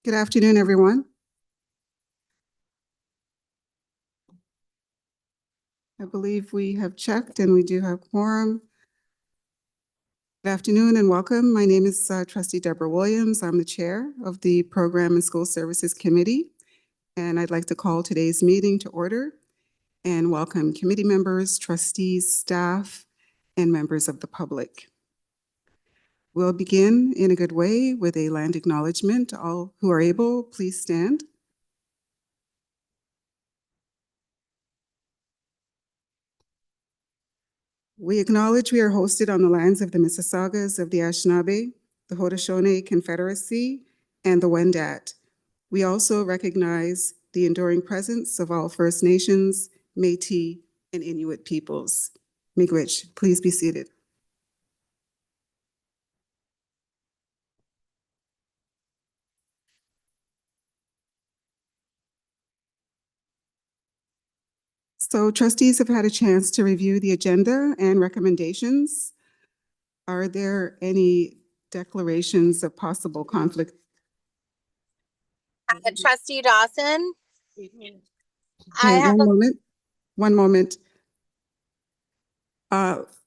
Good afternoon, everyone. I believe we have checked and we do have quorum. Good afternoon and welcome. My name is Trustee Deborah Williams. I'm the chair of the Program and School Services Committee, and I'd like to call today's meeting to order and welcome committee members, trustees, staff, and members of the public. We'll begin in a good way with a land acknowledgement. All who are able, please stand. We acknowledge we are hosted on the lands of the Mississaugas of the Anishinaabe, the Haudenosaunee Confederacy, and the Wendat. We also recognize the enduring presence of all First Nations, Métis, and Inuit peoples. Miigwech, please be seated. So trustees have had a chance to review the agenda and recommendations. Are there any declarations of possible conflict? Trustee Dawson. Okay, one moment.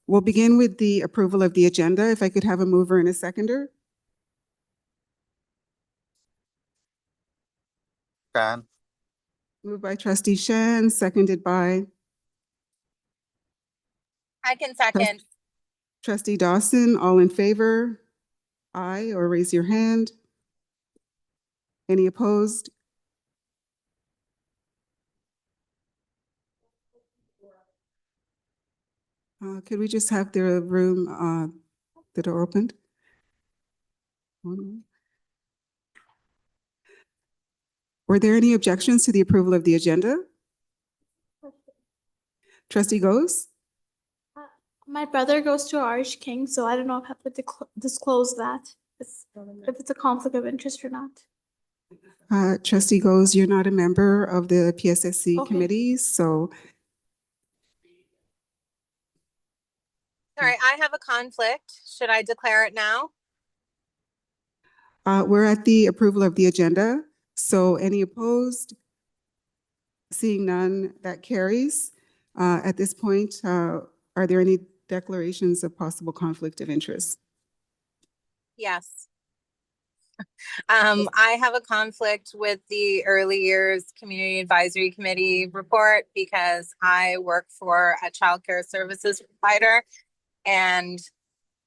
We'll begin with the approval of the agenda. If I could have a mover and a seconder. Shan. Moved by Trustee Shan, seconded by I can second. Trustee Dawson. All in favor? Aye, or raise your hand. Any opposed? Could we just have the room, the door opened? Were there any objections to the approval of the agenda? Trustee Goes? My brother goes to Irish King, so I don't know if I have to disclose that, if it's a conflict of interest or not. Trustee Goes, you're not a member of the PSSC committee, so. Sorry, I have a conflict. Should I declare it now? We're at the approval of the agenda. So any opposed? Seeing none, that carries. At this point, are there any declarations of possible conflict of interest? Yes. I have a conflict with the early years community advisory committee report because I work for a childcare services provider and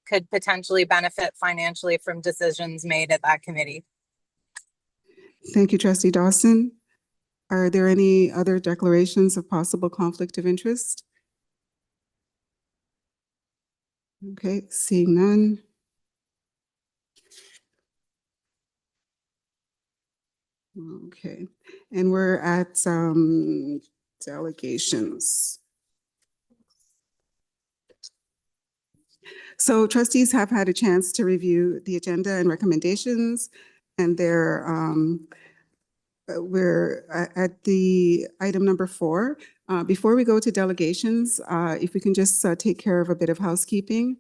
could potentially benefit financially from decisions made at that committee. Thank you, Trustee Dawson. Are there any other declarations of possible conflict of interest? Okay, seeing none. Okay, and we're at delegations. So trustees have had a chance to review the agenda and recommendations, and we're at the item number 4. Before we go to delegations, if we can just take care of a bit of housekeeping.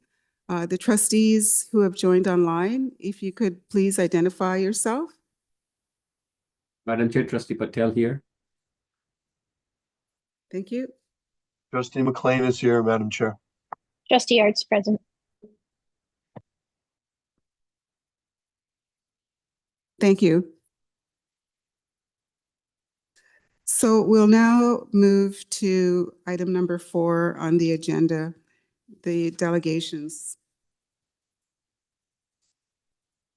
The trustees who have joined online, if you could please identify yourself. Madam Chair, Trustee Patel here. Thank you. Trustee McLean is here, Madam Chair. Trustee Arts present. Thank you. So we'll now move to item number 4 on the agenda, the delegations.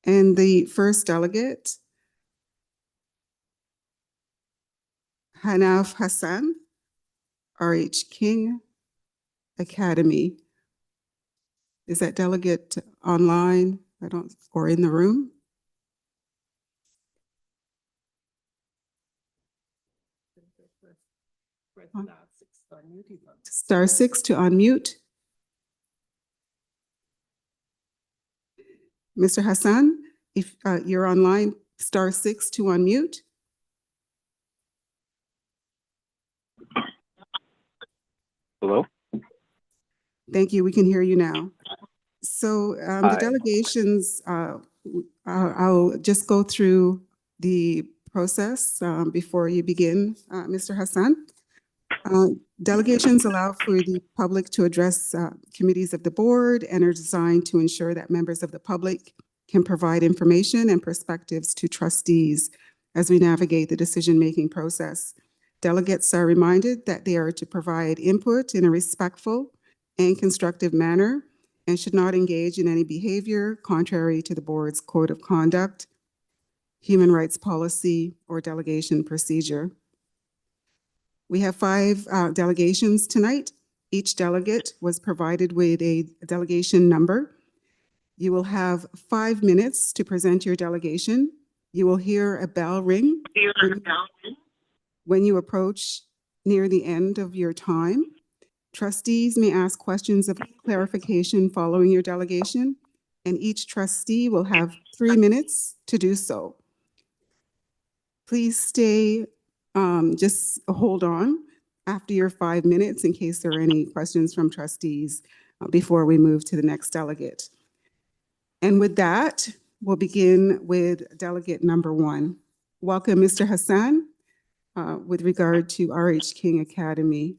And the first delegate, Hanaf Hassan, RH King Academy. Is that delegate online? Or in the room? Star 6 to unmute. Mr. Hassan, if you're online, star 6 to unmute. Hello? Thank you. We can hear you now. So the delegations, I'll just go through the process before you begin, Mr. Hassan. Delegations allow for the public to address committees of the board and are designed to ensure that members of the public can provide information and perspectives to trustees as we navigate the decision-making process. Delegates are reminded that they are to provide input in a respectful and constructive manner and should not engage in any behavior contrary to the board's code of conduct, human rights policy, or delegation procedure. We have 5 delegations tonight. Each delegate was provided with a delegation number. You will have 5 minutes to present your delegation. You will hear a bell ring when you approach near the end of your time. Trustees may ask questions of clarification following your delegation, and each trustee will have 3 minutes to do so. Please stay, just hold on after your 5 minutes in case there are any questions from trustees before we move to the next delegate. And with that, we'll begin with delegate number 1. Welcome, Mr. Hassan, with regard to R.H. King Academy.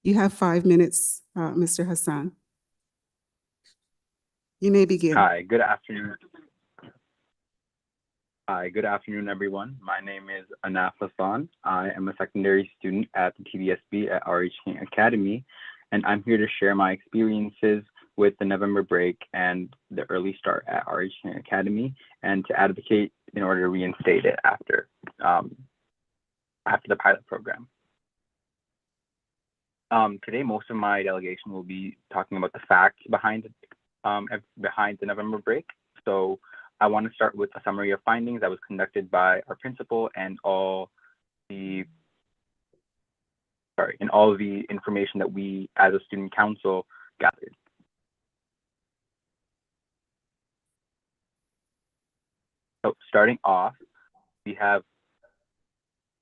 You have 5 minutes, Mr. Hassan. You may begin. Hi, good afternoon. Hi, good afternoon, everyone. My name is Anaf Hassan. I am a secondary student at the TDSB at R.H. King Academy, and I'm here to share my experiences with the November break and the early start at R.H. King Academy, and to advocate in order to reinstate it after the pilot program. Today, most of my delegation will be talking about the facts behind the November break. So I want to start with a summary of findings that was conducted by our principal and all the information that we as a student council gathered. So starting off, we have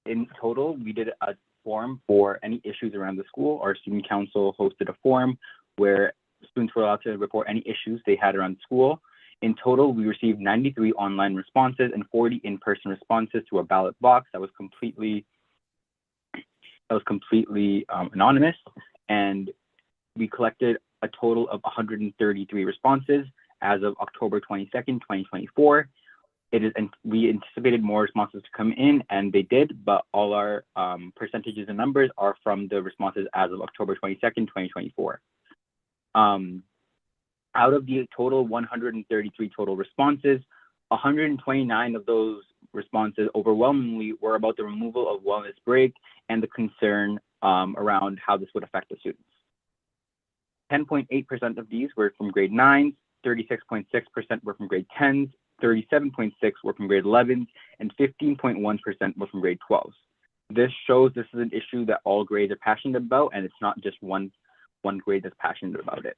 in total, we did a forum for any issues around the school. Our student council hosted a forum where students were allowed to report any issues they had around the school. In total, we received 93 online responses and 40 in-person responses to a ballot box that was completely anonymous, and we collected a total of 133 responses as of October 22nd, 2024. We anticipated more responses to come in, and they did, but all our percentages and numbers are from the responses as of October 22nd, 2024. Out of the total 133 total responses, 129 of those responses overwhelmingly were about the removal of wellness break and the concern around how this would affect the students. 10.8% of these were from grade 9s, 36.6% were from grade 10s, 37.6% were from grade 11s, and 15.1% were from grade 12s. This shows this is an issue that all grades are passionate about, and it's not just one grade that's passionate about it.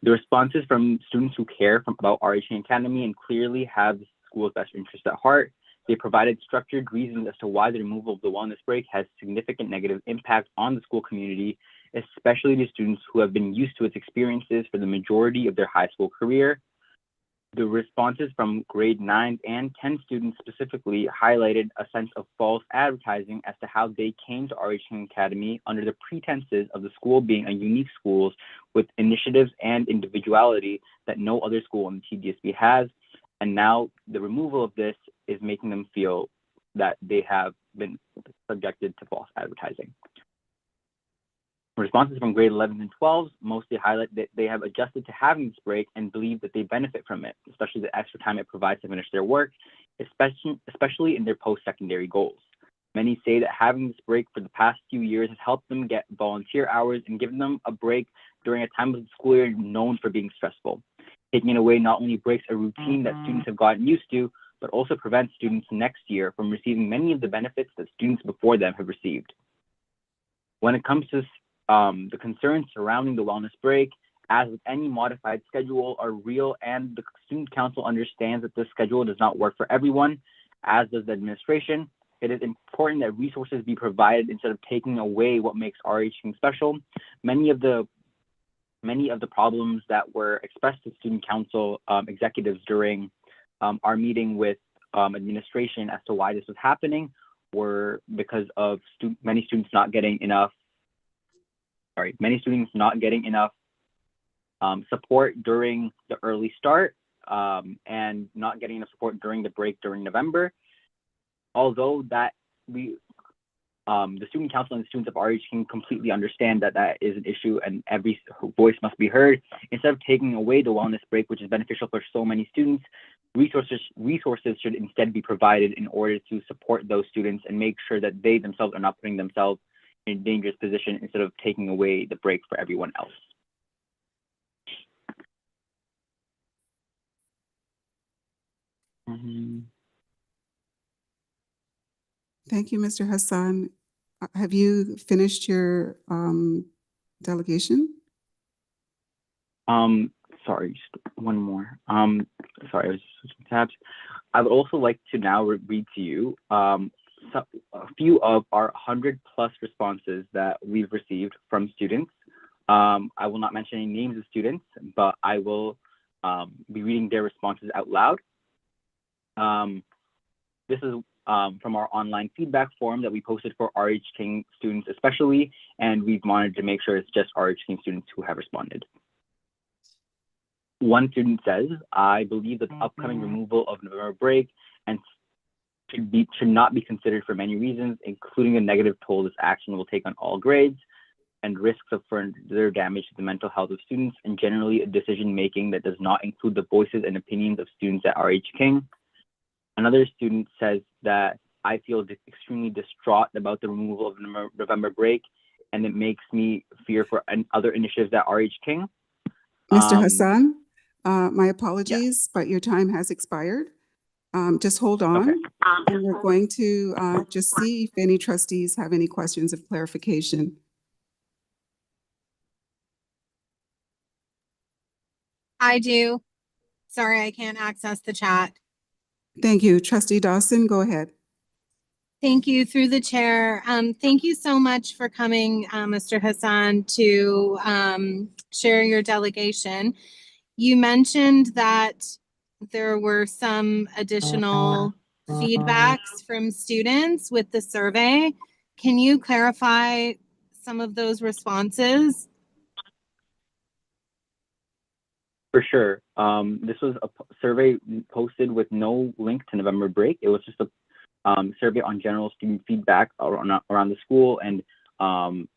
The responses from students who care about R.H. King Academy and clearly have the school's best interest at heart. They provided structured reasons as to why the removal of the wellness break has significant negative impact on the school community, especially to students who have been used to its experiences for the majority of their high school career. The responses from grade 9 and 10 students specifically highlighted a sense of false advertising as to how they came to R.H. King Academy under the pretenses of the school being a unique school with initiatives and individuality that no other school in the TDSB has. And now the removal of this is making them feel that they have been subjected to false advertising. Responses from grade 11s and 12s mostly highlight that they have adjusted to having this break and believe that they benefit from it, especially the extra time it provides to finish their work, especially in their post-secondary goals. Many say that having this break for the past few years has helped them get volunteer hours and given them a break during a time of the school year known for being stressful. Taking it away not only breaks a routine that students have gotten used to, but also prevents students next year from receiving many of the benefits that students before them have received. When it comes to the concerns surrounding the wellness break, as with any modified schedule, are real, and the student council understands that this schedule does not work for everyone, as does the administration. It is important that resources be provided instead of taking away what makes R.H. King special. Many of the many of the problems that were expressed to student council executives during our meeting with administration as to why this was happening were because of many students not getting enough support during the early start and not getting enough support during the break during November. Although that the student council and the students of RH can completely understand that that is an issue and every voice must be heard. Instead of taking away the wellness break, which is beneficial for so many students, resources should instead be provided in order to support those students and make sure that they themselves are not putting themselves in a dangerous position instead of taking away the break for everyone else. Thank you, Mr. Hassan. Have you finished your delegation? Sorry, just one more. Sorry, I was switching tabs. I would also like to now read to you a few of our 100+ responses that we've received from students. I will not mention any names of students, but I will be reading their responses out loud. This is from our online feedback form that we posted for RH King students especially, and we've monitored to make sure it's just RH King students who have responded. One student says, I believe that the upcoming removal of November break and should not be considered for many reasons, including the negative toll this action will take on all grades and risks of further damage to the mental health of students and generally a decision making that does not include the voices and opinions of students at RH King. Another student says that I feel extremely distraught about the removal of November break, and it makes me fear for other initiatives at RH King. Mr. Hassan, my apologies, but your time has expired. Just hold on, Okay. and we're going to just see if any trustees have any questions of clarification. I do. Sorry, I can't access the chat. Thank you. Trustee Dawson, go ahead. Thank you through the chair. Thank you so much for coming, Mr. Hassan, to share your delegation. You mentioned that there were some additional feedbacks from students with the survey. Can you clarify some of those responses? For sure. This was a survey posted with no link to November break. It was just a survey on general student feedback around the school and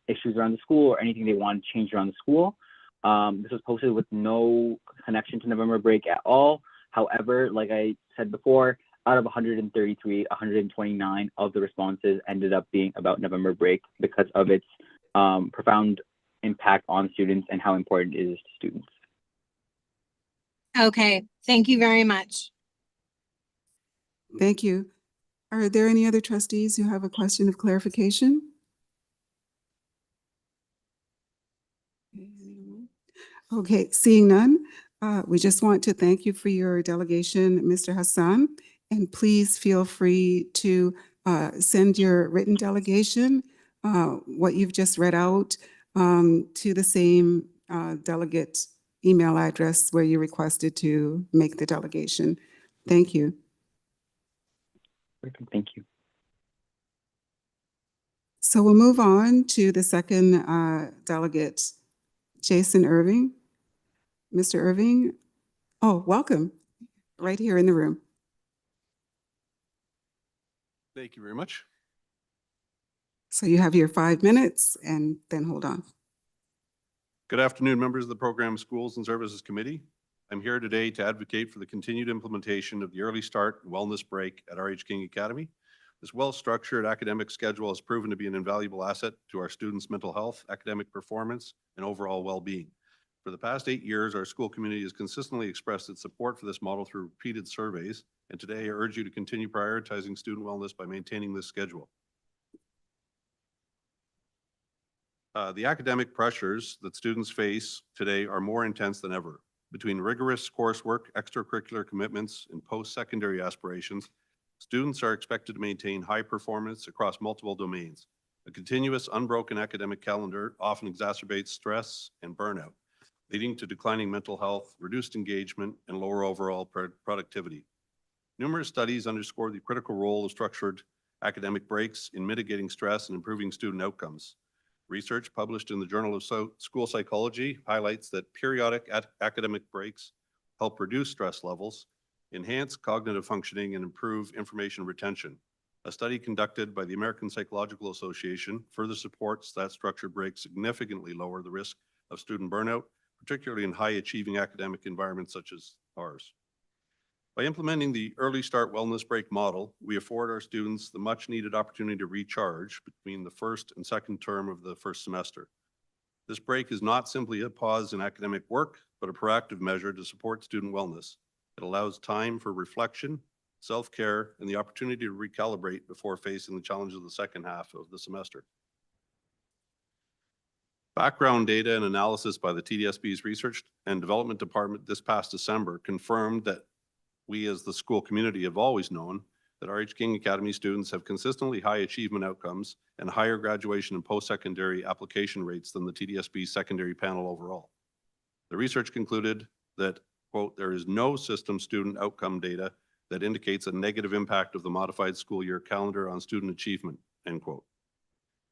issues around the school or anything they want to change around the school. This was posted with no connection to November break at all. However, like I said before, out of 133, 129 of the responses ended up being about November break because of its profound impact on students and how important it is to students. Okay, thank you very much. Thank you. Are there any other trustees who have a question of clarification? Okay, seeing none, we just want to thank you for your delegation, Mr. Hassan, and please feel free to send your written delegation, what you've just read out, to the same delegate email address where you requested to make the delegation. Thank you. Thank you. So we'll move on to the second delegate, Jason Irving. Mr. Irving, oh, welcome, right here in the room. Thank you very much. So you have your 5 minutes and then hold on. Good afternoon, members of the Program Schools and Services Committee. I'm here today to advocate for the continued implementation of the early start and wellness break at RH King Academy. This well-structured academic schedule has proven to be an invaluable asset to our students' mental health, academic performance, and overall well-being. For the past 8 years, our school community has consistently expressed its support for this model through repeated surveys, and today I urge you to continue prioritizing student wellness by maintaining this schedule. The academic pressures that students face today are more intense than ever. Between rigorous coursework, extracurricular commitments, and post-secondary aspirations, students are expected to maintain high performance across multiple domains. A continuous, unbroken academic calendar often exacerbates stress and burnout. leading to declining mental health, reduced engagement, and lower overall productivity. Numerous studies underscore the critical role of structured academic breaks in mitigating stress and improving student outcomes. Research published in the Journal of School Psychology highlights that periodic academic breaks help reduce stress levels, enhance cognitive functioning, and improve information retention. A study conducted by the American Psychological Association further supports that structured breaks significantly lower the risk of student burnout, particularly in high-achieving academic environments such as ours. By implementing the Early Start Wellness Break model, we afford our students the much-needed opportunity to recharge between the first and second term of the first semester. This break is not simply a pause in academic work, but a proactive measure to support student wellness. It allows time for reflection, self-care, and the opportunity to recalibrate before facing the challenges of the second half of the semester. Background data and analysis by the TDSB's Research and Development Department this past December confirmed that we as the school community have always known that RH King Academy students have consistently high achievement outcomes and higher graduation and post-secondary application rates than the TDSB secondary panel overall. The research concluded that, quote, there is no system student outcome data that indicates a negative impact of the modified school year calendar on student achievement, end quote.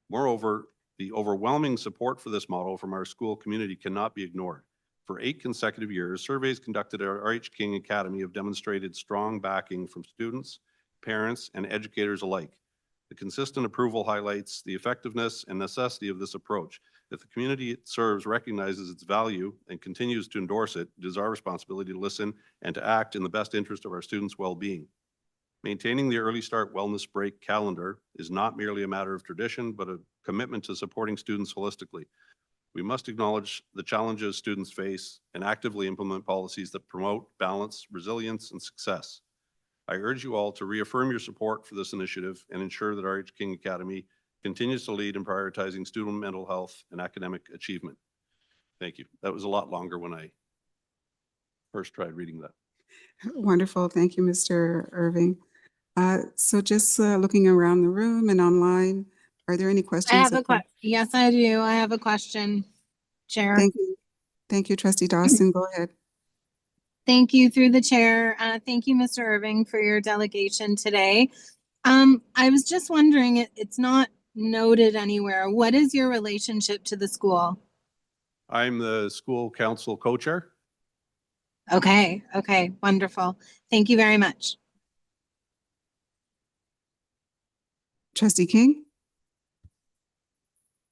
Moreover, the overwhelming support for this model from our school community cannot be ignored. For 8 consecutive years, surveys conducted at RH King Academy have demonstrated strong backing from students, parents, and educators alike. The consistent approval highlights the effectiveness and necessity of this approach. If the community it serves recognizes its value and continues to endorse it, it is our responsibility to listen and to act in the best interest of our students' well-being. Maintaining the Early Start Wellness Break calendar is not merely a matter of tradition, but a commitment to supporting students holistically. We must acknowledge the challenges students face and actively implement policies that promote balance, resilience, and success. I urge you all to reaffirm your support for this initiative and ensure that RH King Academy continues to lead in prioritizing student mental health and academic achievement. Thank you. That was a lot longer when I first tried reading that. Wonderful. Thank you, Mr. Irving. So just looking around the room and online, are there any questions? I have a question. Yes, I do. I have a question, Chair. Thank you. Thank you, Trustee Dawson. Go ahead. Thank you through the chair. Thank you, Mr. Irving, for your delegation today. I was just wondering, it's not noted anywhere. What is your relationship to the school? I'm the school council co-chair. Okay, wonderful. Thank you very much. Trustee King?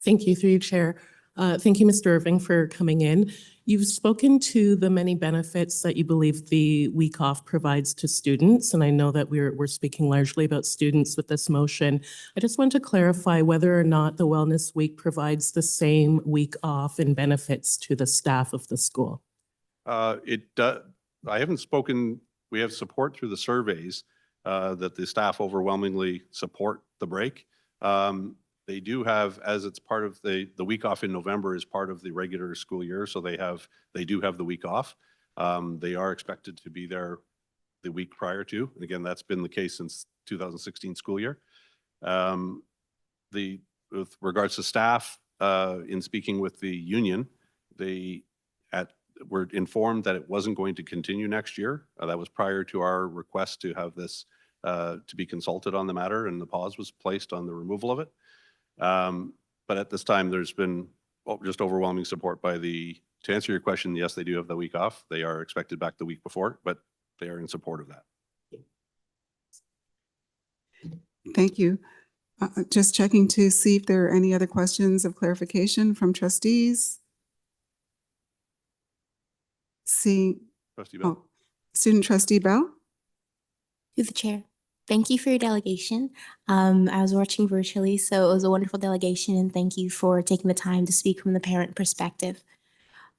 Thank you, through you, Chair. Thank you, Mr. Irving, for coming in. You've spoken to the many benefits that you believe the week off provides to students, and I know that we're speaking largely about students with this motion. I just want to clarify whether or not the Wellness Week provides the same week off and benefits to the staff of the school. It does. I haven't spoken. We have support through the surveys that the staff overwhelmingly support the break. They do have, as it's part of the week off in November is part of the regular school year, so they do have the week off. They are expected to be there the week prior to, and again, that's been the case since 2016 school year. With regards to staff, in speaking with the union, they were informed that it wasn't going to continue next year. That was prior to our request to have this to be consulted on the matter, and the pause was placed on the removal of it. But at this time, there's been just overwhelming support to answer your question, yes, they do have the week off. They are expected back the week before, but they are in support of that. Thank you. Just checking to see if there are any other questions of clarification from trustees. Trustee Bell. Student Trustee Bell? To the chair. Thank you for your delegation. I was watching virtually, so it was a wonderful delegation, and thank you for taking the time to speak from the parent perspective.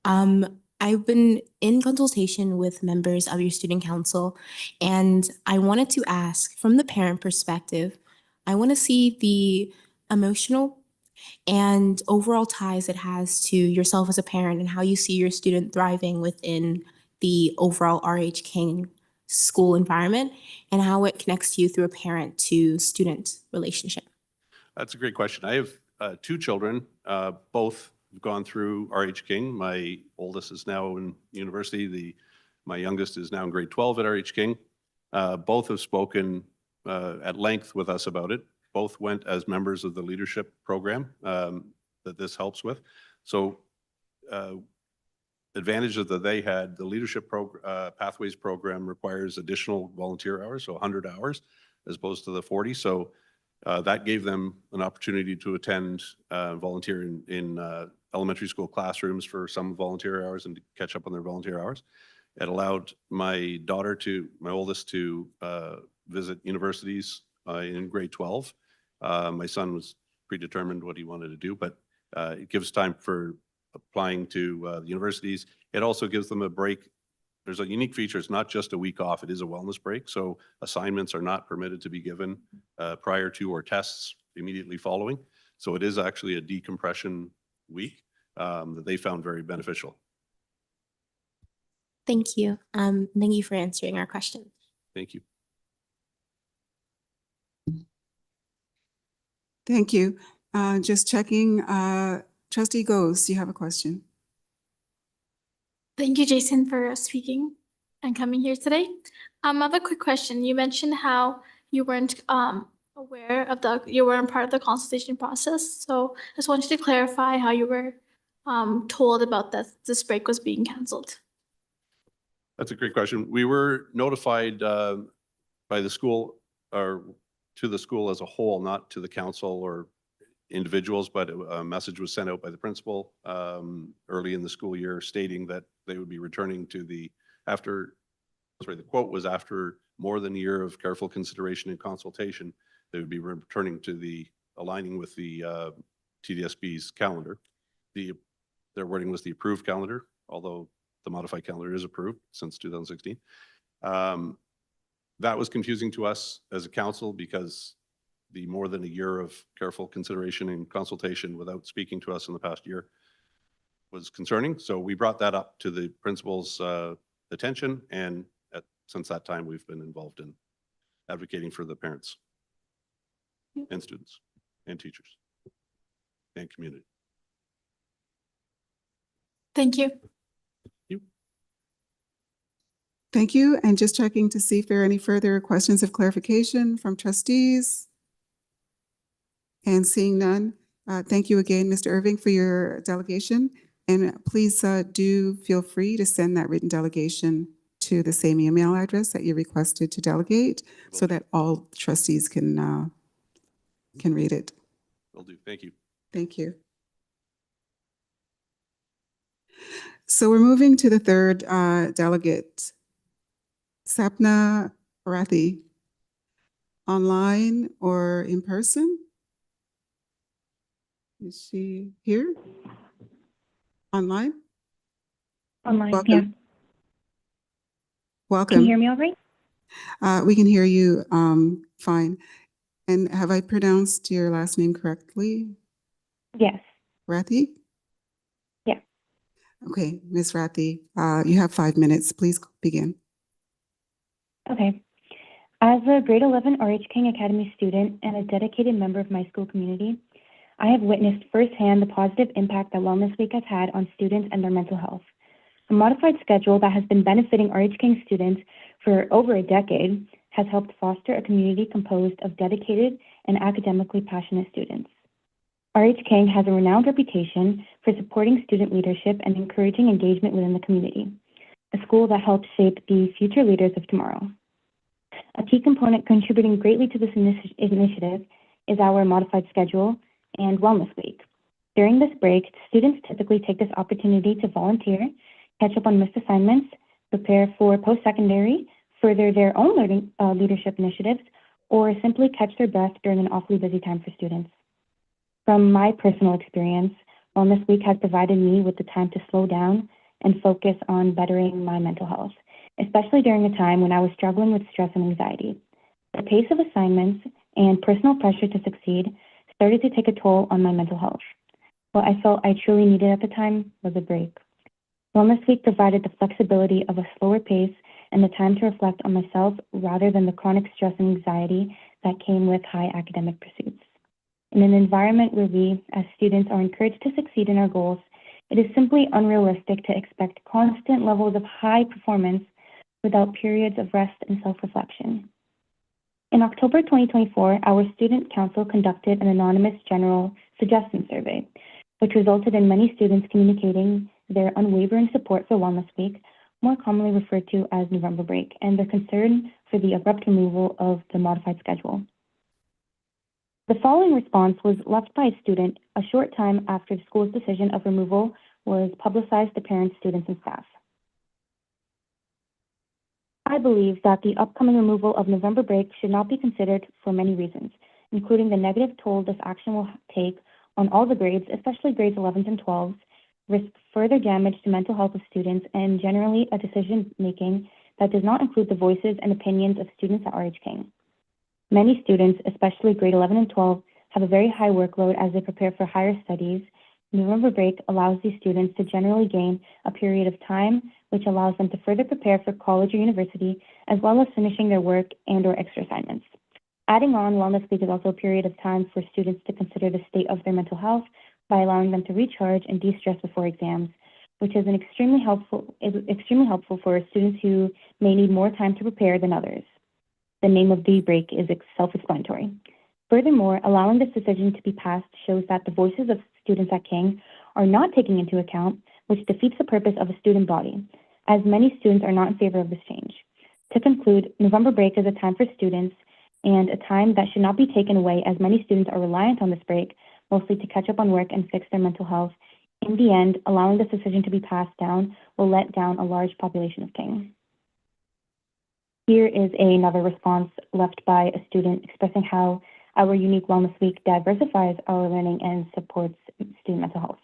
I've been in consultation with members of your student council, and I wanted to ask, from the parent perspective, I want to see the emotional and overall ties it has to yourself as a parent and how you see your student thriving within the overall RH King school environment and how it connects to you through a parent to student relationship. That's a great question. I have 2 children, both gone through RH King. My oldest is now in university. My youngest is now in grade 12 at RH King. Both have spoken at length with us about it. Both went as members of the leadership program that this helps with. So advantages that they had, the leadership pathways program requires additional volunteer hours, so 100 hours as opposed to the 40. So that gave them an opportunity to attend volunteer in elementary school classrooms for some volunteer hours and to catch up on their volunteer hours. It allowed my oldest to visit universities in grade 12. My son was predetermined what he wanted to do, but it gives time for applying to the universities. It also gives them a break. There's a unique feature. It's not just a week off. It is a wellness break. So assignments are not permitted to be given prior to or tests immediately following. So it is actually a decompression week that they found very beneficial. Thank you. Thank you for answering our question. Thank you. Thank you. Just checking, Trustee Goes, you have a question? Thank you, Jason, for speaking and coming here today. I have a quick question. You mentioned how you weren't aware of you weren't part of the consultation process. So I just wanted to clarify how you were told about that this break was being canceled. That's a great question. We were notified by the school, or to the school as a whole, not to the council or individuals, but a message was sent out by the principal early in the school year stating that they would be returning to the quote was after more than a year of careful consideration and consultation, they would be returning to the aligning with the TDSB's calendar. Their wording was the approved calendar, although the modified calendar is approved since 2016. That was confusing to us as a council because the more than a year of careful consideration and consultation without speaking to us in the past year was concerning. So we brought that up to the principal's attention, and since that time we've been involved in advocating for the parents and students and teachers and community. Thank you. Thank you. And just checking to see if there are any further questions of clarification from trustees. And seeing none, thank you again, Mr. Irving, for your delegation. And please do feel free to send that written delegation to the same email address that you requested to delegate so that all trustees can read it. Will do. Thank you. Thank you. So we're moving to the third delegate, Sapna, Rathee. Online or in person? Is she here? Online? Online, Welcome. yeah. Welcome. Can you hear me all right? We can hear you fine. And have I pronounced your last name correctly? Yes. Rathee? Yeah. Okay, Ms. Rathee, you have 5 minutes. Please begin. Okay. As a grade 11 RH King Academy student and a dedicated member of my school community, I have witnessed firsthand the positive impact that Wellness Week has had on students and their mental health. A modified schedule that has been benefiting RH King students for over a decade has helped foster a community composed of dedicated and academically passionate students. RH King has a renowned reputation for supporting student leadership and encouraging engagement within the community, a school that helps shape the future leaders of tomorrow. A key component contributing greatly to this initiative is our modified schedule and Wellness Week. During this break, students typically take this opportunity to volunteer, catch up on missed assignments, prepare for post-secondary, further their own learning leadership initiatives, or simply catch their breath during an awfully busy time for students. From my personal experience, Wellness Week has provided me with the time to slow down and focus on bettering my mental health, especially during a time when I was struggling with stress and anxiety. The pace of assignments and personal pressure to succeed started to take a toll on my mental health. What I felt I truly needed at the time was a break. Wellness Week provided the flexibility of a slower pace and the time to reflect on myself rather than the chronic stress and anxiety that came with high academic pursuits. In an environment where we, as students, are encouraged to succeed in our goals, it is simply unrealistic to expect constant levels of high performance without periods of rest and self-reflection. In October 2024, our student council conducted an anonymous general suggestion survey, which resulted in many students communicating their unwavering support for Wellness Week, more commonly referred to as November break, and their concern for the abrupt removal of the modified schedule. The following response was left by a student a short time after the school's decision of removal was publicized to parents, students, and staff. I believe that the upcoming removal of November break should not be considered for many reasons, including the negative toll this action will take on all the grades, especially grades 11s and 12s, risk further damage to mental health of students, and generally a decision-making that does not include the voices and opinions of students at RH King. Many students, especially grade 11 and 12, have a very high workload as they prepare for higher studies. November break allows these students to generally gain a period of time which allows them to further prepare for college or university, as well as finishing their work and/or extra assignments. Adding on, Wellness Week is also a period of time for students to consider the state of their mental health by allowing them to recharge and de-stress before exams, which is extremely helpful for students who may need more time to prepare than others. The name of the break is self-explanatory. Furthermore, allowing this decision to be passed shows that the voices of students at King are not taken into account, which defeats the purpose of a student body, as many students are not in favor of this change. To conclude, November break is a time for students and a time that should not be taken away, as many students are reliant on this break, mostly to catch up on work and fix their mental health. In the end, allowing this decision to be passed down will let down a large population of King. Here is another response left by a student expressing how our unique Wellness Week diversifies our learning and supports student mental health.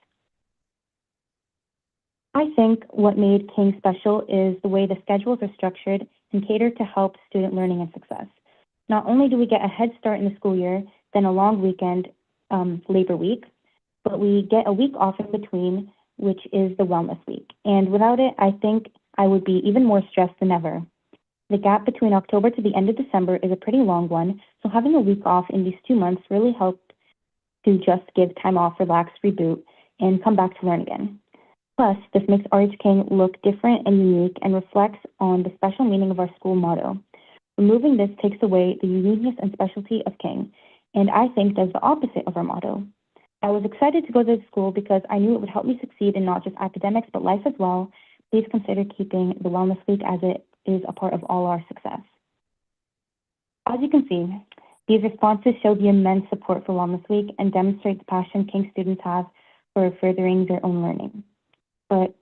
I think what made King special is the way the schedules are structured and cater to help student learning and success. Not only do we get a head start in the school year, then a long weekend, Labor Week, but we get a week off in between, which is the Wellness Week. And without it, I think I would be even more stressed than ever. The gap between October to the end of December is a pretty long one, so having a week off in these 2 months really helped to just give time off, relax, reboot, and come back to learn again. Plus, this makes RH King look different and unique and reflects on the special meaning of our school motto. Removing this takes away the uniqueness and specialty of King, and I think does the opposite of our motto. I was excited to go to school because I knew it would help me succeed in not just academics, but life as well. Please consider keeping the Wellness Week as it is a part of all our success. As you can see, these responses show the immense support for Wellness Week and demonstrate the passion King students have for furthering their own learning. But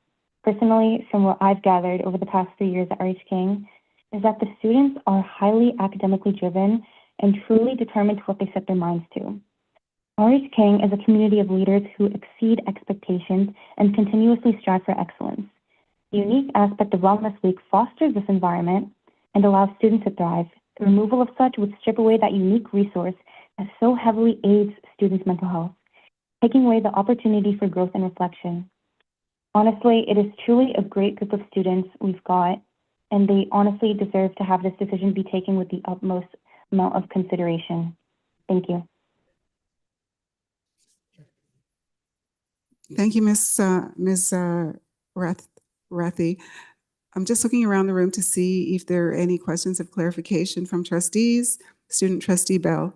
personally, from what I've gathered over the past 3 years at RH King, is that the students are highly academically driven and truly determined to what they set their minds to. RH King is a community of leaders who exceed expectations and continuously strive for excellence. The unique aspect of Wellness Week fosters this environment and allows students to thrive. The removal of such would strip away that unique resource that so heavily aids students' mental health, taking away the opportunity for growth and reflection. Honestly, it is truly a great group of students we've got, and they honestly deserve to have this decision be taken with the utmost amount of consideration. Thank you. Thank you, Ms. Rathee. I'm just looking around the room to see if there are any questions of clarification from trustees. Student Trustee Bell.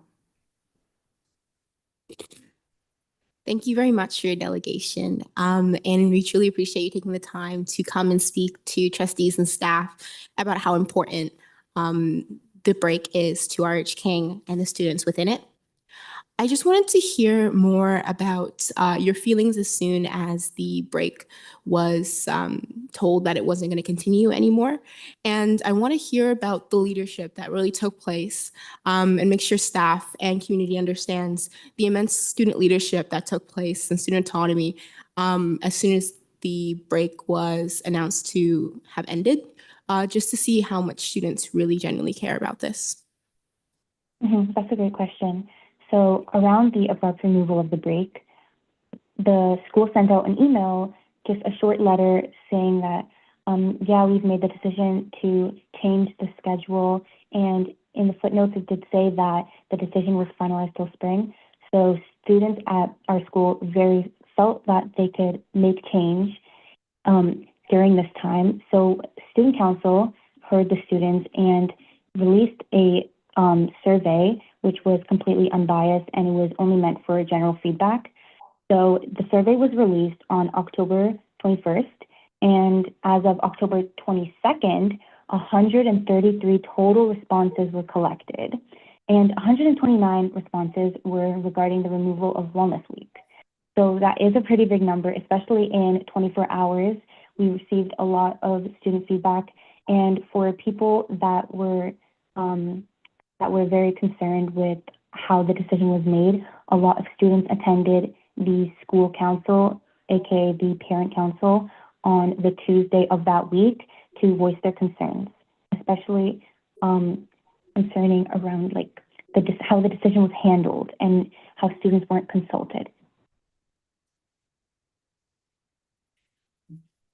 Thank you very much for your delegation. And we truly appreciate you taking the time to come and speak to trustees and staff about how important the break is to RH King and the students within it. I just wanted to hear more about your feelings as soon as the break was told that it wasn't going to continue anymore. And I want to hear about the leadership that really took place and make sure staff and community understands the immense student leadership that took place and student autonomy as soon as the break was announced to have ended, just to see how much students really genuinely care about this. That's a great question. So around the abrupt removal of the break, the school sent out an email, just a short letter saying that, yeah, we've made the decision to change the schedule. And in the footnotes, it did say that the decision was finalized till spring. So students at our school felt that they could make change during this time. So student council heard the students and released a survey, which was completely unbiased and it was only meant for general feedback. So the survey was released on October 21st, and as of October 22nd, 133 total responses were collected, and 129 responses were regarding the removal of Wellness Week. So that is a pretty big number, especially in 24 hours. We received a lot of student feedback, and for people that were very concerned with how the decision was made, a lot of students attended the school council, aka the parent council, on the Tuesday of that week to voice their concerns, especially concerning around like how the decision was handled and how students weren't consulted.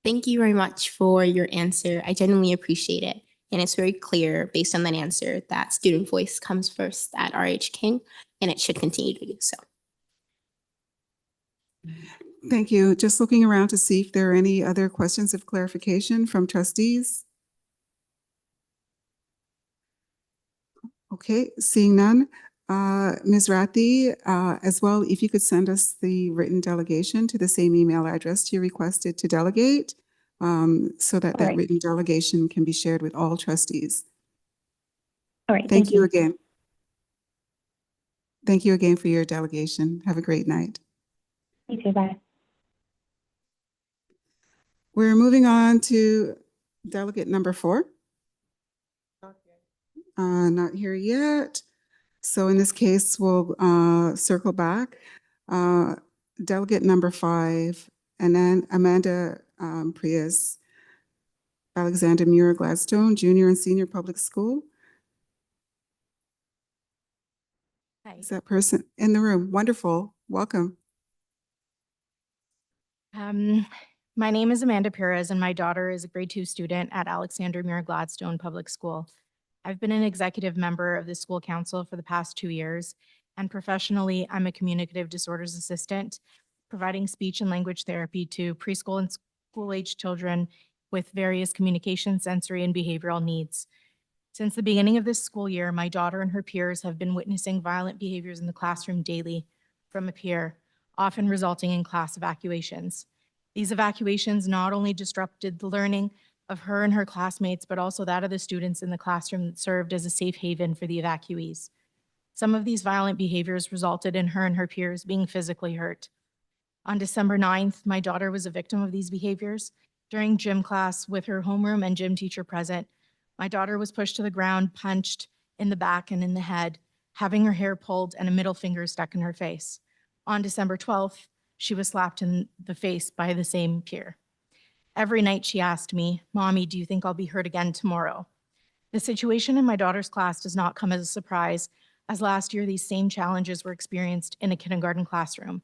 Thank you very much for your answer. I genuinely appreciate it. And it's very clear based on that answer that student voice comes first at RH King, and it should continue to do so. Thank you. Just looking around to see if there are any other questions of clarification from trustees. Okay, seeing none. Ms. Rathee, as well, if you could send us the written delegation to the same email address you requested to delegate, so that that right. written delegation can be shared with all trustees. All right, Thank you again. Thank you again for your delegation. Have a great night. You too, bye. We're moving on to delegate number 4. Not here yet. So in this case, we'll circle back. Delegate number 5, and then Amanda Perez, Alexander Muir Gladstone, Junior and Senior Public School. Hi. Is that person in the room? Wonderful. Welcome. My name is Amanda Perez, and my daughter is a grade 2 student at Alexander Muir Gladstone Public School. I've been an executive member of the school council for the past 2 years, and professionally, I'm a communicative disorders assistant, providing speech and language therapy to preschool and school-age children with various communication, sensory, and behavioral needs. Since the beginning of this school year, my daughter and her peers have been witnessing violent behaviors in the classroom daily from a peer, often resulting in class evacuations. These evacuations not only disrupted the learning of her and her classmates, but also that of the students in the classroom that served as a safe haven for the evacuees. Some of these violent behaviors resulted in her and her peers being physically hurt. On December 9th, my daughter was a victim of these behaviors. During gym class with her homeroom and gym teacher present, my daughter was pushed to the ground, punched in the back and in the head, having her hair pulled and a middle finger stuck in her face. On December 12th, she was slapped in the face by the same peer. Every night she asked me, "Mommy, do you think I'll be hurt again tomorrow?" The situation in my daughter's class does not come as a surprise, as last year these same challenges were experienced in a kindergarten classroom.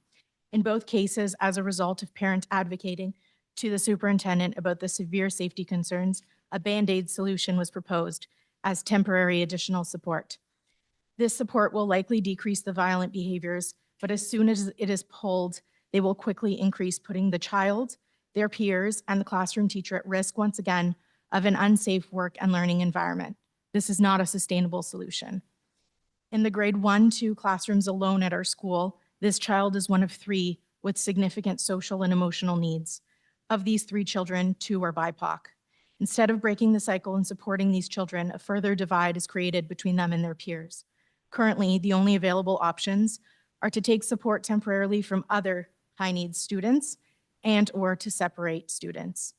In both cases, as a result of parents advocating to the superintendent about the severe safety concerns, a Band-Aid solution was proposed as temporary additional support. This support will likely decrease the violent behaviors, but as soon as it is pulled, they will quickly increase, putting the child, their peers, and the classroom teacher at risk once again of an unsafe work and learning environment. This is not a sustainable solution. In the grade 1-2 classrooms alone at our school, this child is one of 3 with significant social and emotional needs. Of these 3 children, 2 are BIPOC. Instead of breaking the cycle and supporting these children, a further divide is created between them and their peers. Currently, the only available options are to take support temporarily from other high-needs students and/or to separate students.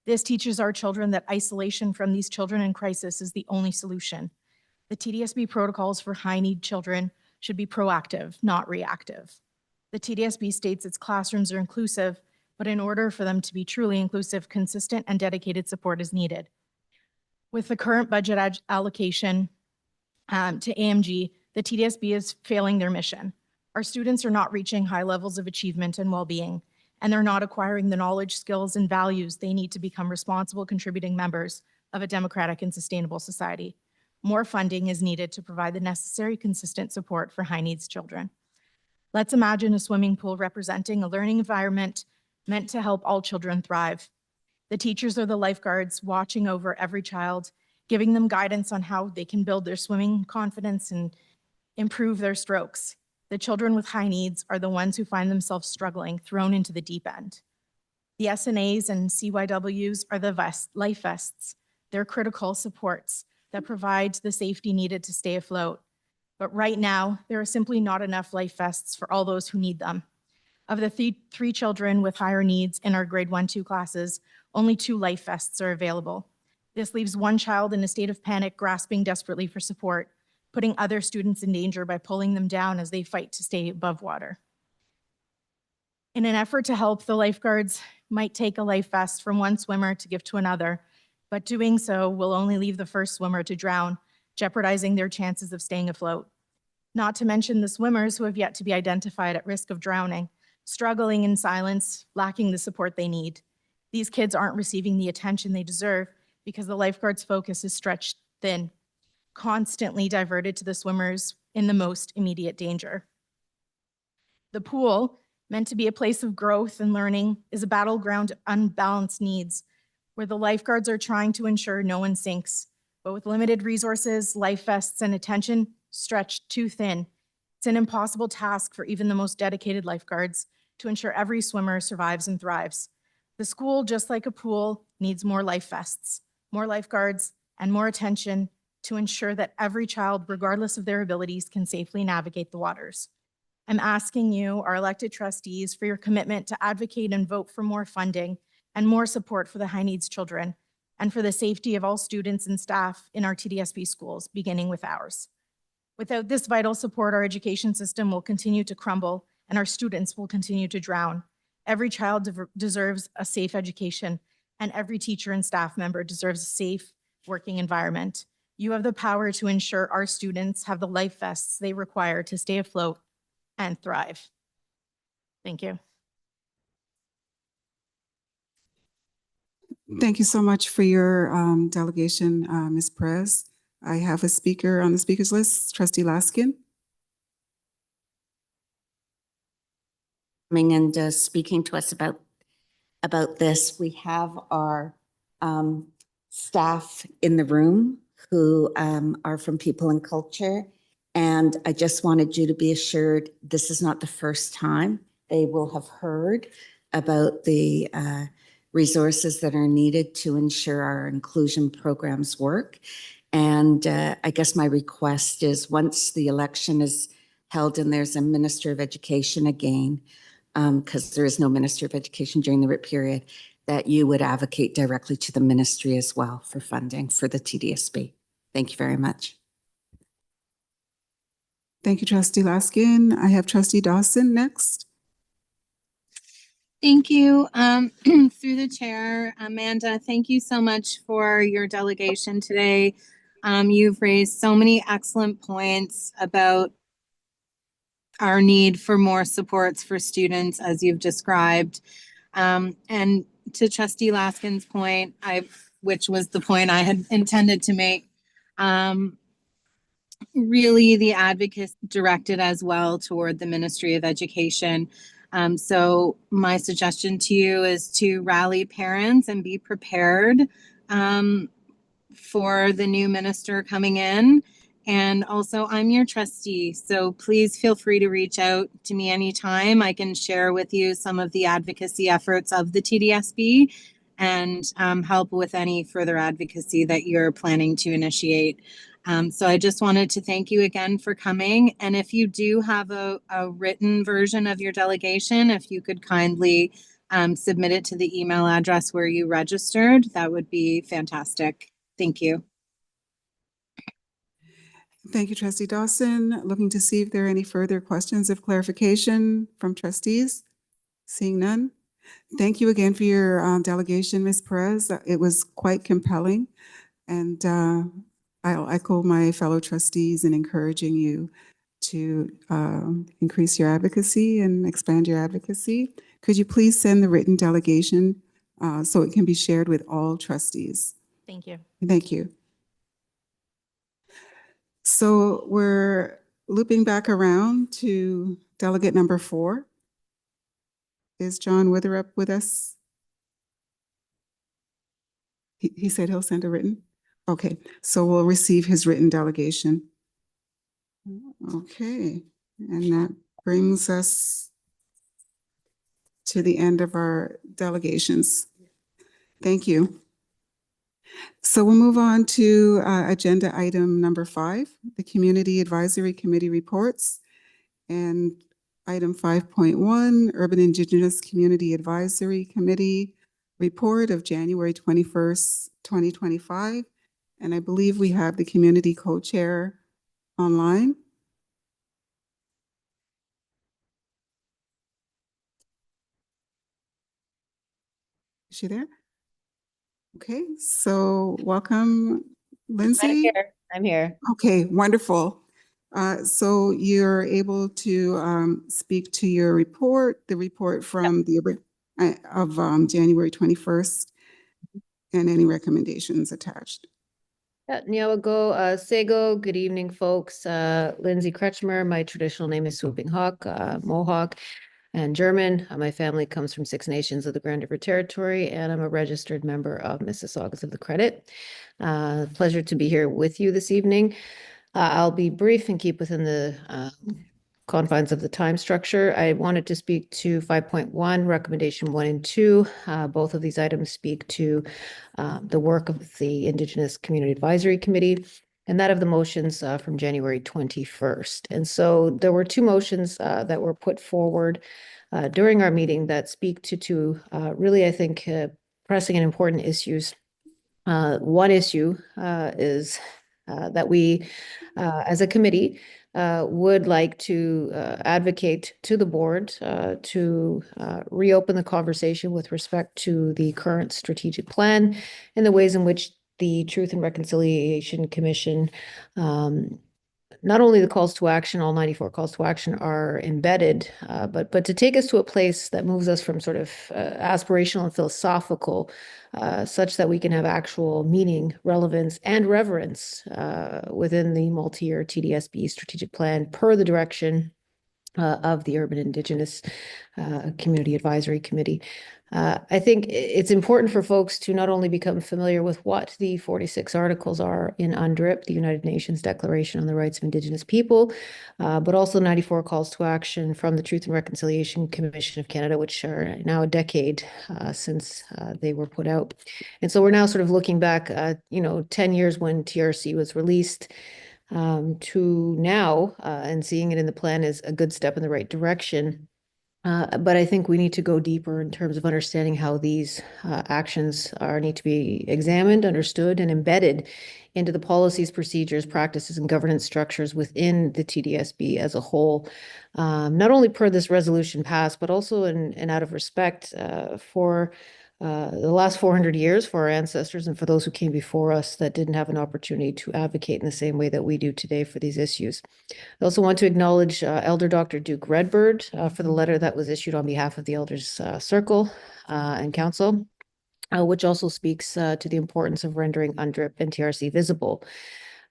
This teaches our children that isolation from these children in crisis is the only solution. The TDSB protocols for high-need children should be proactive, not reactive. The TDSB states its classrooms are inclusive, but in order for them to be truly inclusive, consistent and dedicated support is needed. With the current budget allocation to AMG, the TDSB is failing their mission. Our students are not reaching high levels of achievement and well-being, and they're not acquiring the knowledge, skills, and values they need to become responsible, contributing members of a democratic and sustainable society. More funding is needed to provide the necessary consistent support for high-needs children. Let's imagine a swimming pool representing a learning environment meant to help all children thrive. The teachers are the lifeguards watching over every child, giving them guidance on how they can build their swimming confidence and improve their strokes. The children with high needs are the ones who find themselves struggling, thrown into the deep end. The SNAs and CYWs are the life vests. They're critical supports that provide the safety needed to stay afloat. But right now, there are simply not enough life vests for all those who need them. Of the three children with higher needs in our grade 1-2 classes, only 2 life vests are available. This leaves one child in a state of panic, grasping desperately for support, putting other students in danger by pulling them down as they fight to stay above water. In an effort to help, the lifeguards might take a life vest from one swimmer to give to another, but doing so will only leave the first swimmer to drown, jeopardizing their chances of staying afloat. Not to mention the swimmers who have yet to be identified at risk of drowning, struggling in silence, lacking the support they need. These kids aren't receiving the attention they deserve because the lifeguards' focus is stretched thin, constantly diverted to the swimmers in the most immediate danger. The pool, meant to be a place of growth and learning, is a battleground of unbalanced needs, where the lifeguards are trying to ensure no one sinks, but with limited resources, life vests, and attention stretched too thin. It's an impossible task for even the most dedicated lifeguards to ensure every swimmer survives and thrives. The school, just like a pool, needs more life vests, more lifeguards, and more attention to ensure that every child, regardless of their abilities, can safely navigate the waters. I'm asking you, our elected trustees, for your commitment to advocate and vote for more funding and more support for the high needs children and for the safety of all students and staff in our TDSB schools, beginning with ours. Without this vital support, our education system will continue to crumble and our students will continue to drown. Every child deserves a safe education, and every teacher and staff member deserves a safe working environment. You have the power to ensure our students have the life vests they require to stay afloat and thrive. Thank you. Thank you so much for your delegation, Ms. Perez. I have a speaker on the speakers list, Trustee Laskin. Coming and speaking to us about this. We have our staff in the room who are from People and Culture. And I just wanted you to be assured this is not the first time they will have heard about the resources that are needed to ensure our inclusion programs work. And I guess my request is once the election is held and there's a Minister of Education again, because there is no Minister of Education during the RIP period, that you would advocate directly to the ministry as well for funding for the TDSB. Thank you very much. Thank you, Trustee Laskin. I have Trustee Dawson next. Thank you. Through the chair, Amanda, thank you so much for your delegation today. You've raised so many excellent points about our need for more supports for students, as you've described. And to Trustee Laskin's point, which was the point I had intended to make, really the advocacy directed as well toward the Ministry of Education. So my suggestion to you is to rally parents and be prepared for the new minister coming in. And also, I'm your trustee, so please feel free to reach out to me anytime. I can share with you some of the advocacy efforts of the TDSB and help with any further advocacy that you're planning to initiate. So I just wanted to thank you again for coming. And if you do have a written version of your delegation, if you could kindly submit it to the email address where you registered, that would be fantastic. Thank you. Thank you, Trustee Dawson. Looking to see if there are any further questions of clarification from trustees. Seeing none. Thank you again for your delegation, Ms. Perez. It was quite compelling. And I'll echo my fellow trustees in encouraging you to increase your advocacy and expand your advocacy. Could you please send the written delegation so it can be shared with all trustees? Thank you. Thank you. So we're looping back around to Delegate number 4. Is John Witherup with us? He said he'll send a written. Okay, so we'll receive his written delegation. Okay, and that brings us to the end of our delegations. Thank you. So we'll move on to agenda item number 5, the Community Advisory Committee reports. And item 5.1, Urban Indigenous Community Advisory Committee report of January 21st, 2025. And I believe we have the community co-chair online. Is she there? Okay, so welcome, Lindsay. I'm here. Okay, wonderful. So you're able to speak to your report, the report from the of January 21st, and any recommendations attached. Nyawago, Sego, good evening, folks. Lindsay Kretschmer, my traditional name is Swooping Hawk, Mohawk, and German. My family comes from 6 nations of the Grand River Territory, and I'm a registered member of Mississaugas of the Credit. Pleasure to be here with you this evening. I'll be brief and keep within the confines of the time structure. I wanted to speak to 5.1, recommendation 1 and 2. Both of these items speak to the work of the Indigenous Community Advisory Committee and that of the motions from January 21st. And so there were 2 motions that were put forward during our meeting that speak to 2 really, I think, pressing and important issues. One issue is that we, as a committee, would like to advocate to the board to reopen the conversation with respect to the current strategic plan and the ways in which the Truth and Reconciliation Commission, not only the calls to action, all 94 calls to action are embedded, but to take us to a place that moves us from sort of aspirational and philosophical, such that we can have actual meaning, relevance, and reverence within the multi-year TDSB strategic plan per the direction of the Urban Indigenous Community Advisory Committee. I think it's important for folks to not only become familiar with what the 46 articles are in UNDRIP, the United Nations Declaration on the Rights of Indigenous People, but also 94 calls to action from the Truth and Reconciliation Commission of Canada, which are now a decade since they were put out. And so we're now sort of looking back, 10 years when TRC was released, to now, and seeing it in the plan is a good step in the right direction. But I think we need to go deeper in terms of understanding how these actions need to be examined, understood, and embedded into the policies, procedures, practices, and governance structures within the TDSB as a whole, not only per this resolution passed, but also in out of respect for the last 400 years for our ancestors and for those who came before us that didn't have an opportunity to advocate in the same way that we do today for these issues. I also want to acknowledge Elder Dr. Duke Redbird for the letter that was issued on behalf of the Elders Circle and Council, which also speaks to the importance of rendering UNDRIP and TRC visible.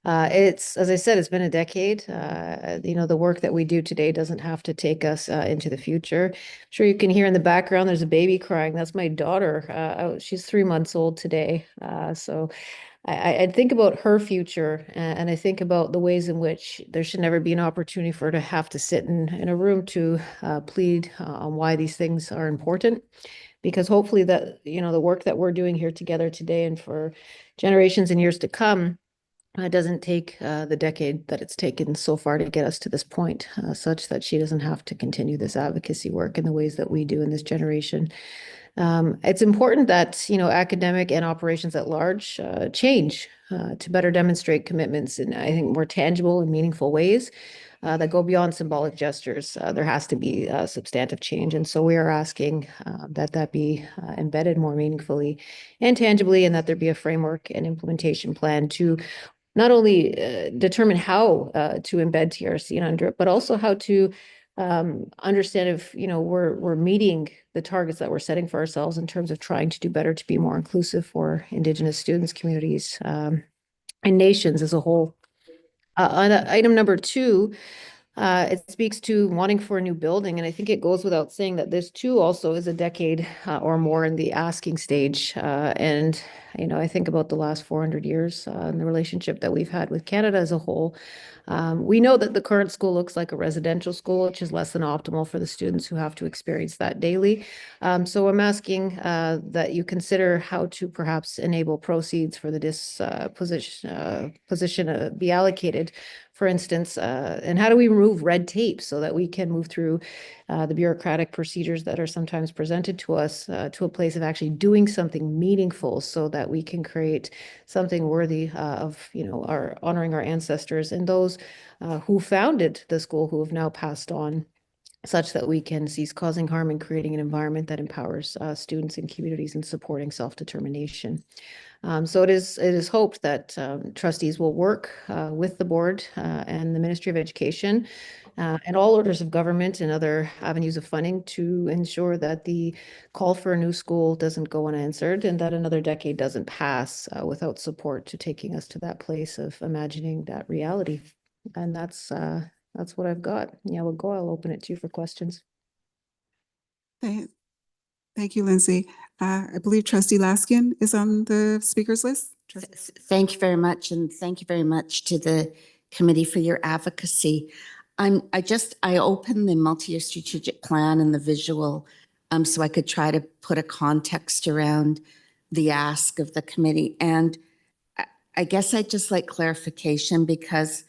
It's, as I said, it's been a decade. The work that we do today doesn't have to take us into the future. I'm sure you can hear in the background, there's a baby crying. That's my daughter. She's 3 months old today. So I think about her future, and I think about the ways in which there should never be an opportunity for her to have to sit in a room to plead on why these things are important. Because hopefully that, the work that we're doing here together today and for generations and years to come doesn't take the decade that it's taken so far to get us to this point, such that she doesn't have to continue this advocacy work in the ways that we do in this generation. It's important that, academic and operations at large change to better demonstrate commitments in, I think, more tangible and meaningful ways that go beyond symbolic gestures. There has to be substantive change. And so we are asking that be embedded more meaningfully and tangibly, and that there be a framework and implementation plan to not only determine how to embed TRC and UNDRIP, but also how to understand if we're meeting the targets that we're setting for ourselves in terms of trying to do better to be more inclusive for Indigenous students, communities, and nations as a whole. On item number 2, It speaks to wanting for a new building, and I think it goes without saying that this too also is a decade or more in the asking stage. And I think about the last 400 years and the relationship that we've had with Canada as a whole. We know that the current school looks like a residential school, which is less than optimal for the students who have to experience that daily. So I'm asking that you consider how to perhaps enable proceeds for the position be allocated, for instance, and how do we remove red tape so that we can move through the bureaucratic procedures that are sometimes presented to us to a place of actually doing something meaningful so that we can create something worthy of, our honoring our ancestors and those who founded the school who have now passed on, such that we can cease causing harm and creating an environment that empowers students and communities and supporting self-determination. So it is hoped that trustees will work with the board and the Ministry of Education and all orders of government and other avenues of funding to ensure that the call for a new school doesn't go unanswered and that another decade doesn't pass without support to taking us to that place of imagining that reality. And that's what I've got. Yeah, we'll go. I'll open it to you for questions. Thank you, Lindsay. I believe Trustee Laskin is on the speakers list. Thank you very much, and thank you very much to the committee for your advocacy. I opened the multi-year strategic plan and the visual so I could try to put a context around the ask of the committee. And I guess I'd just like clarification, because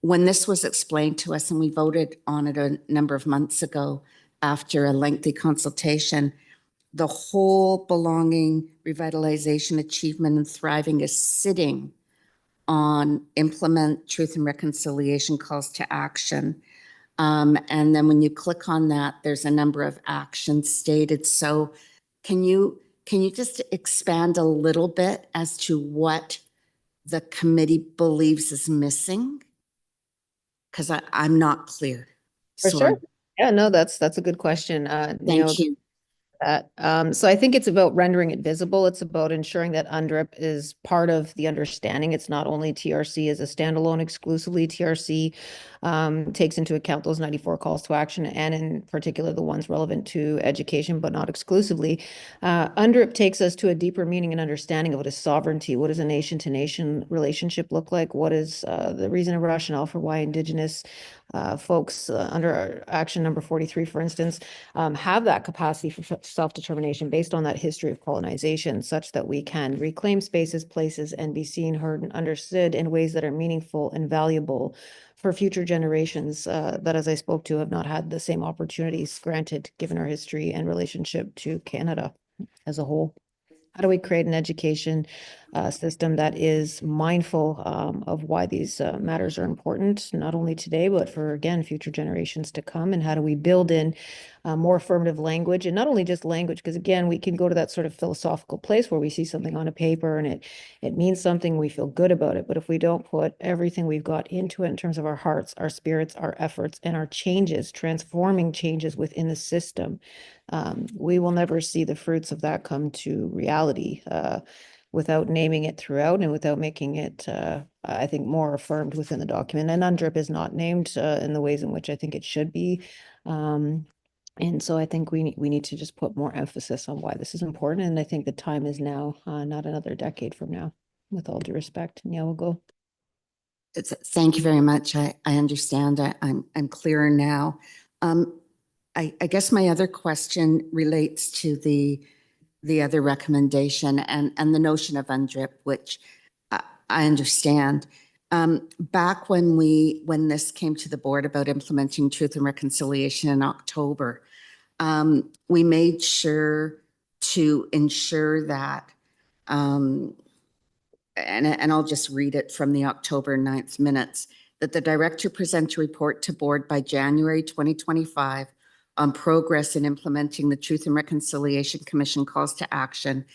when this was explained to us and we voted on it a number of months ago after a lengthy consultation, the whole belonging, revitalization, achievement, and thriving is sitting on implement truth and reconciliation calls to action. And then when you click on that, there's a number of actions stated. So can you just expand a little bit as to what the committee believes is missing? Because I'm not clear. For sure. Yeah, no, that's a good question. Thank you. So I think it's about rendering it visible. It's about ensuring that UNDRIP is part of the understanding. It's not only TRC as a standalone exclusively. TRC takes into account those 94 calls to action, and in particular the ones relevant to education, but not exclusively. UNDRIP takes us to a deeper meaning and understanding of what is sovereignty. What does a nation-to-nation relationship look like? What is the reason and rationale for why Indigenous folks under action number 43, for instance, have that capacity for self-determination based on that history of colonization, such that we can reclaim spaces, places, and be seen, heard, and understood in ways that are meaningful and valuable for future generations that, as I spoke to, have not had the same opportunities granted given our history and relationship to Canada as a whole. How do we create an education system that is mindful of why these matters are important, not only today, but for, again, future generations to come? And how do we build in more affirmative language, and not only just language, because again, we can go to that sort of philosophical place where we see something on a paper and it means something, we feel good about it. But if we don't put everything we've got into it in terms of our hearts, our spirits, our efforts, and our changes, transforming changes within the system, we will never see the fruits of that come to reality without naming it throughout and without making it, I think, more affirmed within the document. And UNDRIP is not named in the ways in which I think it should be. And so I think we need to just put more emphasis on why this is important. And I think the time is now, not another decade from now, with all due respect. Yeah, we'll go. Thank you very much. I understand. I'm clearer now. I guess my other question relates to the other recommendation and the notion of UNDRIP, which I understand. Back when this came to the board about implementing truth and reconciliation in October, we made sure to ensure that, and I'll just read it from the October 9th minutes, that the director present a report to board by January 2025 on progress in implementing the Truth and Reconciliation Commission calls to action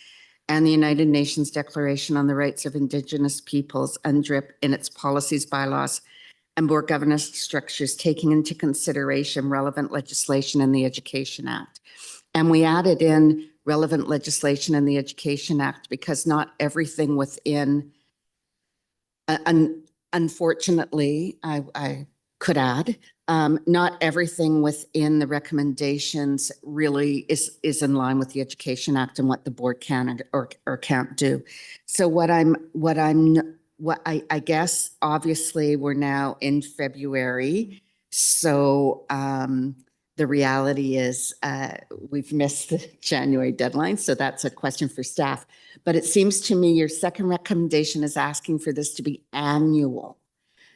and the United Nations Declaration on the Rights of Indigenous Peoples, UNDRIP, in its policies, bylaws, and board governance structures, taking into consideration relevant legislation in the Education Act. And we added in relevant legislation in the Education Act because not everything within, unfortunately, I could add, Not everything within the recommendations really is in line with the Education Act and what the board can or can't do. So I guess, obviously, we're now in February. So the reality is we've missed the January deadline. So that's a question for staff. But it seems to me your second recommendation is asking for this to be annual.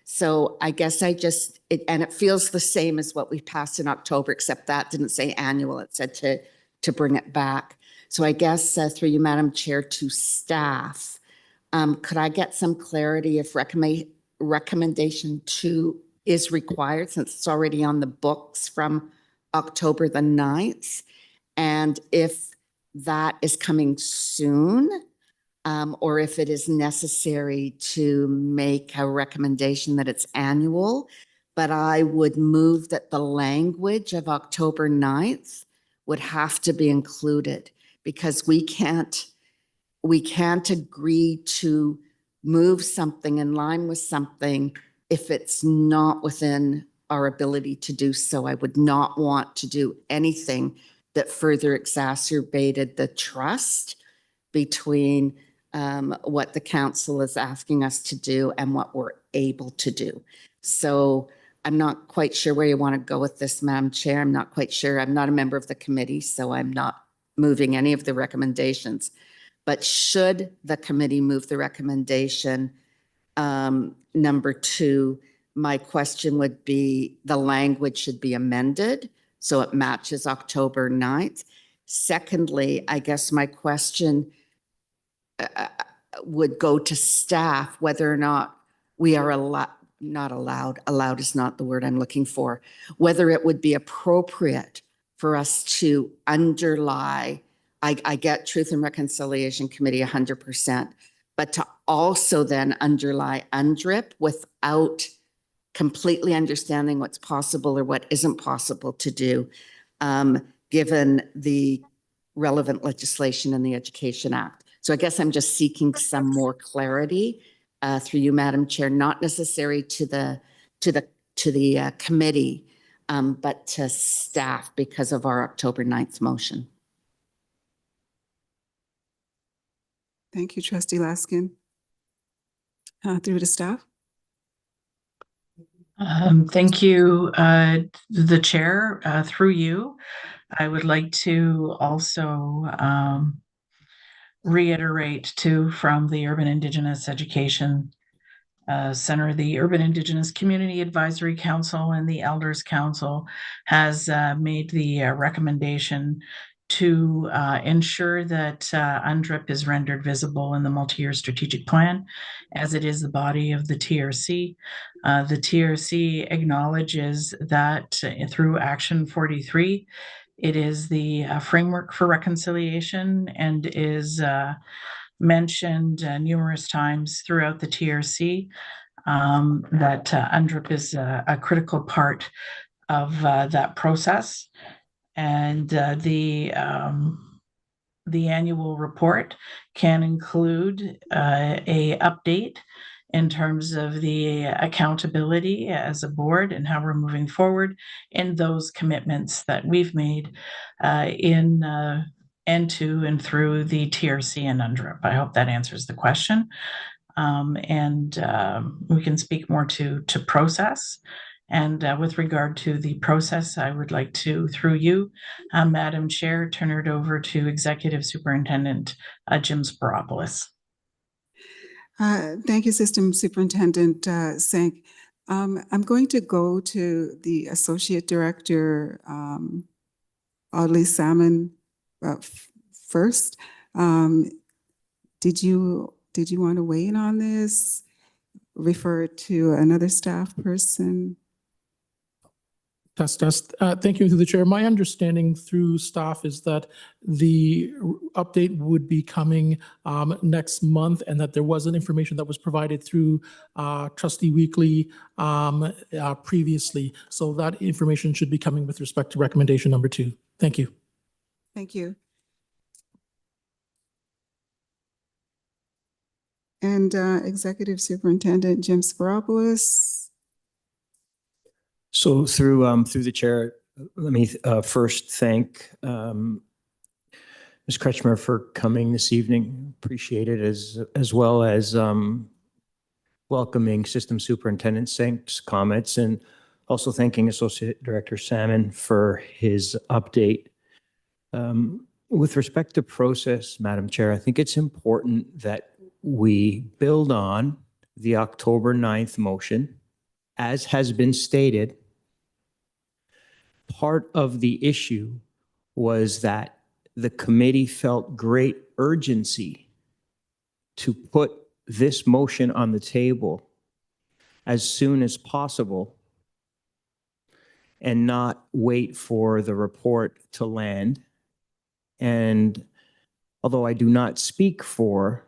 So I guess and it feels the same as what we passed in October, except that didn't say annual. It said to bring it back. So I guess through you, Madam Chair, to staff, could I get some clarity if recommendation 2 is required, since it's already on the books from October the 9th? And if that is coming soon, or if it is necessary to make a recommendation that it's annual. But I would move that the language of October 9th would have to be included, because we can't agree to move something in line with something if it's not within our ability to do so. I would not want to do anything that further exacerbated the trust between what the council is asking us to do and what we're able to do. So I'm not quite sure where you want to go with this, Madam Chair. I'm not quite sure. I'm not a member of the committee, so I'm not moving any of the recommendations. But should the committee move the recommendation number 2, my question would be the language should be amended so it matches October 9th. Secondly, I guess my question would go to staff, whether or not we are allowed is not the word I'm looking for, whether it would be appropriate for us to underlie, I get Truth and Reconciliation Committee 100%, but to also then underlie UNDRIP without completely understanding what's possible or what isn't possible to do, given the relevant legislation in the Education Act. So I guess I'm just seeking some more clarity through you, Madam Chair, not necessary to the committee, but to staff because of our October 9th motion. Thank you, Trustee Laskin. Through to staff. Thank you, the chair, through you. I would like to also reiterate too from the Urban Indigenous Education Center, the Urban Indigenous Community Advisory Council and the Elders Council has made the recommendation to ensure that UNDRIP is rendered visible in the multi-year strategic plan, as it is the body of the TRC. The TRC acknowledges that through Action 43, it is the framework for reconciliation and is mentioned numerous times throughout the TRC that UNDRIP is a critical part of that process. And the annual report can include a update in terms of the accountability as a board and how we're moving forward in those commitments that we've made in and to and through the TRC and UNDRIP. I hope that answers the question. And we can speak more to process. And with regard to the process, I would like to, through you, Madam Chair, turn it over to Executive Superintendent Jim Spiropoulos. Thank you, System Superintendent Singh. I'm going to go to the Associate Director, Audley Salmon, first. Did you want to weigh in on this? Refer to another staff person? Test. Thank you, through the chair. My understanding through staff is that the update would be coming next month, and that there was an information that was provided through Trustee Weekly previously. So that information should be coming with respect to recommendation number 2. Thank you. Thank you. And Executive Superintendent Jim Spiropoulos. So through the chair, let me first thank Ms. Kretschmer for coming this evening. Appreciate it, as well as welcoming System Superintendent Sink's comments, and also thanking Associate Director Salmon for his update. With respect to process, Madam Chair, I think it's important that we build on the October 9th motion. As has been stated, part of the issue was that the committee felt great urgency to put this motion on the table as soon as possible and not wait for the report to land. And although I do not speak for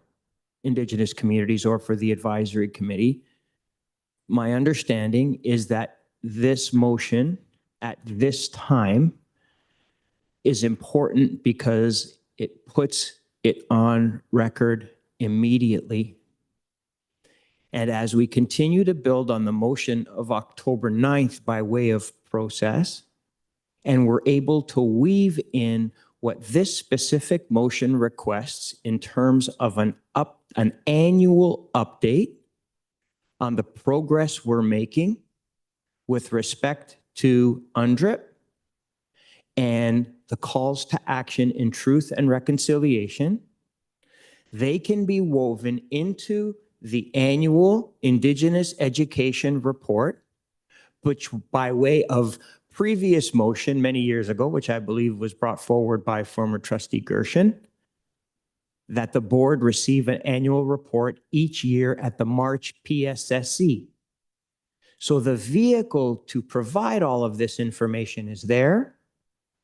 Indigenous communities or for the advisory committee, my understanding is that this motion at this time is important because it puts it on record immediately. And as we continue to build on the motion of October 9th by way of process, and we're able to weave in what this specific motion requests in terms of an annual update on the progress we're making with respect to UNDRIP and the calls to action in truth and reconciliation, they can be woven into the annual Indigenous Education Report, which by way of previous motion many years ago, which I believe was brought forward by former trustee Gershon, that the board receive an annual report each year at the March PSSC. So the vehicle to provide all of this information is there.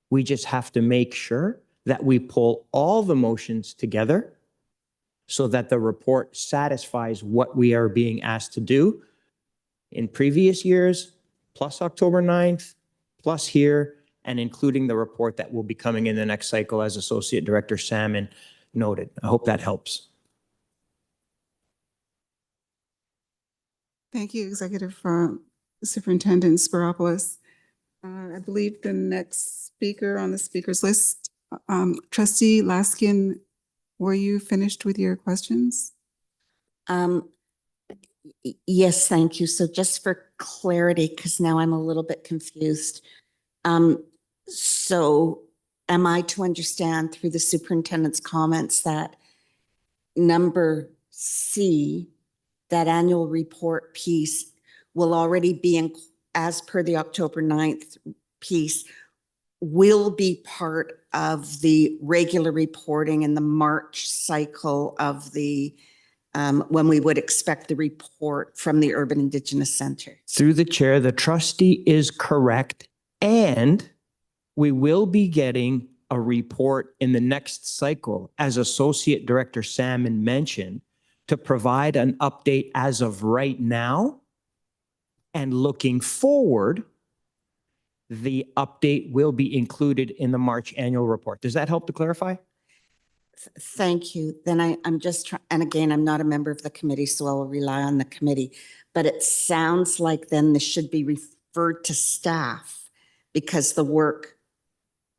We just have to make sure that we pull all the motions together so that the report satisfies what we are being asked to do in previous years, plus October 9th, plus here, and including the report that will be coming in the next cycle, as Associate Director Salmon noted. I hope that helps. Thank you, Executive Superintendent Spiropoulos. I believe the next speaker on the speakers list, Trustee Laskin, were you finished with your questions? Yes, thank you. So just for clarity, because now I'm a little bit confused. So am I to understand through the superintendent's comments that number C, that annual report piece, will already be in, as per the October 9th piece, will be part of the regular reporting in the March cycle of the when we would expect the report from the Urban Indigenous Center? Through the chair, the trustee is correct, and we will be getting a report in the next cycle, as Associate Director Salmon mentioned, to provide an update as of right now. And looking forward, the update will be included in the March annual report. Does that help to clarify? Thank you. Then I'm just trying, and again, I'm not a member of the committee, so I'll rely on the committee. But it sounds like then this should be referred to staff because the work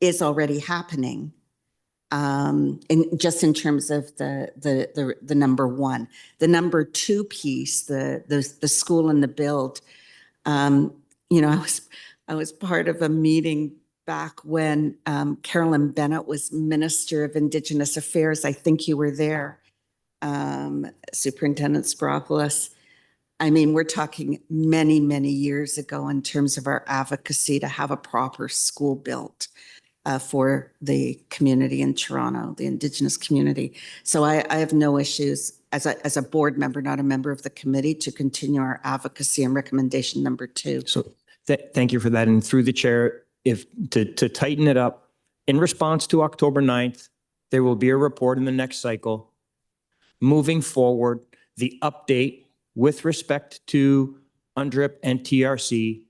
is already happening. Just in terms of the number one, the number two piece, the school and the build. You know, I was part of a meeting back when Carolyn Bennett was Minister of Indigenous Affairs. I think you were there, Superintendent Spiropoulos. I mean, we're talking many, many years ago in terms of our advocacy to have a proper school built for the community in Toronto, the Indigenous community. So I have no issues as a board member, not a member of the committee, to continue our advocacy and recommendation number 2. So thank you for that. And through the chair, to tighten it up, in response to October 9th, there will be a report in the next cycle. Moving forward, the update with respect to UNDRIP and TRC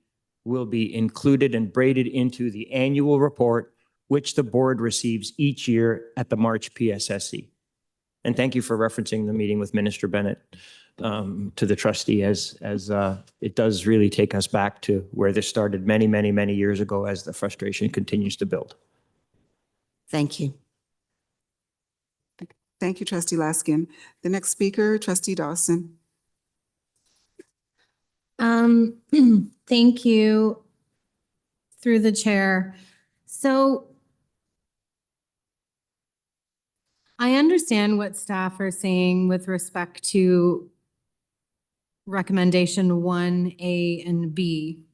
will be included and braided into the annual report, which the board receives each year at the March PSSC. And thank you for referencing the meeting with Minister Bennett. to the trustee as it does really take us back to where this started many, many, many years ago as the frustration continues to build. Thank you. Thank you, Trustee Laskin. The next speaker, Trustee Dawson. Thank you through the chair. So I understand what staff are saying with respect to recommendation 1A and B,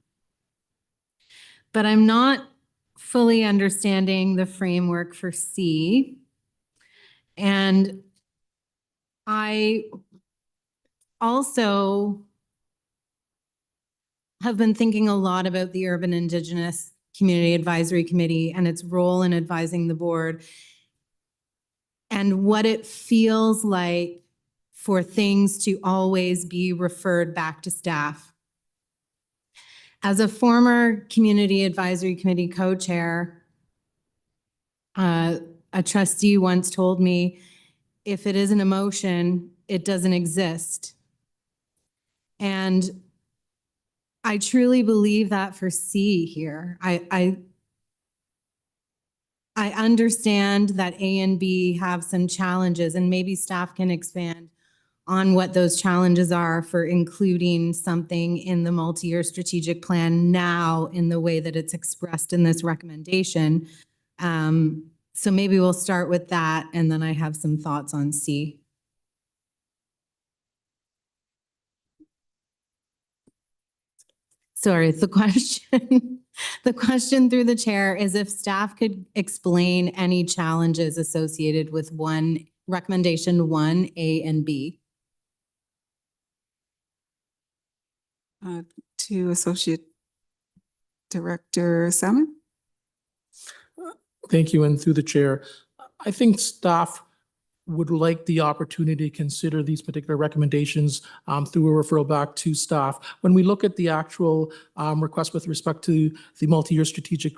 but I'm not fully understanding the framework for C. And I also have been thinking a lot about the Urban Indigenous Community Advisory Committee and its role in advising the board and what it feels like for things to always be referred back to staff. As a former Community Advisory Committee co-chair, a trustee once told me, if it isn't a motion, it doesn't exist. And I truly believe that for C here. I understand that A and B have some challenges, and maybe staff can expand on what those challenges are for including something in the multi-year strategic plan now in the way that it's expressed in this recommendation. So maybe we'll start with that, and then I have some thoughts on C. Sorry, the question, the question through the chair is if staff could explain any challenges associated with recommendation 1A and B. To Associate Director Salmon. Thank you, and through the chair, I think staff would like the opportunity to consider these particular recommendations through a referral back to staff. When we look at the actual request with respect to the multi-year strategic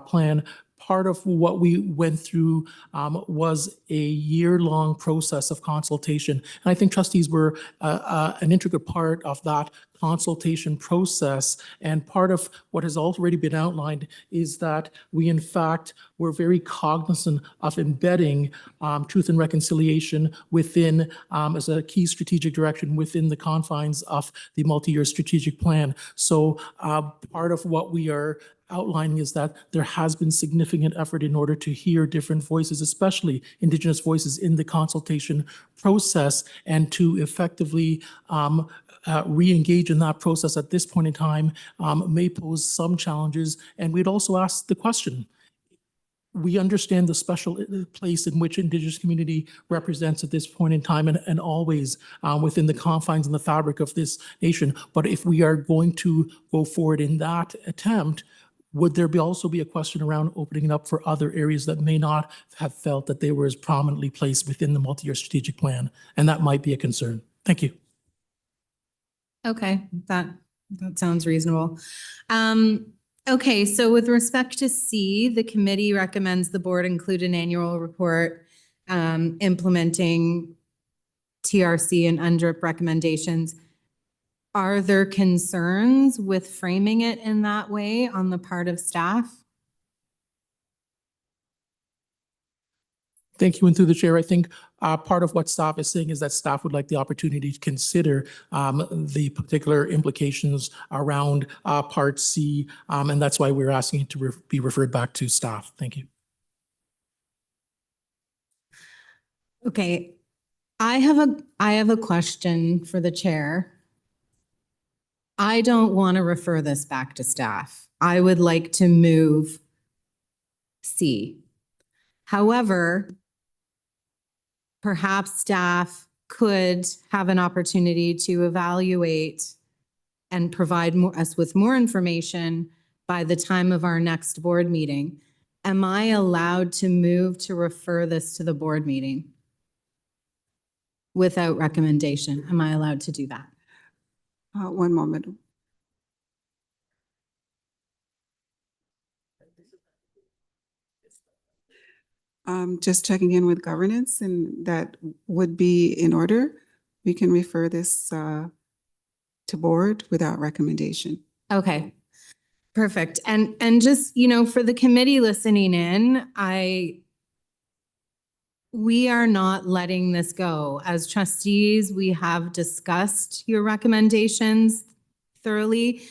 plan, part of what we went through was a year-long process of consultation. And I think trustees were an integral part of that consultation process. And part of what has already been outlined is that we, in fact, were very cognizant of embedding truth and reconciliation within, as a key strategic direction within the confines of the multi-year strategic plan. So part of what we are outlining is that there has been significant effort in order to hear different voices, especially Indigenous voices in the consultation process, and to effectively re-engage in that process at this point in time may pose some challenges. And we'd also ask the question, we understand the special place in which Indigenous community represents at this point in time and always within the confines and the fabric of this nation. But if we are going to go forward in that attempt, would there also be a question around opening it up for other areas that may not have felt that they were as prominently placed within the multi-year strategic plan? And that might be a concern. Thank you. Okay, that sounds reasonable. Okay, so with respect to C, the committee recommends the board include an annual report implementing TRC and UNDRIP recommendations. Are there concerns with framing it in that way on the part of staff? Thank you. And through the chair, I think part of what staff is saying is that staff would like the opportunity to consider the particular implications around Part C, and that's why we're asking it to be referred back to staff. Thank you. Okay, I have a question for the chair. I don't want to refer this back to staff. I would like to move C. However, perhaps staff could have an opportunity to evaluate and provide us with more information by the time of our next board meeting. Am I allowed to move to refer this to the board meeting without recommendation? Am I allowed to do that? One moment. Just checking in with governance, and that would be in order. we can refer this to board without recommendation. Okay, perfect. And just, you know, for the committee listening in, we are not letting this go. As trustees, we have discussed your recommendations thoroughly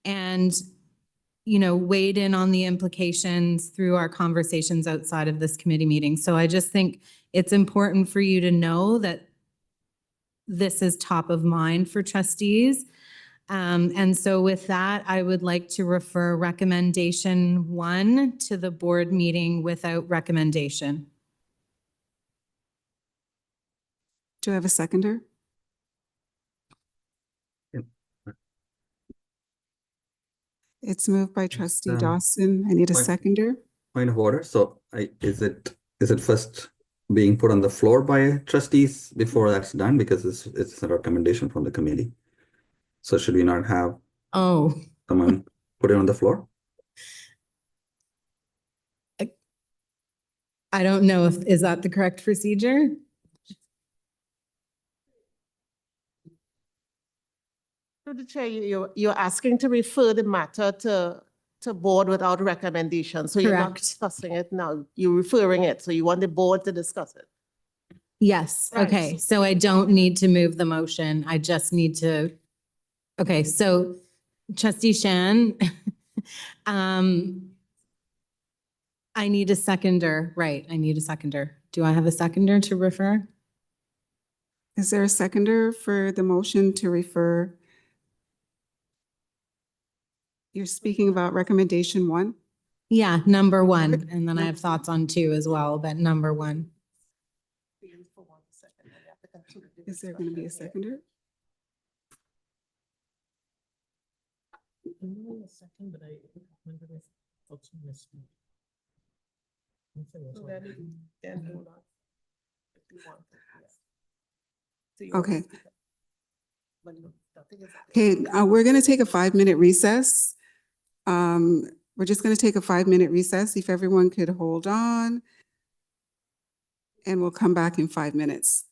and, you know, weighed in on the implications through our conversations outside of this committee meeting. So I just think it's important for you to know that this is top of mind for trustees. And so with that, I would like to refer recommendation 1 to the board meeting without recommendation. Do I have a seconder? It's moved by trustee Dawson. I need a seconder. Point of order. So is it first being put on the floor by trustees before that's done? Because it's a recommendation from the committee. So should we not have someone put it on the floor? I don't know is that the correct procedure? Through the chair, you're asking to refer the matter to board without recommendation. So you're not Correct. discussing it now. You're referring it. So you want the board to discuss it. Yes, Right. okay, so I don't need to move the motion, I just need to, okay, so trustee Shan, I need a seconder, right, I need a seconder. Do I have a seconder to refer? Is there a seconder for the motion to refer? You're speaking about recommendation 1? Yeah, number 1, and then I have thoughts on 2 as well, but number 1. Is there going to be a seconder? Okay. Okay, we're going to take a 5-minute recess. We're just going to take a 5-minute recess. If everyone could hold on, and we'll come back in 5 minutes.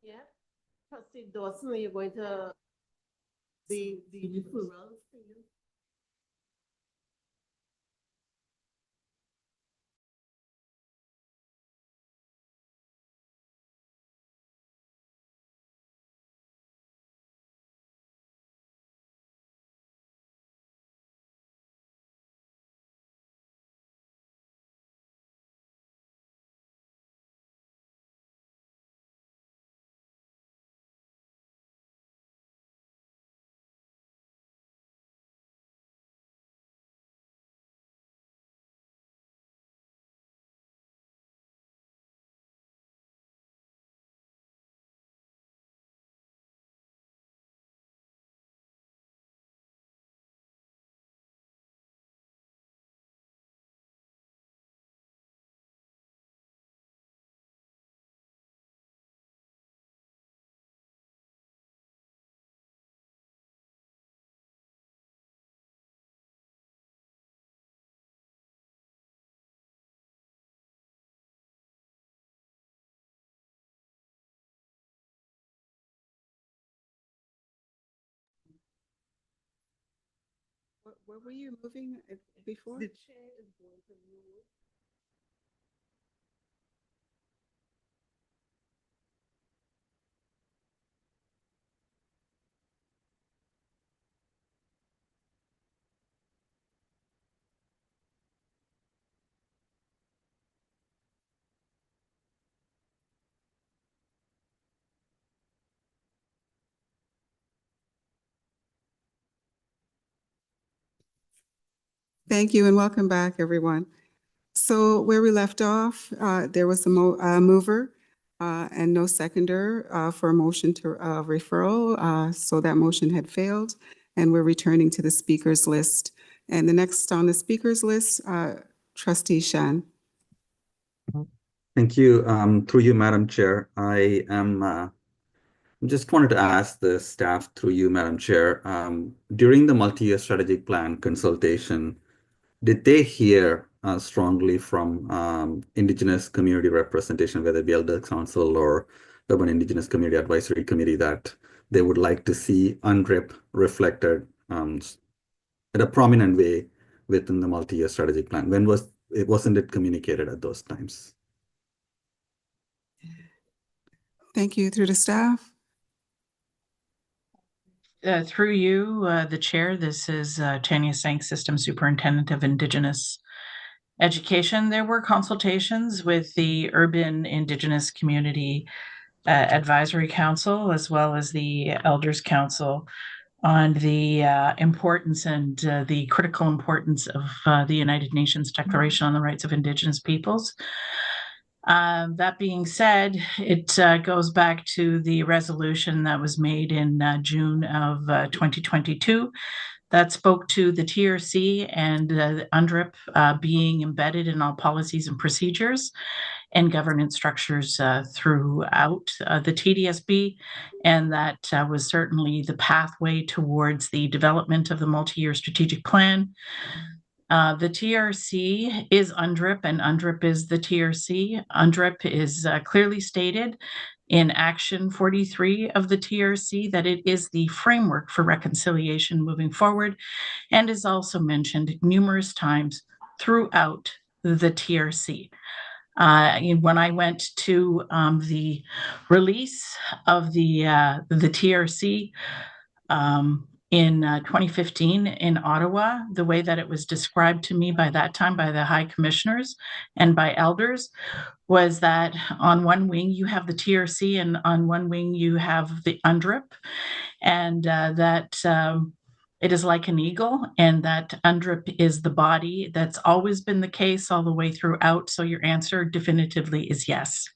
Yeah. Trustee Dawson, are you going to the referrals to you? Where were you moving before? The chair is going to move. Thank you and welcome back, everyone. So where we left off, there was a mover and no seconder for a motion to referral. So that motion had failed and we're returning to the speakers list. And the next on the speakers list, Trustee Shan. Thank you. Through you, Madam Chair, I am just wanted to ask the staff through you, Madam Chair, during the multi-year strategic plan consultation, did they hear strongly from Indigenous community representation, whether it be Elder Council or Urban Indigenous Community Advisory Committee, that they would like to see UNDRIP reflected in a prominent way within the multi-year strategic plan? When wasn't it communicated at those times? Thank you. Through the staff. Through you, the chair, this is Tanya Sank, System Superintendent of Indigenous Education. There were consultations with the Urban Indigenous Community Advisory Council, as well as the Elders Council, on the importance and the critical importance of the United Nations Declaration on the Rights of Indigenous Peoples. That being said, it goes back to the resolution that was made in June of 2022 that spoke to the TRC and UNDRIP being embedded in all policies and procedures and governance structures throughout the TDSB, and that was certainly the pathway towards the development of the multi-year strategic plan. The TRC is UNDRIP and UNDRIP is the TRC. UNDRIP is clearly stated in Action 43 of the TRC that it is the framework for reconciliation moving forward, and is also mentioned numerous times throughout the TRC. When I went to the release of the TRC in 2015 in Ottawa, the way that it was described to me by that time by the high commissioners and by elders was that on one wing you have the TRC and on one wing you have the UNDRIP, and that it is like an eagle, and that UNDRIP is the body. That's always been the case all the way throughout. So your answer definitively is yes.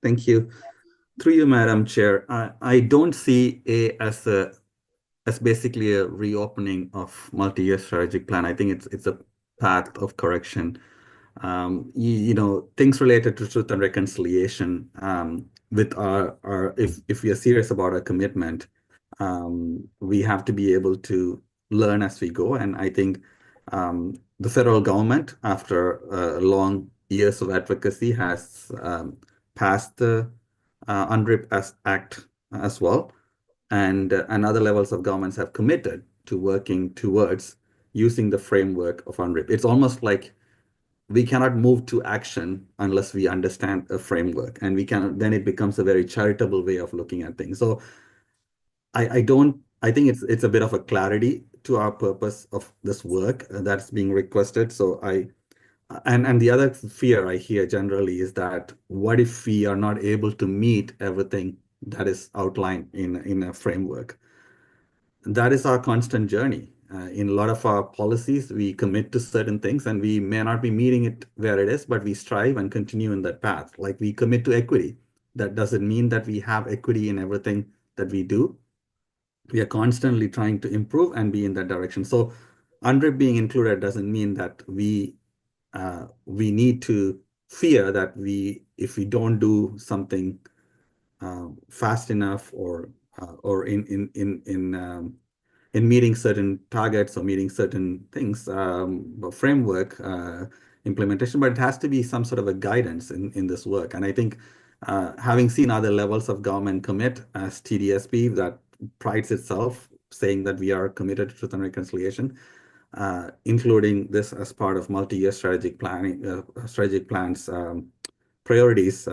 Thank you. Through you, Madam Chair, I don't see as basically a reopening of multi-year strategic plan. I think it's a path of correction. You know, things related to truth and reconciliation with our if we are serious about our commitment, we have to be able to learn as we go. And I think the federal government, after long years of advocacy, has passed the UNDRIP Act as well. And other levels of governments have committed to working towards using the framework of UNDRIP. It's almost like we cannot move to action unless we understand a framework, and then it becomes a very charitable way of looking at things. So I think it's a bit of a clarity to our purpose of this work that's being requested. So and the other fear I hear generally is that what if we are not able to meet everything that is outlined in a framework? That is our constant journey. In a lot of our policies, we commit to certain things and we may not be meeting it where it is, but we strive and continue in that path. Like we commit to equity. That doesn't mean that we have equity in everything that we do. We are constantly trying to improve and be in that direction. So UNDRIP being included doesn't mean that we need to fear that if we don't do something fast enough or in meeting certain targets or meeting certain things, framework implementation, but it has to be some sort of a guidance in this work. And I think having seen other levels of government commit as TDSP that prides itself saying that we are committed to truth and reconciliation, including this as part of multi-year strategic planning, strategic plans, priorities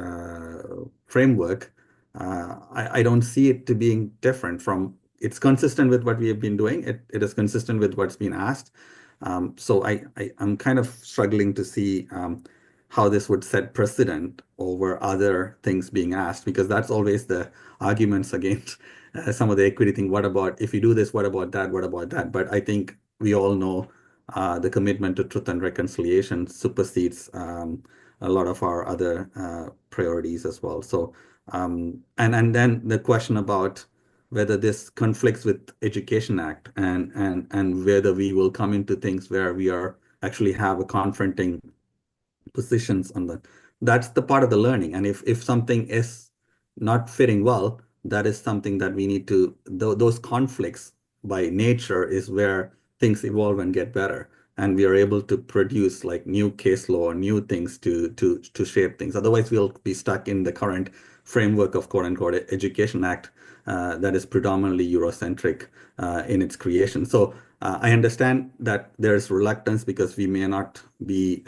framework. I don't see it to being different from. It's consistent with what we have been doing. It is consistent with what's been asked. So I'm kind of struggling to see how this would set precedent over other things being asked, because that's always the arguments against some of the equity thing. What about if you do this? What about that? What about that? But I think we all know the commitment to truth and reconciliation supersedes a lot of our other priorities as well. So and then the question about whether this conflicts with Education Act and whether we will come into things where we are actually have a confronting positions on that. That's the part of the learning. And if something is not fitting well, that is something that we need to, those conflicts by nature is where things evolve and get better. And we are able to produce like new case law, new things to shape things. Otherwise, we'll be stuck in the current framework of quote unquote Education Act that is predominantly Eurocentric in its creation. So I understand that there's reluctance because we may not be,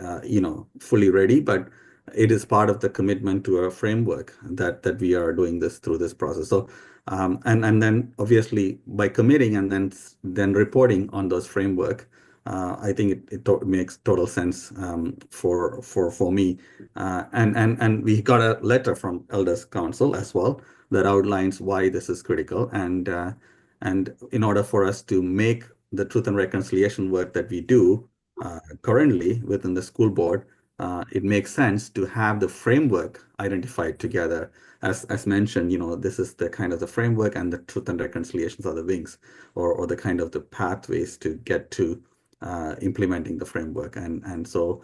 fully ready, but it is part of the commitment to a framework that we are doing this through this process. So, and then obviously by committing and then reporting on those framework, I think it makes total sense for me. And we got a letter from Elders Council as well that outlines why this is critical. And in order for us to make the truth and reconciliation work that we do currently within the school board, it makes sense to have the framework identified together. As mentioned, this is the kind of the framework, and the truth and reconciliations are the wings or the kind of the pathways to get to implementing the framework. And so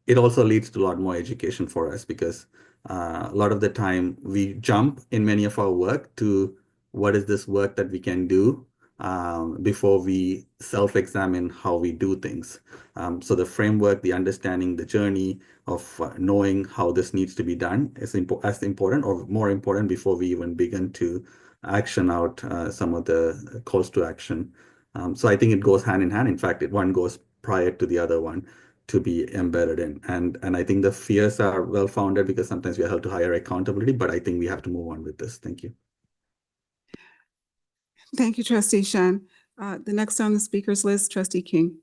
it also leads to a lot more education for us, because a lot of the time we jump in many of our work to what is this work that we can do before we self-examine how we do things. So the framework, the understanding, the journey of knowing how this needs to be done is as important or more important before we even begin to action out some of the calls to action. So I think it goes hand in hand. In fact, one goes prior to the other one to be embedded in. And I think the fears are well-founded because sometimes we are held to higher accountability, but I think we have to move on with this. Thank you. Thank you, Trustee Shen. The next on the speakers list, Trustee King.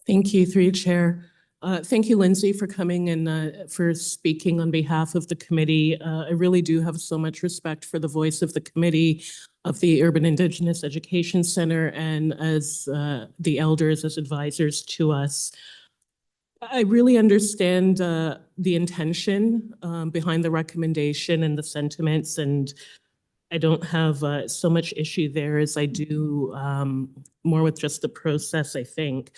Thank you, through you, Chair. Thank you, Lindsay, for coming and for speaking on behalf of the committee. I really do have so much respect for the voice of the committee, of the Urban Indigenous Education Center, and as the elders as advisors to us. I really understand the intention behind the recommendation and the sentiments, and I don't have so much issue there as I do more with just the process, I think.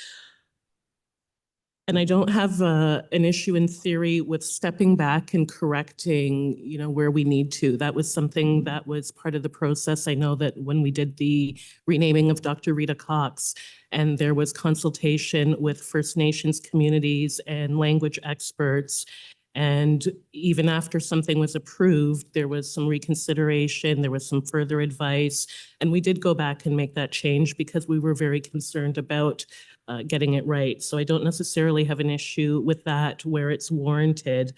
And I don't have an issue in theory with stepping back and correcting, where we need to. That was something that was part of the process. I know that when we did the renaming of Dr. Rita Cox, and there was consultation with First Nations communities and language experts, And even after something was approved, there was some reconsideration, there was some further advice. And we did go back and make that change because we were very concerned about getting it right. So I don't necessarily have an issue with that where it's warranted.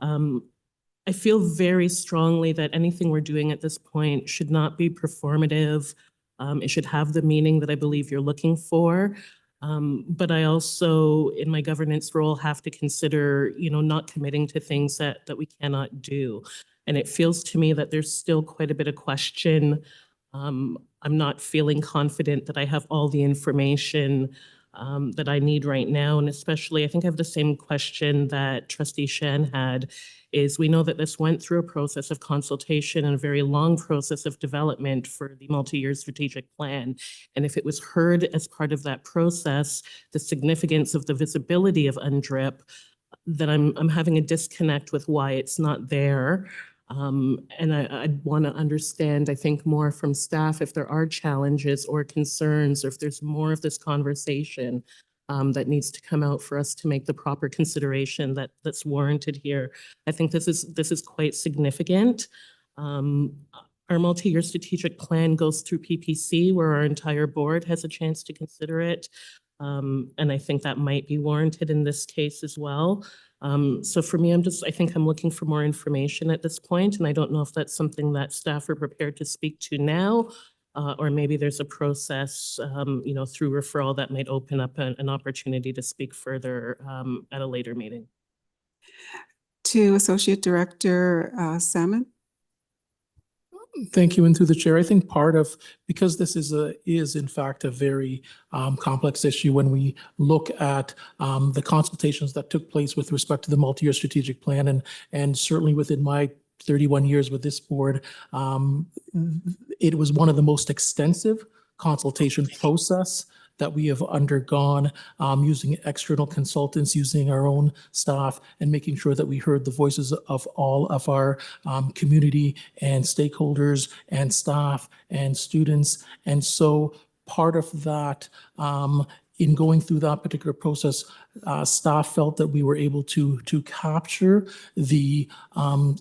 I feel very strongly that anything we're doing at this point should not be performative. It should have the meaning that I believe you're looking for. But I also, in my governance role, have to consider, not committing to things that we cannot do. And it feels to me that there's still quite a bit of question. I'm not feeling confident that I have all the information that I need right now. And especially, I think I have the same question that Trustee Shen had, is we know that this went through a process of consultation and a very long process of development for the multi-year strategic plan. And if it was heard as part of that process, the significance of the visibility of UNDRIP, then I'm having a disconnect with why it's not there. And I'd want to understand, I think, more from staff if there are challenges or concerns, or if there's more of this conversation that needs to come out for us to make the proper consideration that's warranted here. I think this is quite significant. Our multi-year strategic plan goes through PPC, where our entire board has a chance to consider it. And I think that might be warranted in this case as well. So for me, I think I'm looking for more information at this point, and I don't know if that's something that staff are prepared to speak to now, or maybe there's a process, through referral that might open up an opportunity to speak further at a later meeting. To Associate Director Salmon. Thank you, and through the chair, I think because this is in fact a very complex issue when we look at the consultations that took place with respect to the multi-year strategic plan, and certainly within my 31 years with this board, it was one of the most extensive consultation process that we have undergone, using external consultants, using our own staff, and making sure that we heard the voices of all of our community and stakeholders and staff and students. And so part of that, in going through that particular process, staff felt that we were able to capture the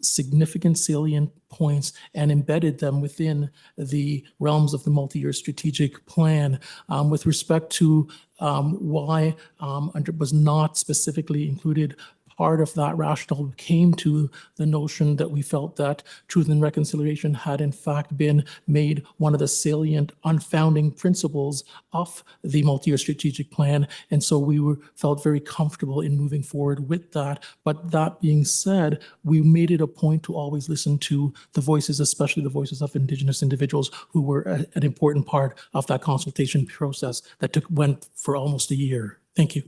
significant salient points and embedded them within the realms of the multi-year strategic plan. With respect to why UNDRIP was not specifically included, part of that rationale came to the notion that we felt that truth and reconciliation had in fact been made one of the salient unfounding principles of the multi-year strategic plan. And so we felt very comfortable in moving forward with that. But that being said, we made it a point to always listen to the voices, especially the voices of Indigenous individuals who were an important part of that consultation process that went for almost a year. Thank you.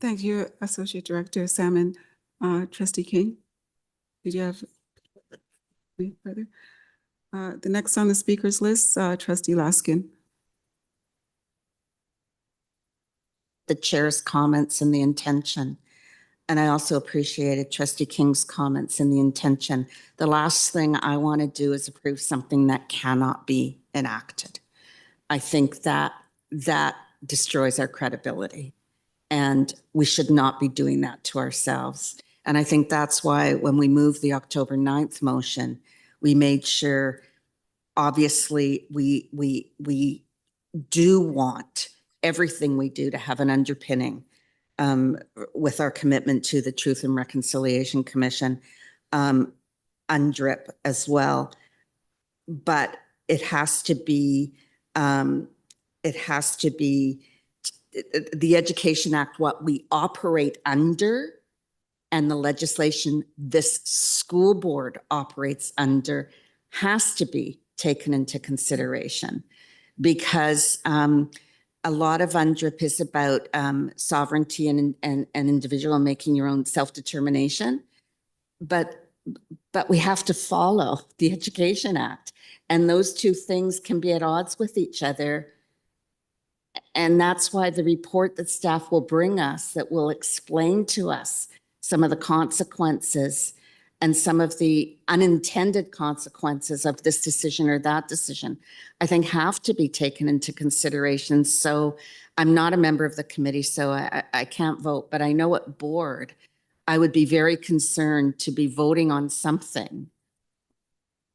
Thank you, Associate Director Salmon. Trustee King, did you have any further? The next on the speakers list, Trustee Laskin. The chair's comments and the intention. And I also appreciated Trustee King's comments and the intention. The last thing I want to do is approve something that cannot be enacted. I think that destroys our credibility. And we should not be doing that to ourselves. And I think that's why when we moved the October 9th motion, we made sure, obviously, we do want everything we do to have an underpinning with our commitment to the Truth and Reconciliation Commission, UNDRIP as well. But it has to be the Education Act, what we operate under, and the legislation this school board operates under has to be taken into consideration, because a lot of UNDRIP is about sovereignty and individual making your own self-determination, but we have to follow the Education Act, and those two things can be at odds with each other. And that's why the report that staff will bring us, that will explain to us some of the consequences and some of the unintended consequences of this decision or that decision, I think have to be taken into consideration. So I'm not a member of the committee, so I can't vote, but I know at board, I would be very concerned to be voting on something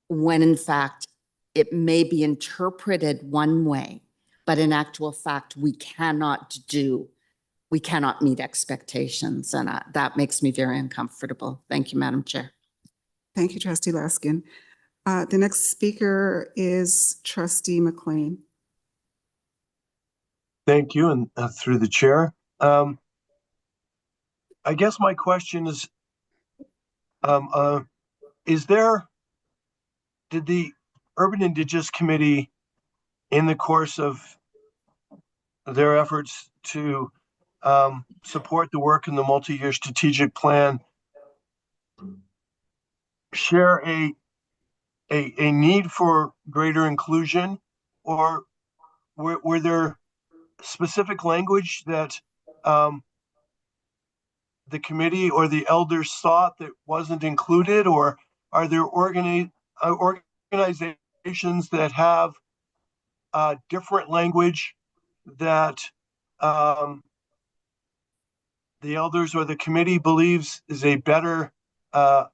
when in fact it may be interpreted one way, but in actual fact, we cannot meet expectations. And that makes me very uncomfortable. Thank you, Madam Chair. Thank you, Trustee Laskin. The next speaker is Trustee McLean. Thank you, and through the chair. I guess my question is, did the Urban Indigenous Committee, in the course of their efforts to support the work in the multi-year strategic plan, share a need for greater inclusion, or were there specific language that the committee or the elders thought that wasn't included, or are there organizations that have different language that the elders or the committee believes is a better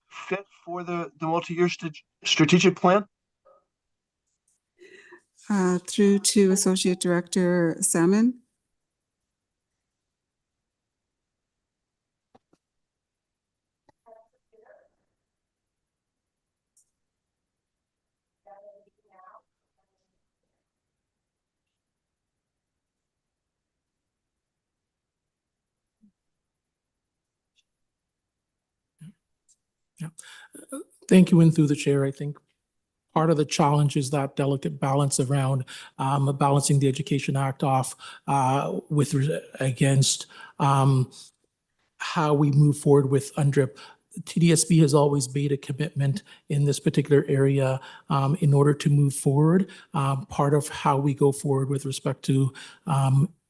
fit for the multi-year strategic plan? Through to Associate Director Salmon. Yeah. Thank you, and through the chair, I think part of the challenge is that delicate balance around balancing the Education Act off against how we move forward with UNDRIP. TDSB has always made a commitment in this particular area in order to move forward. Part of how we go forward with respect to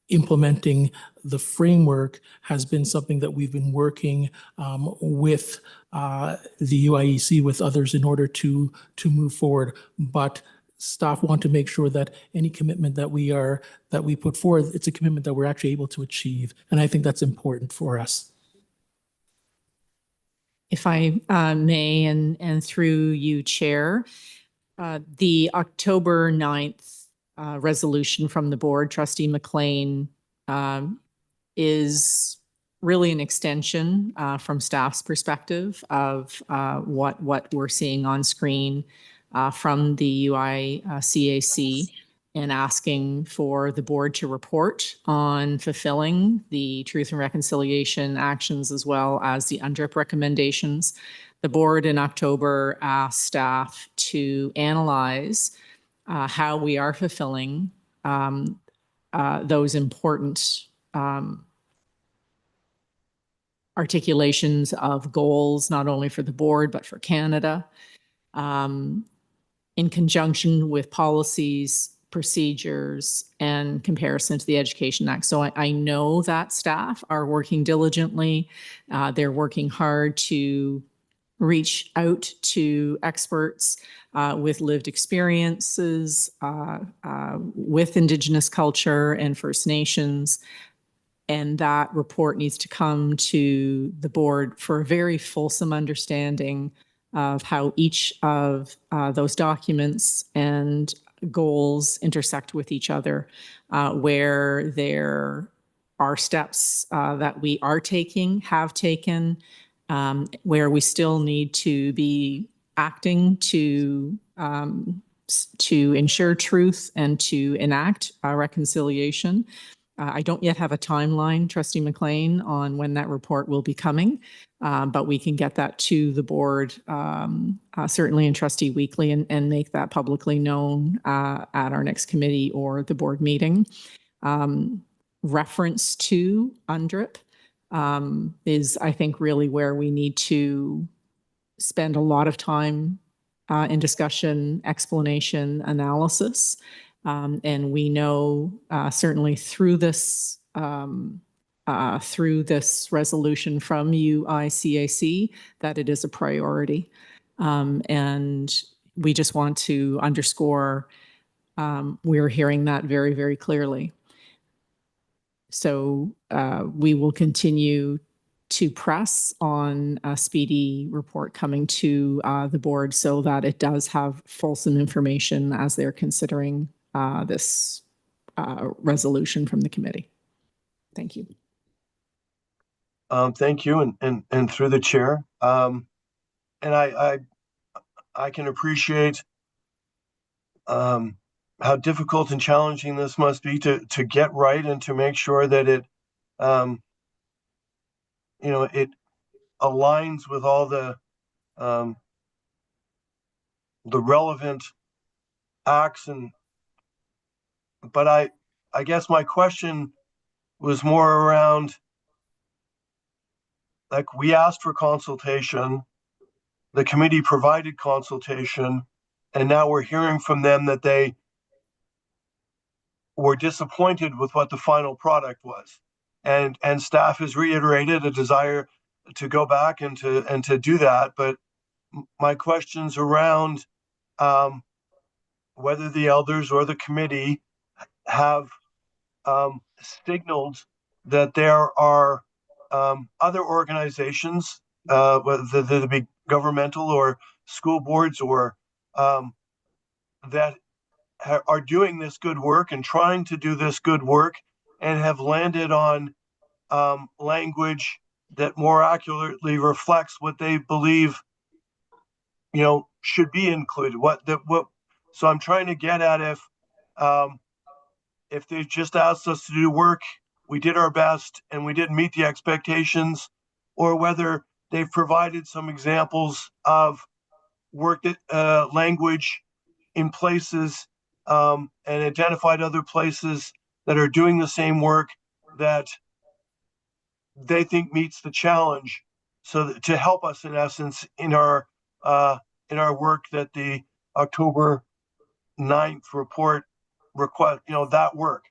implementing the framework has been something that we've been working with the UIEC, with others, in order to move forward. But staff want to make sure that any commitment that we put forth, it's a commitment that we're actually able to achieve. And I think that's important for us. If I may, and through you, Chair, the October 9th resolution from the board, Trustee McLean, is really an extension from staff's perspective of what we're seeing on screen from the UICAC, and asking for the board to report on fulfilling the Truth and Reconciliation actions as well as the UNDRIP recommendations. The board in October asked staff to analyze how we are fulfilling those important articulations of goals, not only for the board, but for Canada, in conjunction with policies, procedures, and comparison to the Education Act. So I know that staff are working diligently. They're working hard to reach out to experts with lived experiences, with Indigenous culture and First Nations. And that report needs to come to the board for a very fulsome understanding of how each of those documents and goals intersect with each other, where there are steps that we are taking, have taken, where we still need to be acting to ensure truth and to enact reconciliation. I don't yet have a timeline, Trustee McLean, on when that report will be coming, but we can get that to the board, certainly in Trustee Weekly, and make that publicly known at our next committee or the board meeting. Reference to UNDRIP is, I think, really where we need to spend a lot of time in discussion, explanation, analysis. And we know certainly through this through this resolution from UICAC that it is a priority. And we just want to underscore we're hearing that very, very clearly. So we will continue to press on a speedy report coming to the board so that it does have fulsome information as they're considering this resolution from the committee. Thank you. Thank you, and through the chair. And I can appreciate how difficult and challenging this must be to get right and to make sure that it, it aligns with all the relevant acts. But I guess my question was more around, like, we asked for consultation, the committee provided consultation, and now we're hearing from them that they were disappointed with what the final product was. And staff has reiterated a desire to go back and to do that. But my question's around whether the elders or the committee have signaled that there are other organizations, whether they be governmental or school boards, or that are doing this good work and trying to do this good work and have landed on language that more accurately reflects what they believe, should be included. So I'm trying to get at if they just asked us to do work, we did our best and we didn't meet the expectations, or whether they've provided some examples of work that language in places and identified other places that are doing the same work that they think meets the challenge, so that, to help us in essence in our work that the October 9th report request, that work.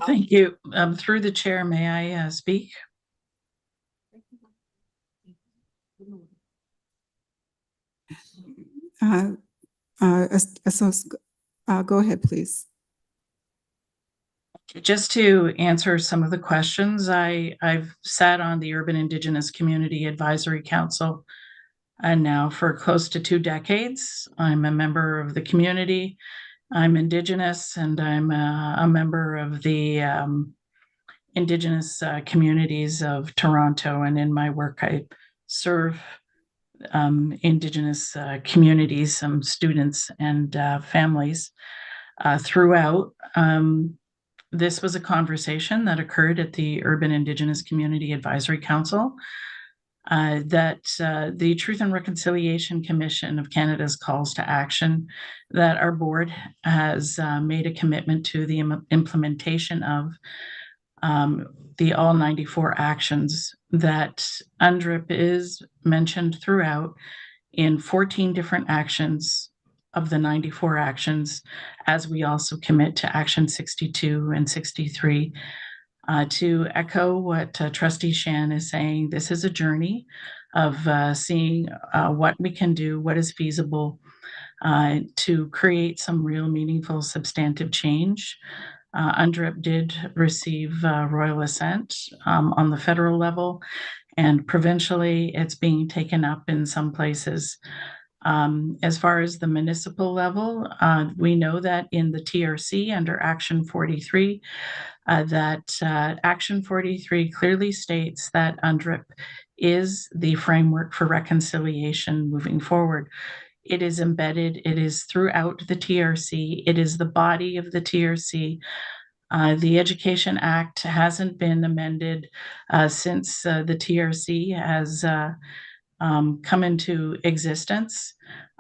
Thank you. Through the chair, may I speak? Go ahead, please. Just to answer some of the questions, I've sat on the Urban Indigenous Community Advisory Council and now for close to 2 decades. I'm a member of the community. I'm Indigenous, and I'm a member of the Indigenous communities of Toronto. And in my work, I serve Indigenous communities, some students and families throughout. This was a conversation that occurred at the Urban Indigenous Community Advisory Council that the Truth and Reconciliation Commission of Canada's calls to action, that our board has made a commitment to the implementation of the all 94 actions, that UNDRIP is mentioned throughout in 14 different actions of the 94 actions, as we also commit to action 62 and 63. To echo what Trustee Shan is saying, this is a journey of seeing what we can do, what is feasible to create some real meaningful substantive change. UNDRIP did receive royal assent on the federal level, and provincially it's being taken up in some places. As far as the municipal level, we know that in the TRC under Action 43, that Action 43 clearly states that UNDRIP is the framework for reconciliation moving forward. It is embedded, it is throughout the TRC, it is the body of the TRC. The Education Act hasn't been amended since the TRC has come into existence,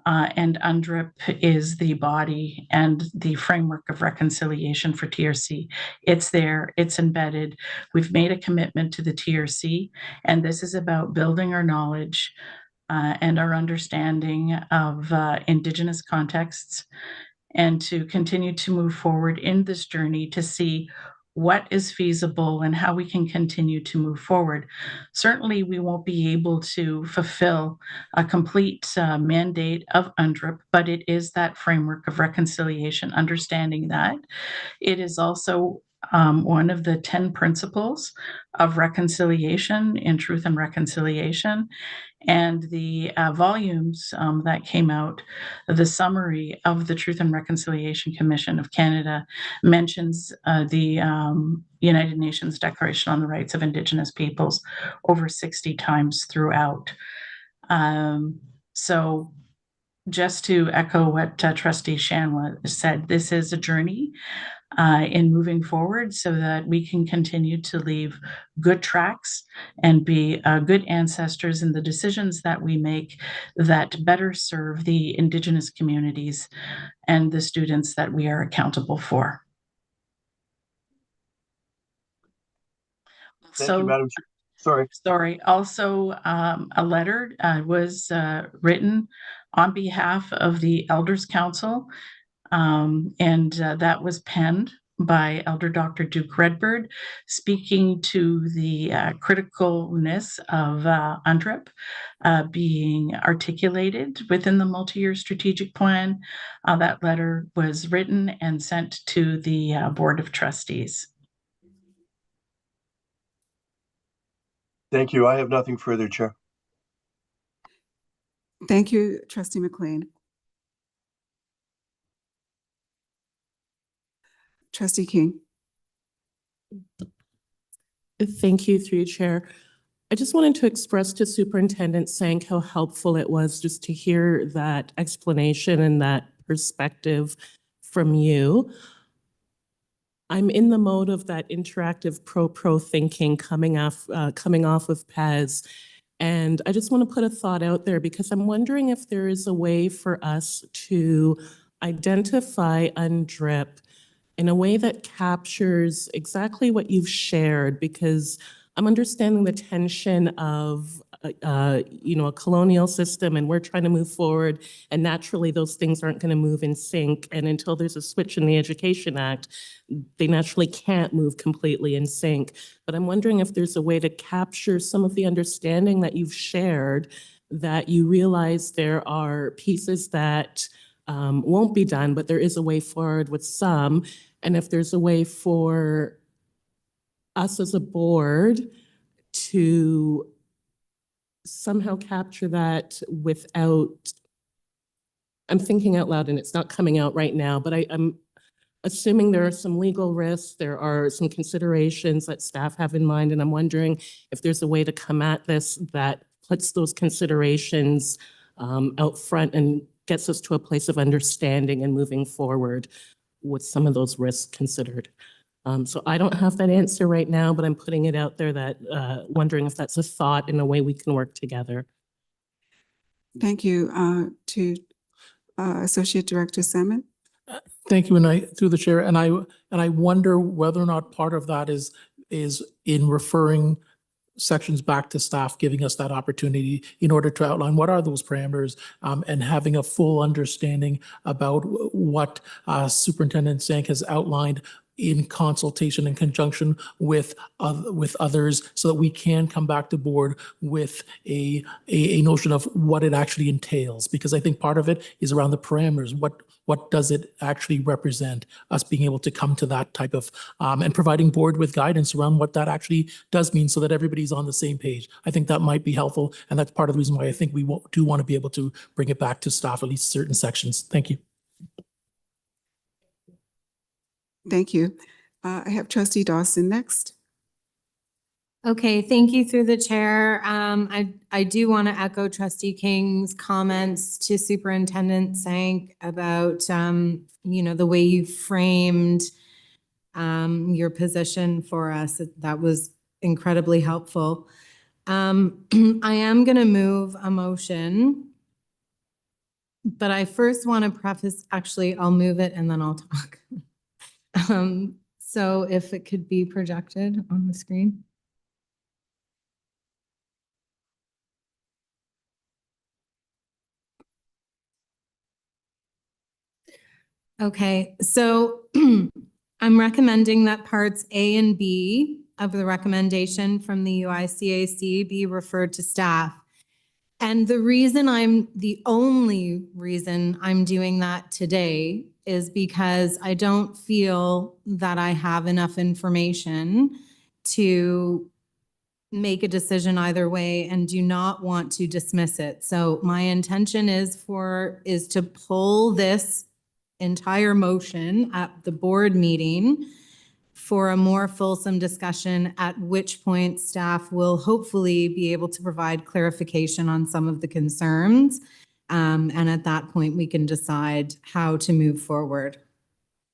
and UNDRIP is the body and the framework of reconciliation for TRC. It's there, it's embedded. We've made a commitment to the TRC, and this is about building our knowledge and our understanding of Indigenous contexts, and to continue to move forward in this journey to see what is feasible and how we can continue to move forward. Certainly, we won't be able to fulfill a complete mandate of UNDRIP, but it is that framework of reconciliation, understanding that it is also one of the 10 principles of reconciliation in Truth and Reconciliation. And the volumes that came out, the summary of the Truth and Reconciliation Commission of Canada mentions the United Nations Declaration on the Rights of Indigenous Peoples over 60 times throughout. So just to echo what Trustee Shanwa said, this is a journey in moving forward so that we can continue to leave good tracks and be good ancestors in the decisions that we make that better serve the Indigenous communities and the students that we are accountable for. Thank you, Madam Chair. Sorry. Also, a letter was written on behalf of the Elders Council, and that was penned by Elder Dr. Duke Redbird, speaking to the criticalness of UNDRIP being articulated within the multi-year strategic plan. That letter was written and sent to the Board of Trustees. Thank you. I have nothing further, Chair. Thank you, Trustee McLean. Trustee King. Thank you, through you, Chair. I just wanted to express to Superintendent Sank how helpful it was just to hear that explanation and that perspective from you. I'm in the mode of that interactive pro thinking coming off of Perez. And I just want to put a thought out there because I'm wondering if there is a way for us to identify UNDRIP in a way that captures exactly what you've shared, because I'm understanding the tension of a colonial system, and we're trying to move forward, and naturally those things aren't going to move in sync. And until there's a switch in the Education Act, they naturally can't move completely in sync. But I'm wondering if there's a way to capture some of the understanding that you've shared, that you realize there are pieces that won't be done, but there is a way forward with some. And if there's a way for us as a board to somehow capture that without, I'm thinking out loud and it's not coming out right now, but I'm assuming there are some legal risks, there are some considerations that staff have in mind, and I'm wondering if there's a way to come at this that puts those considerations out front and gets us to a place of understanding and moving forward with some of those risks considered. So I don't have that answer right now, but I'm putting it out there that wondering if that's a thought in a way we can work together. Thank you to Associate Director Salmon. Thank you, and through the chair, and I wonder whether or not part of that is in referring sections back to staff, giving us that opportunity in order to outline what are those parameters, and having a full understanding about what Superintendent Sank has outlined in consultation in conjunction with others, so that we can come back to board with a notion of what it actually entails. Because I think part of it is around the parameters. What does it actually represent? Us being able to come to that type of and providing board with guidance around what that actually does mean, so that everybody's on the same page. I think that might be helpful, and that's part of the reason why I think we do want to be able to bring it back to staff, at least certain sections. Thank you. Thank you. I have Trustee Dawson next. Okay, thank you through the chair. I do want to echo Trustee King's comments to Superintendent Sank about, the way you framed your position for us. That was incredibly helpful. I am going to move a motion, but I first want to preface, actually, I'll move it and then I'll talk. So if it could be projected on the screen. Okay, so I'm recommending that parts A and B of the recommendation from the UICAC be referred to staff. And the only reason I'm doing that today is because I don't feel that I have enough information to make a decision either way and do not want to dismiss it. So my intention is to pull this entire motion at the board meeting for a more fulsome discussion, at which point staff will hopefully be able to provide clarification on some of the concerns. And at that point, we can decide how to move forward.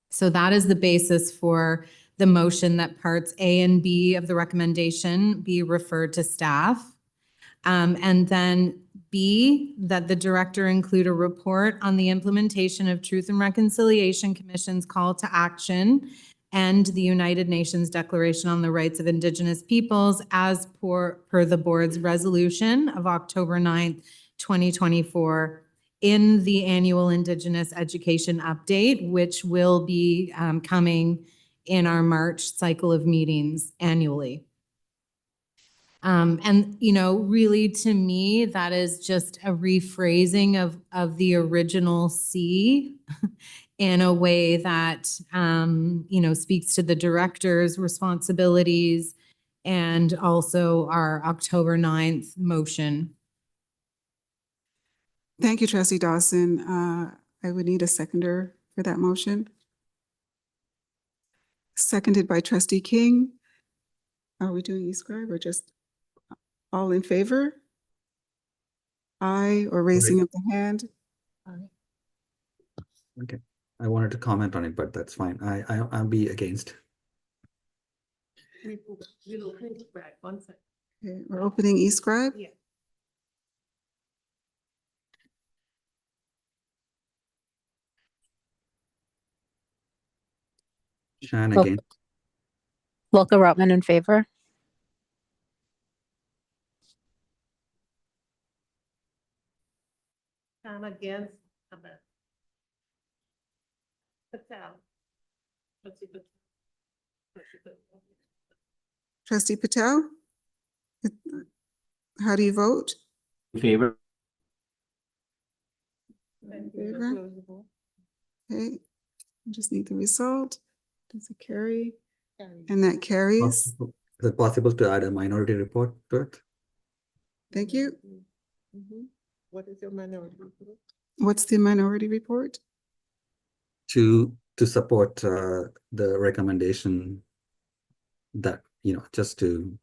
So that is the basis for the motion that parts A and B of the recommendation be referred to staff. And then B, that the director include a report on the implementation of Truth and Reconciliation Commission's call to action and the United Nations Declaration on the Rights of Indigenous Peoples as per the board's resolution of October 9th, 2024 in the annual Indigenous education update, which will be coming in our March cycle of meetings annually. And, you know, really to me, that is just a rephrasing of the original C in a way that, you know, speaks to the director's responsibilities and also our October 9th motion. Thank you, Trustee Dawson. I would need a seconder for that motion. Seconded by Trustee King. Are we doing e-scribe or just all in favor? Aye, or raising of the hand? Okay, I wanted to comment on it, but that's fine. I'll be against. Okay, we're opening e-scribe. Yeah. Shan Well- again. Volker Rotman in favor. I'm against. Patel. Trustee Patel? How do you vote? In favor? In favor? Okay, I just need the result. Does it carry? And that carries. Is it possible to add a minority report to it? Thank you. What is your minority report? What's the minority report? To support the recommendation that, you know, just to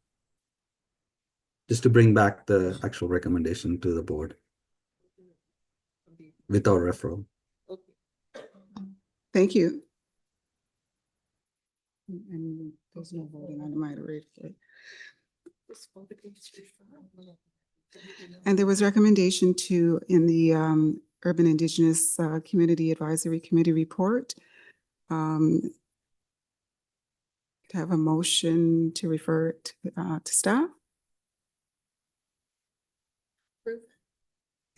bring back the actual recommendation to the board without referral. Thank you. And there's no voting on the minority. And there was recommendation to, in the Urban Indigenous Community Advisory Committee report, to have a motion to refer it to staff.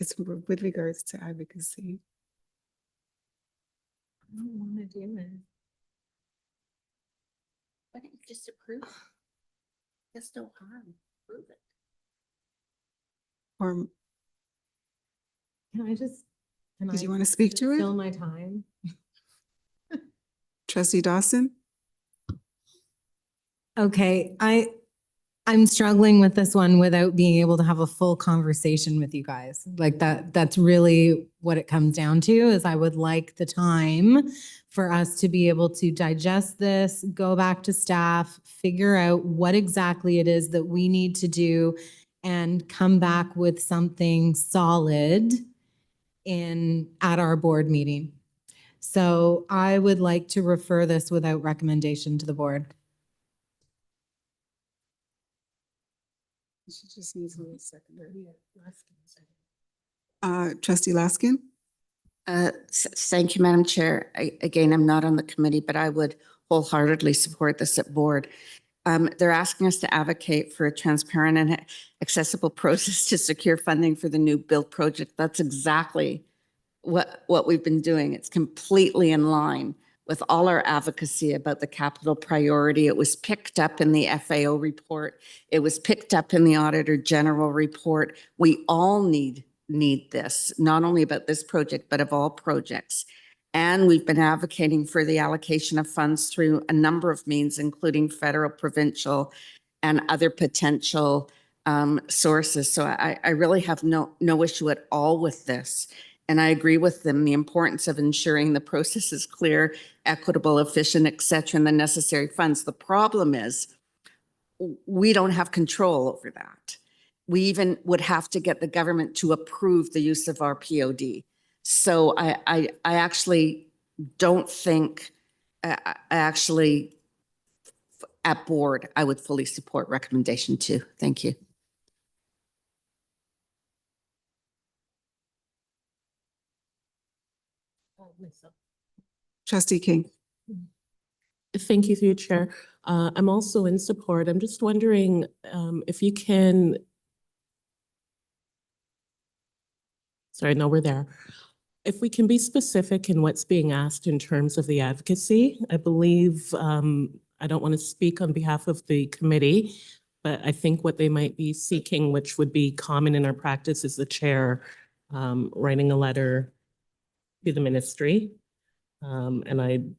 It's with regards to advocacy. I don't want to do it. Why don't you just approve? There's no harm. Approve it. Or Can I just? did you want to speak to it? Fill my time. Trustee Dawson? Okay, I'm struggling with this one without being able to have a full conversation with you guys. Like that's really what it comes down to, is I would like the time for us to be able to digest this, go back to staff, figure out what exactly it is that we need to do, and come back with something solid at our board meeting. So I would like to refer this without recommendation to the board. She just needs a little seconder. Trustee Laskin? Thank you, Madam Chair. Again, I'm not on the committee, but I would wholeheartedly support this at board. They're asking us to advocate for a transparent and accessible process to secure funding for the new build project. That's exactly what we've been doing. It's completely in line with all our advocacy about the capital priority. It was picked up in the FAO report. It was picked up in the Auditor General report. We all need this, not only about this project, but of all projects. And we've been advocating for the allocation of funds through a number of means, including federal, provincial, and other potential sources. So I really have no issue at all with this. And I agree with them, the importance of ensuring the process is clear, equitable, efficient, et cetera, and the necessary funds. The problem is we don't have control over that. We even would have to get the government to approve the use of our POD. So I actually don't think, at board, I would fully support recommendation 2. Thank you. Trustee King. Thank you, through your chair. I'm also in support. I'm just wondering if you can. Sorry, no, we're there. If we can be specific in what's being asked in terms of the advocacy, I believe, I don't want to speak on behalf of the committee, but I think what they might be seeking, which would be common in our practice, is the chair writing a letter to the ministry. And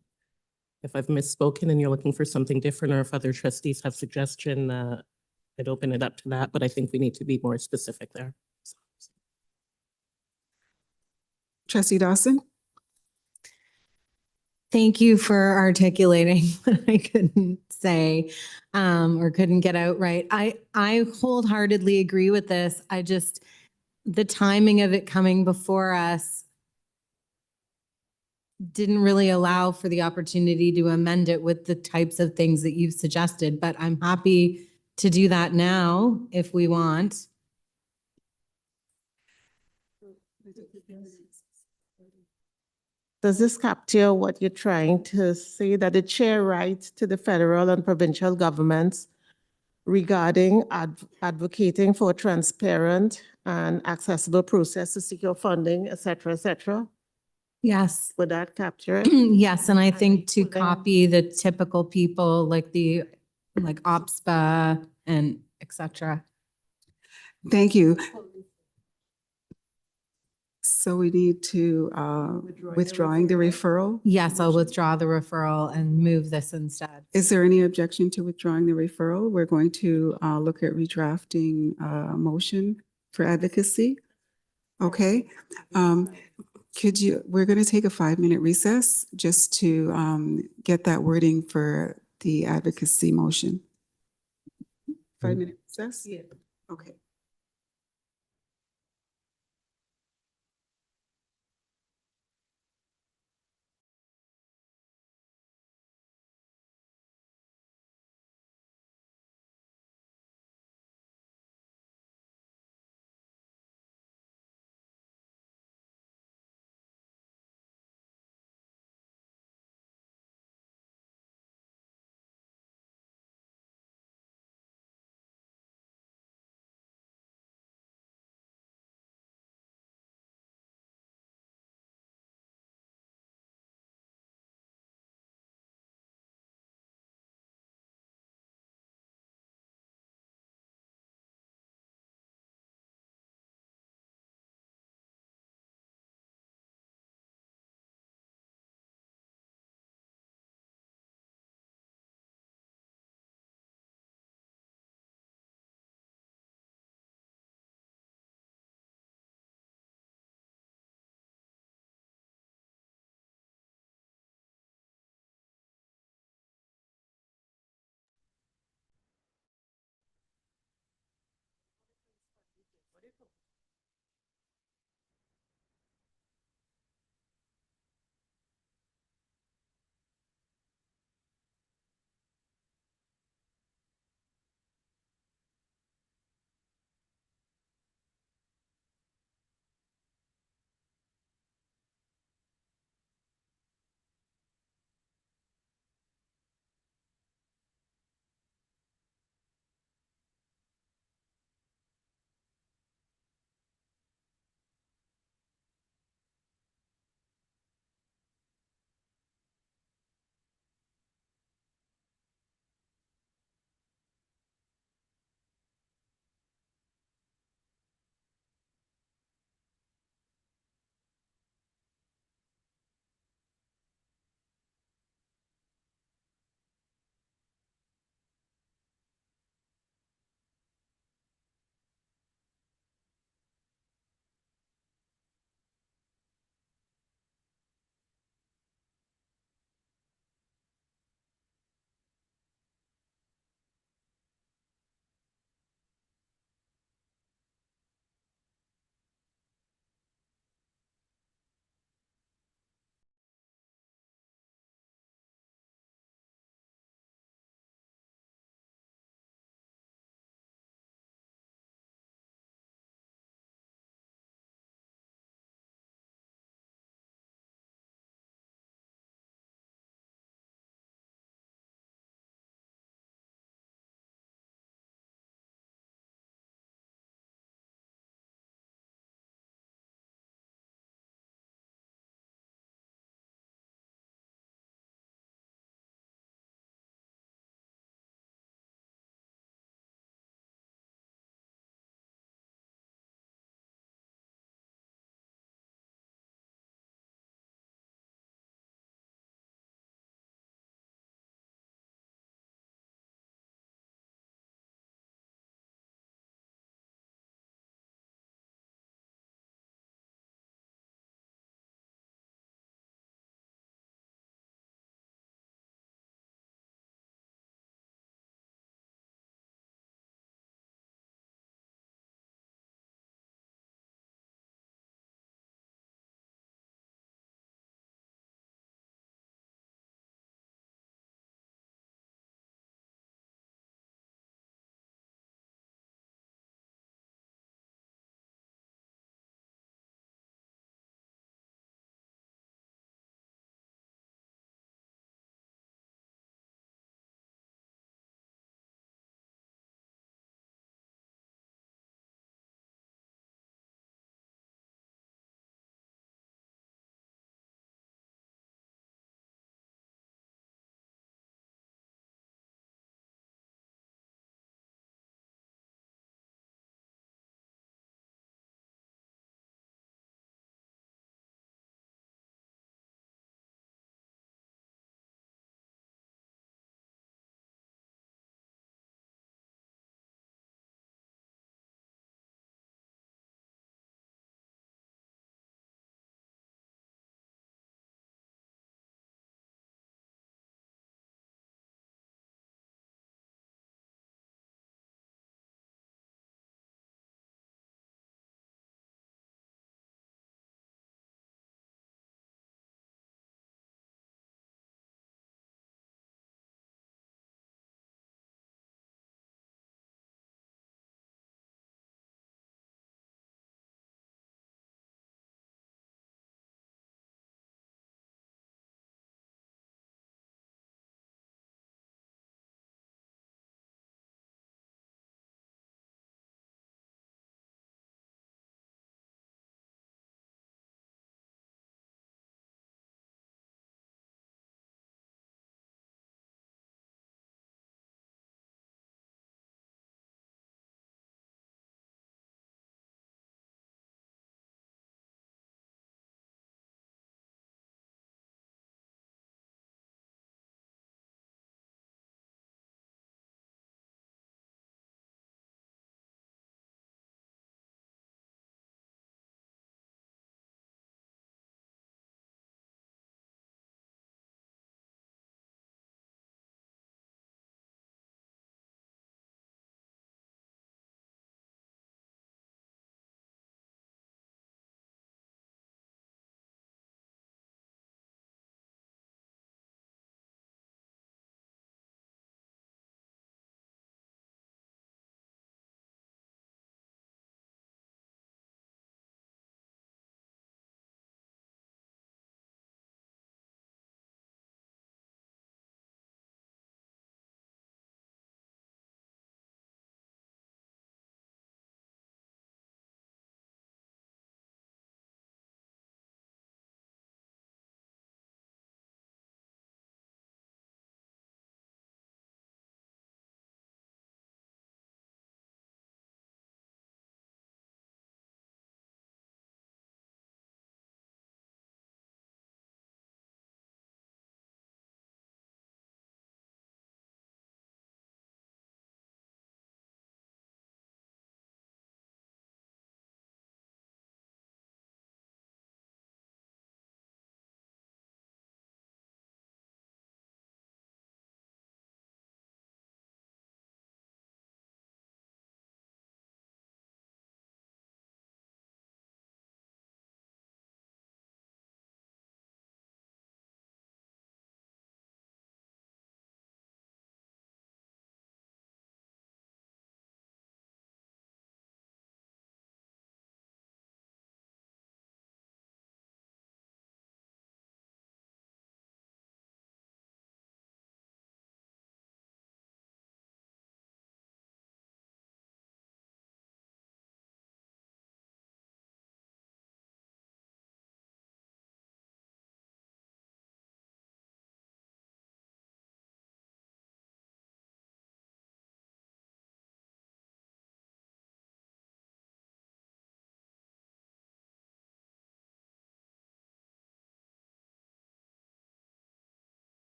if I've misspoken and you're looking for something different, or if other trustees have suggestion, I'd open it up to that, but I think we need to be more specific there. Trustee Dawson. Thank you for articulating what I couldn't say or couldn't get out right. I wholeheartedly agree with this. The timing of it coming before us didn't really allow for the opportunity to amend it with the types of things that you've suggested, but I'm happy to do that now if we want. Does this capture what you're trying to say, that the chair writes to the federal and provincial governments regarding advocating for a transparent and accessible process to secure funding, et cetera, Yes. would that capture it? Yes, and I think to copy the typical people like OPSPA and et cetera. Thank you. So we need to withdrawing the referral. Yes, I'll withdraw the referral and move this instead. Is there any objection to withdrawing the referral? We're going to look at redrafting a motion for advocacy. Okay. We're going to take a 5-minute recess just to get that wording for the advocacy motion. 5-minute recess? Yeah. Okay.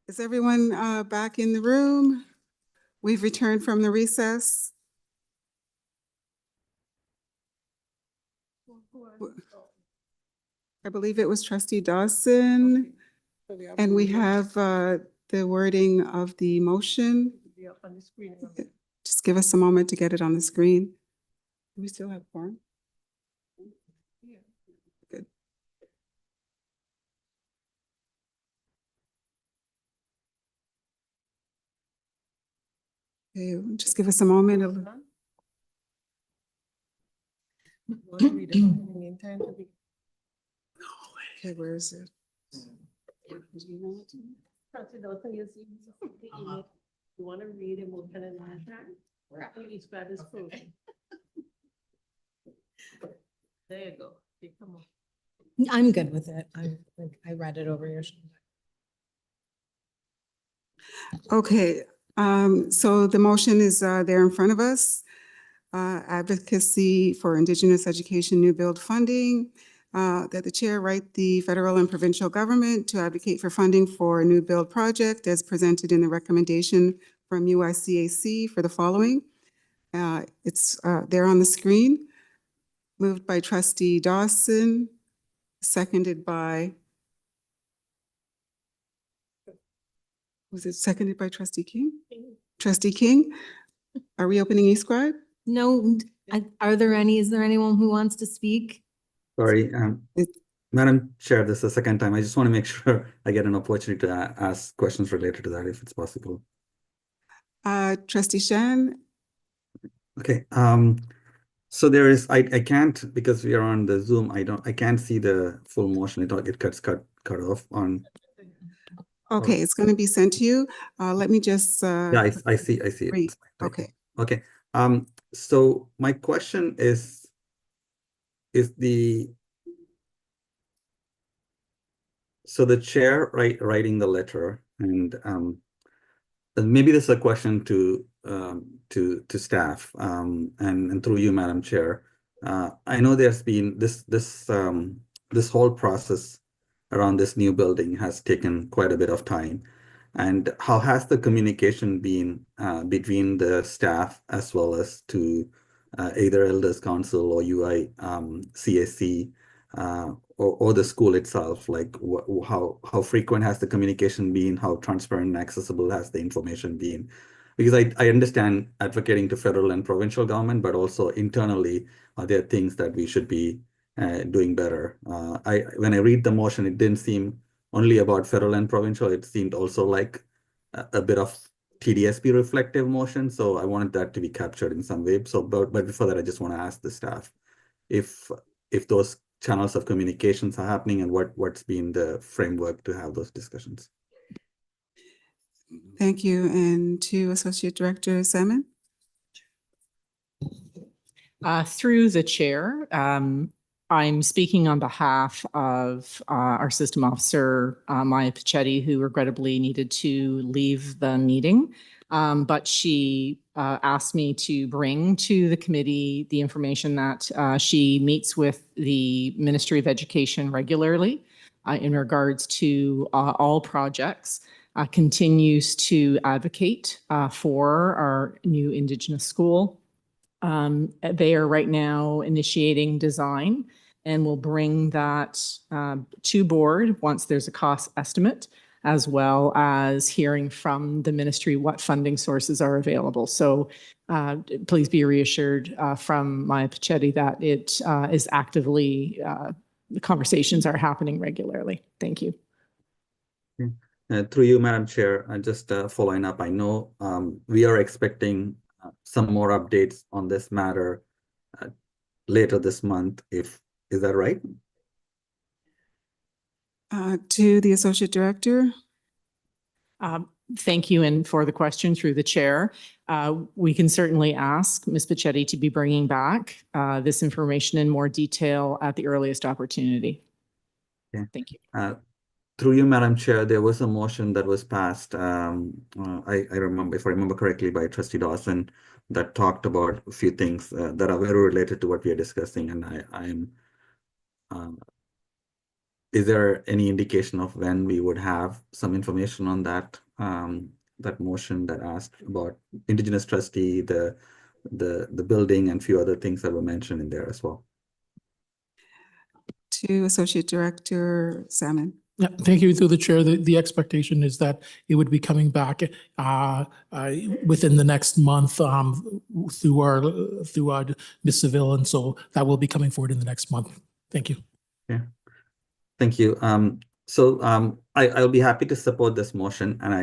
Is everyone back in the room? We've returned from the recess. I believe it was Trustee Dawson. And we have the wording of the motion. Just give us a moment to get it on the screen. Do we still have quorum? Good. Okay, just give us a moment. Okay, where is it? You want to read it, we'll put it on each other's food. There you go. Okay, come on. I'm good with it. I read it over your shoulder. Okay, so the motion is there in front of us. Advocacy for Indigenous Education New Build Funding. That the chair write the federal and provincial government to advocate for funding for a new build project as presented in the recommendation from USCAC for the following. It's there on the screen. Moved by Trustee Dawson, seconded by, was it seconded by Trustee King? Trustee King, are we opening eScribe? No, is there anyone who wants to speak? Sorry, Madam Chair, this is the second time. I just want to make sure I get an opportunity to ask questions related to that if it's possible. Trustee Shan? Okay, so there is, I can't, because we are on the Zoom, I can't see the full motion. It gets cut off on. Okay, it's going to be sent to you. Let me just. Yeah, I see it. Read. Okay. Okay, so my question is so the chair writing the letter, and maybe this is a question to staff, and through you, Madam Chair. I know there's been this whole process around this new building has taken quite a bit of time. And how has the communication been between the staff as well as to either Elders Council or UI CSC or the school itself? Like how frequent has the communication been? How transparent and accessible has the information been? Because I understand advocating to federal and provincial government, but also internally, are there things that we should be doing better? When I read the motion, it didn't seem only about federal and provincial. It seemed also like a bit of TDSP reflective motion. So I wanted that to be captured in some way. So, but before that, I just want to ask the staff if those channels of communications are happening and what's been the framework to have those discussions. Thank you. And to Associate Director Salmon. Through the chair, I'm speaking on behalf of our system officer, Maya Pichetti, who regrettably needed to leave the meeting. But she asked me to bring to the committee the information that she meets with the Ministry of Education regularly in regards to all projects, continues to advocate for our new Indigenous school. They are right now initiating design and will bring that to board once there's a cost estimate, as well as hearing from the ministry what funding sources are available. So please be reassured from Maya Pichetti that it is actively, the conversations are happening regularly. Thank you. Through you, Madam Chair, just following up, I know we are expecting some more updates on this matter later this month. Is that right? To the Associate Director. Thank you, and for the question through the chair. We can certainly ask Ms. Pichetti to be bringing back this information in more detail at the earliest opportunity. Okay. Thank you. Through you, Madam Chair, there was a motion that was passed, I remember, if I remember correctly, by Trustee Dawson that talked about a few things that are very related to what we are discussing. And is there any indication of when we would have some information on that, that motion that asked about Indigenous trustee, the building and few other things that were mentioned in there as well? To Associate Director Salmon. Yeah, thank you. Through the chair, the expectation is that it would be coming back within the next month through our Ms. Seville, and so that will be coming forward in the next month. Thank you. Yeah, thank you. I'll be happy to support this motion, and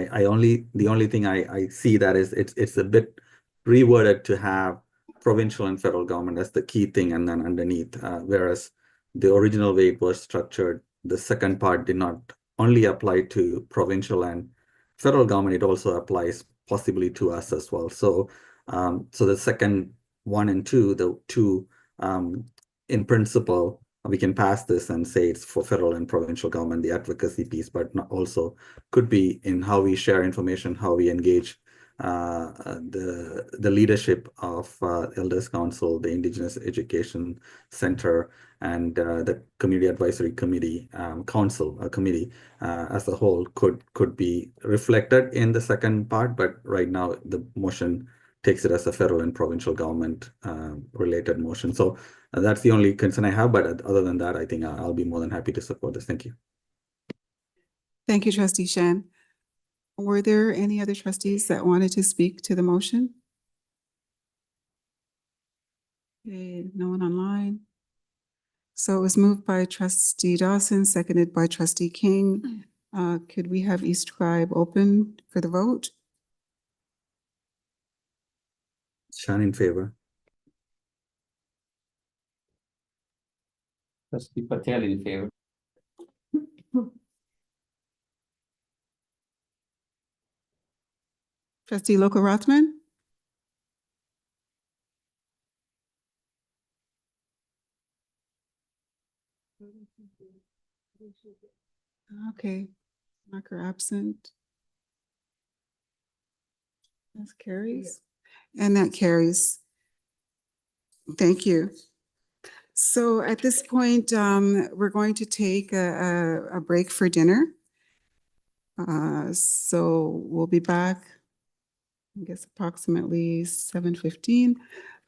the only thing I see that is it's a bit reworded to have provincial and federal government as the key thing, and then underneath, whereas the original way it was structured, the second part did not only apply to provincial and federal government, it also applies possibly to us as well. So, so the second 1 and 2, the two in principle, we can pass this and say it's for federal and provincial government, the advocacy piece, but also could be in how we share information, how we engage the leadership of Elders Council, the Indigenous Education Center, and the Community Advisory Committee committee as a whole could be reflected in the second part. But right now, the motion takes it as a federal and provincial government related motion. So that's the only concern I have. But other than that, I think I'll be more than happy to support this. Thank you. Thank you, Trustee Shan. Were there any other trustees that wanted to speak to the motion? Okay, no one online. So it was moved by Trustee Dawson, seconded by Trustee King. Could we have East Scribe open for the vote? Shan in favor. Trustee Patel in favor. Trustee Loka Rothman? Okay, marker absent. That carries. And that carries. Thank you. So at this point, we're going to take a break for dinner. So we'll be back, I guess, approximately 7:15,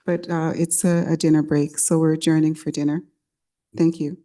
but it's a dinner break, so we're adjourning for dinner. Thank you.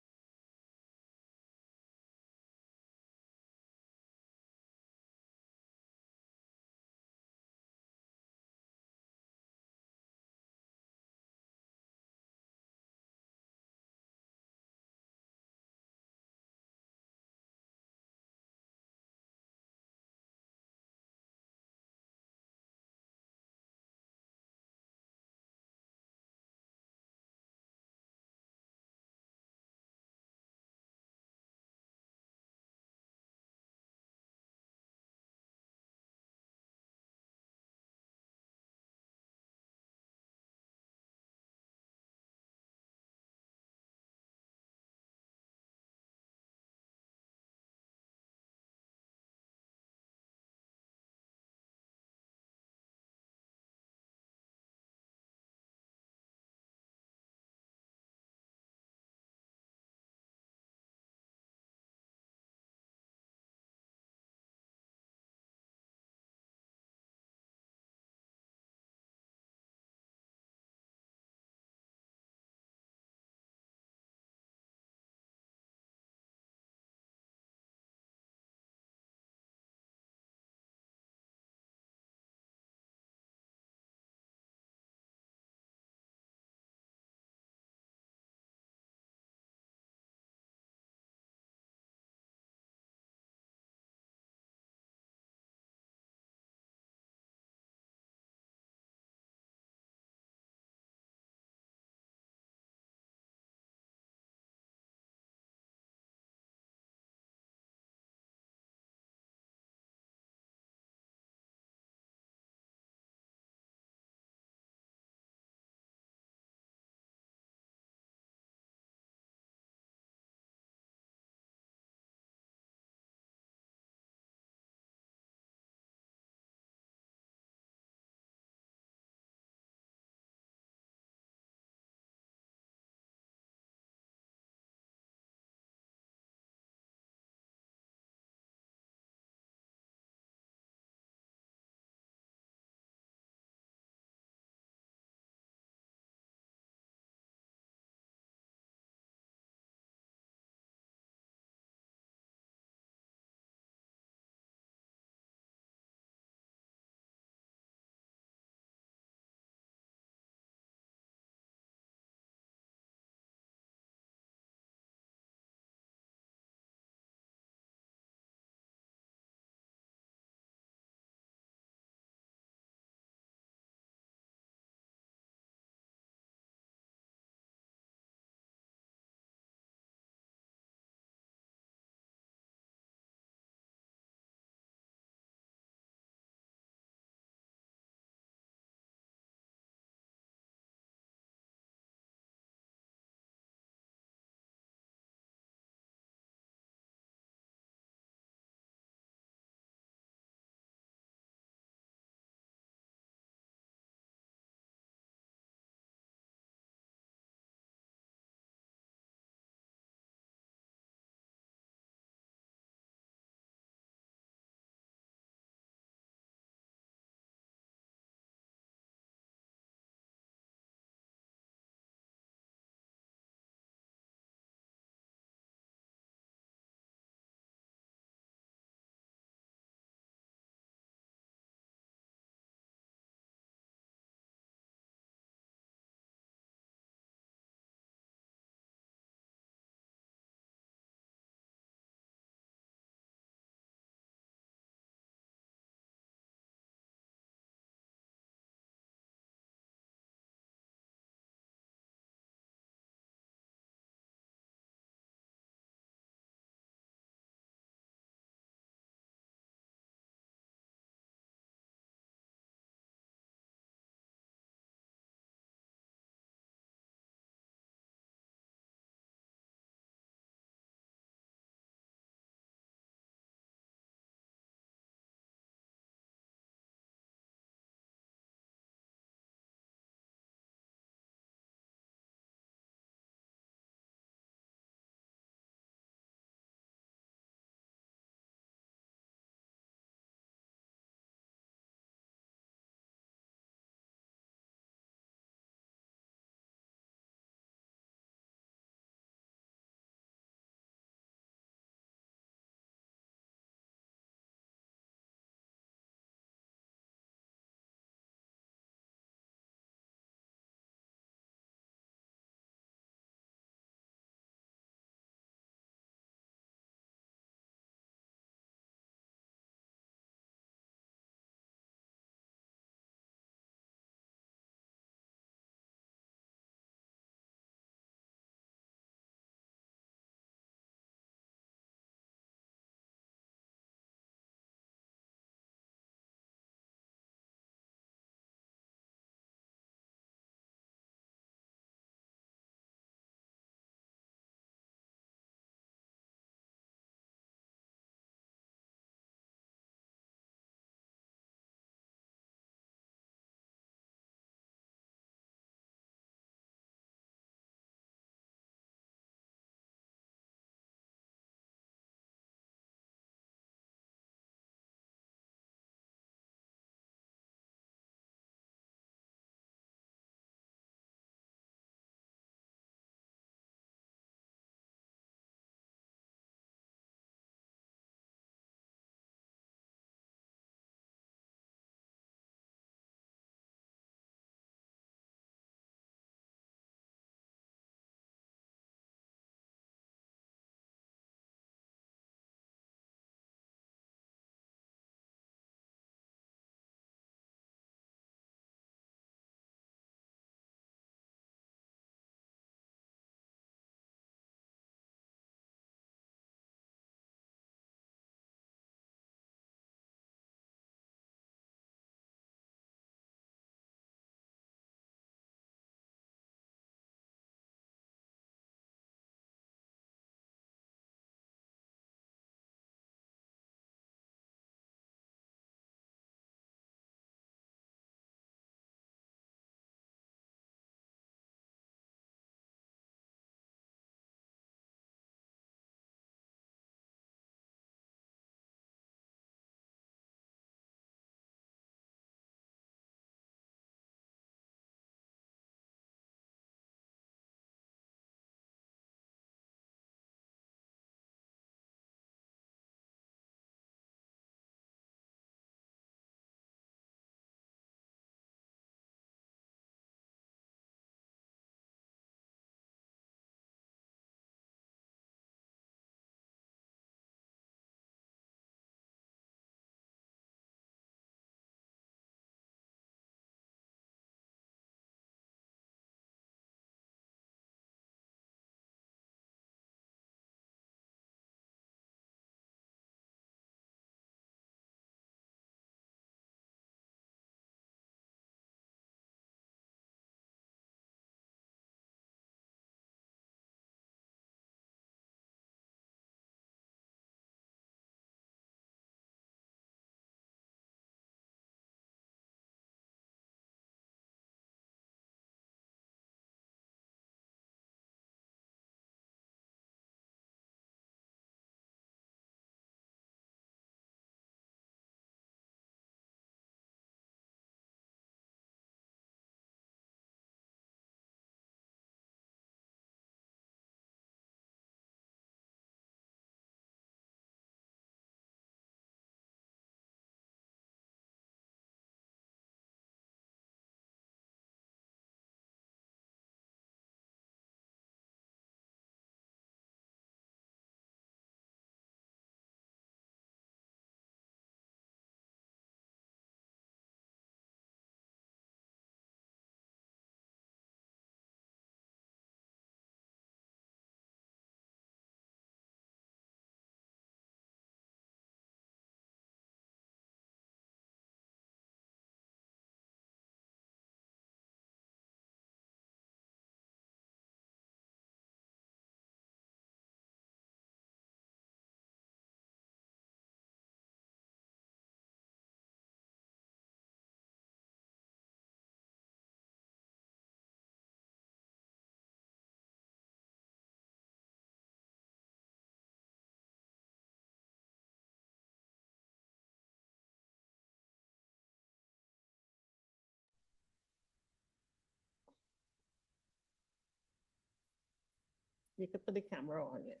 You could put the camera on it.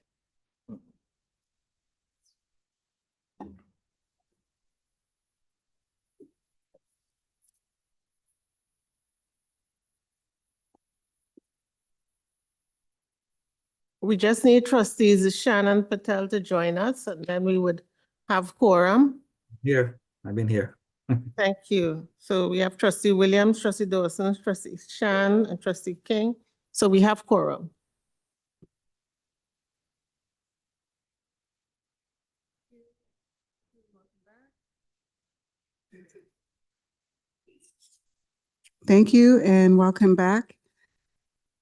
We just need trustees Shannon Patel to join us, and then we would have quorum. Here, I've been here. Thank you. So we have trustee Williams, trustee Dawson, trustee Shan, and trustee King. So we have quorum. Thank you and welcome back.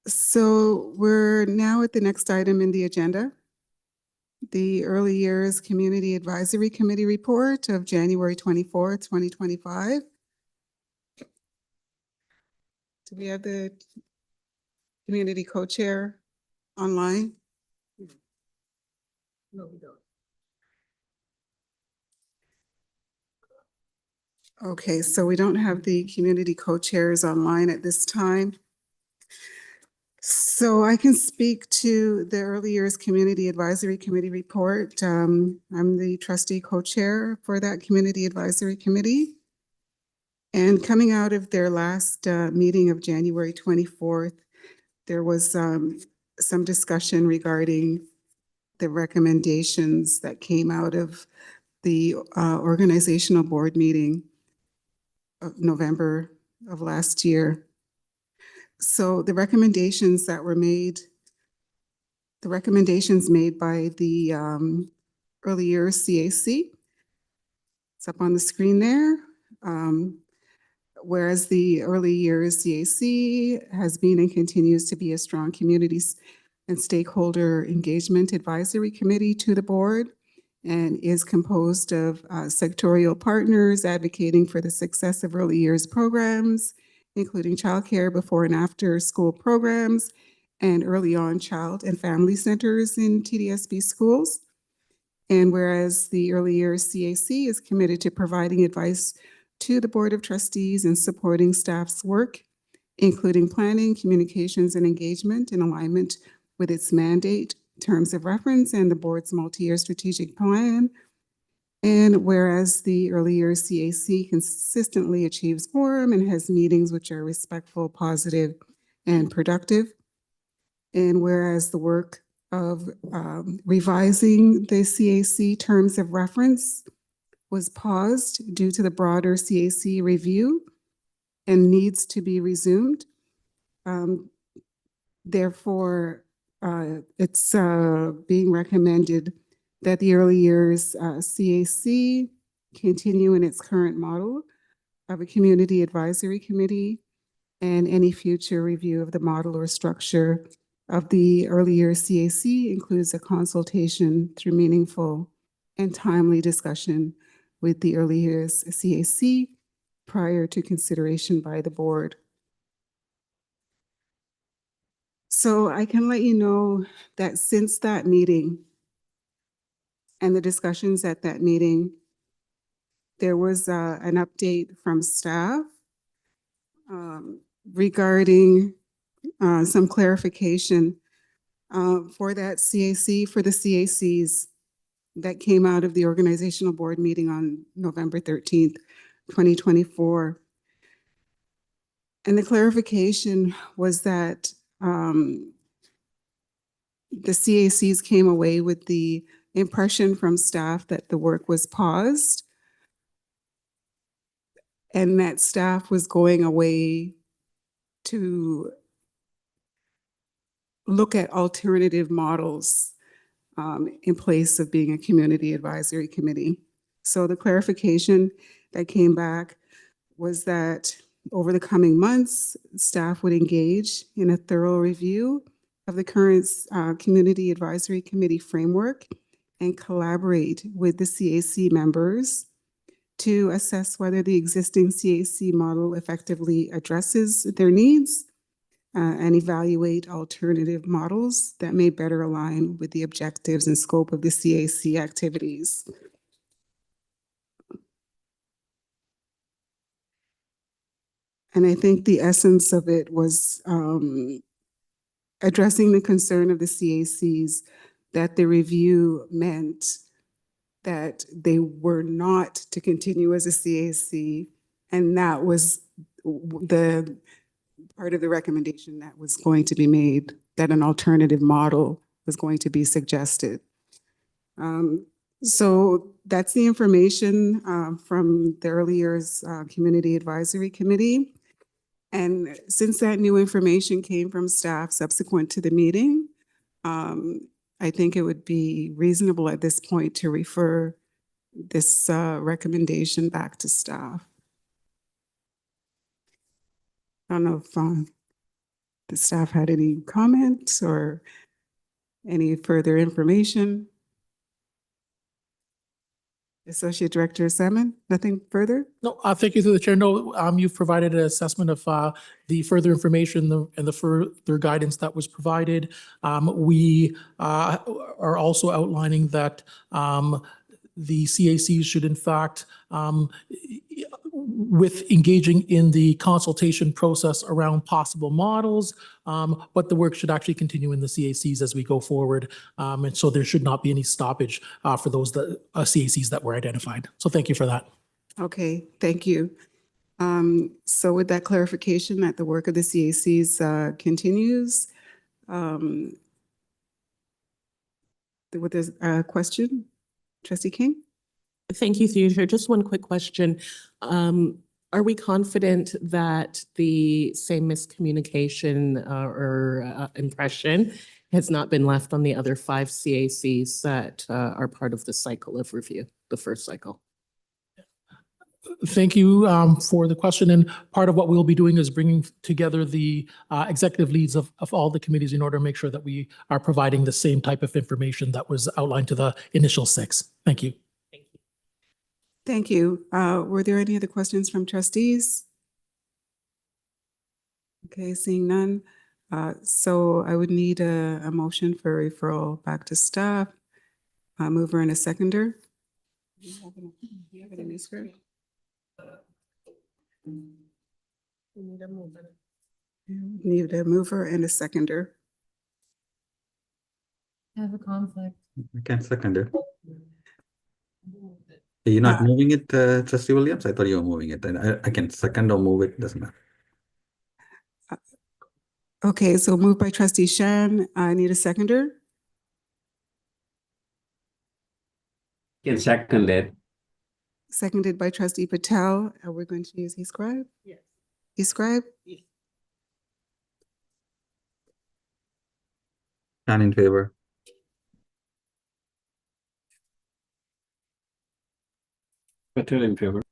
So we're now at the next item in the agenda. The Early Years Community Advisory Committee report of January 24th, 2025. Do we have the community co-chair online? No, we don't. Okay, so we don't have the community co-chairs online at this time. So I can speak to the Early Years Community Advisory Committee report. I'm the trustee co-chair for that Community Advisory Committee. And coming out of their last meeting of January 24th, there was some discussion regarding the recommendations that came out of the organizational board meeting of November of last year. So the recommendations that were made, the recommendations made by the Early Years CAC, it's up on the screen there. Whereas the Early Years CAC has been and continues to be a strong communities and stakeholder engagement advisory committee to the board and is composed of sectorial partners advocating for the success of early years programs, including childcare before and after school programs and early on child and family centers in TDSB schools. And whereas the Early Years CAC is committed to providing advice to the Board of Trustees and supporting staff's work, including planning, communications, and engagement in alignment with its mandate, terms of reference, and the board's multi-year strategic plan. And whereas the Early Years CAC consistently achieves quorum and has meetings which are respectful, positive, and productive. And whereas the work of revising the CAC terms of reference was paused due to the broader CAC review and needs to be resumed. Therefore, it's being recommended that the Early Years CAC continue in its current model of a community advisory committee, and any future review of the model or structure of the Early Years CAC includes a consultation through meaningful and timely discussion with the Early Years CAC prior to consideration by the board. So I can let you know that since that meeting and the discussions at that meeting, there was an update from staff regarding some clarification for that CAC, for the CACs that came out of the organizational board meeting on November 13th, 2024. And the clarification was that the CACs came away with the impression from staff that the work was paused and that staff was going away to look at alternative models in place of being a community advisory committee. So the clarification that came back was that over the coming months, staff would engage in a thorough review of the current community advisory committee framework and collaborate with the CAC members to assess whether the existing CAC model effectively addresses their needs and evaluate alternative models that may better align with the objectives and scope of the CAC activities. And I think the essence of it was addressing the concern of the CACs that the review meant that they were not to continue as a CAC, and that was the part of the recommendation that was going to be made, that an alternative model was going to be suggested. So that's the information from the early years Community Advisory Committee. And since that new information came from staff subsequent to the meeting, I think it would be reasonable at this point to refer this recommendation back to staff. I don't know if the staff had any comments or any further information. Associate Director Salmon, nothing further? No, thank you through the chair. No, you've provided an assessment of the further information and the further guidance that was provided. We are also outlining that the CACs should in fact, with engaging in the consultation process around possible models, but the work should actually continue in the CACs as we go forward. And so there should not be any stoppage for those CACs that were identified. So thank you for that. Okay, thank you. So with that clarification that the work of the CACs continues, with this question, Trustee King? Thank you, through Chair. Just one quick question. Are we confident that the same miscommunication or impression has not been left on the other 5 CACs that are part of the cycle of review, the first cycle? Thank you for the question. And part of what we'll be doing is bringing together the executive leads of all the committees in order to make sure that we are providing the same type of information that was outlined to the initial 6. Thank you. Thank you. Were there any other questions from trustees? Okay, seeing none. So I would need a motion for referral back to staff. Mover and a seconder. Do you have it in your script? Need a mover and a seconder. I have a conflict. I can't second it. Are you not moving it, Trustee Williams? I thought you were moving it. I can second or move it, doesn't matter. Okay, so moved by Trustee Shan. I need a seconder. Can second it. Seconded by Trustee Patel. Are we going to use e-scribe? Yes. E-scribe? Yes. None in favor. Patel in favor.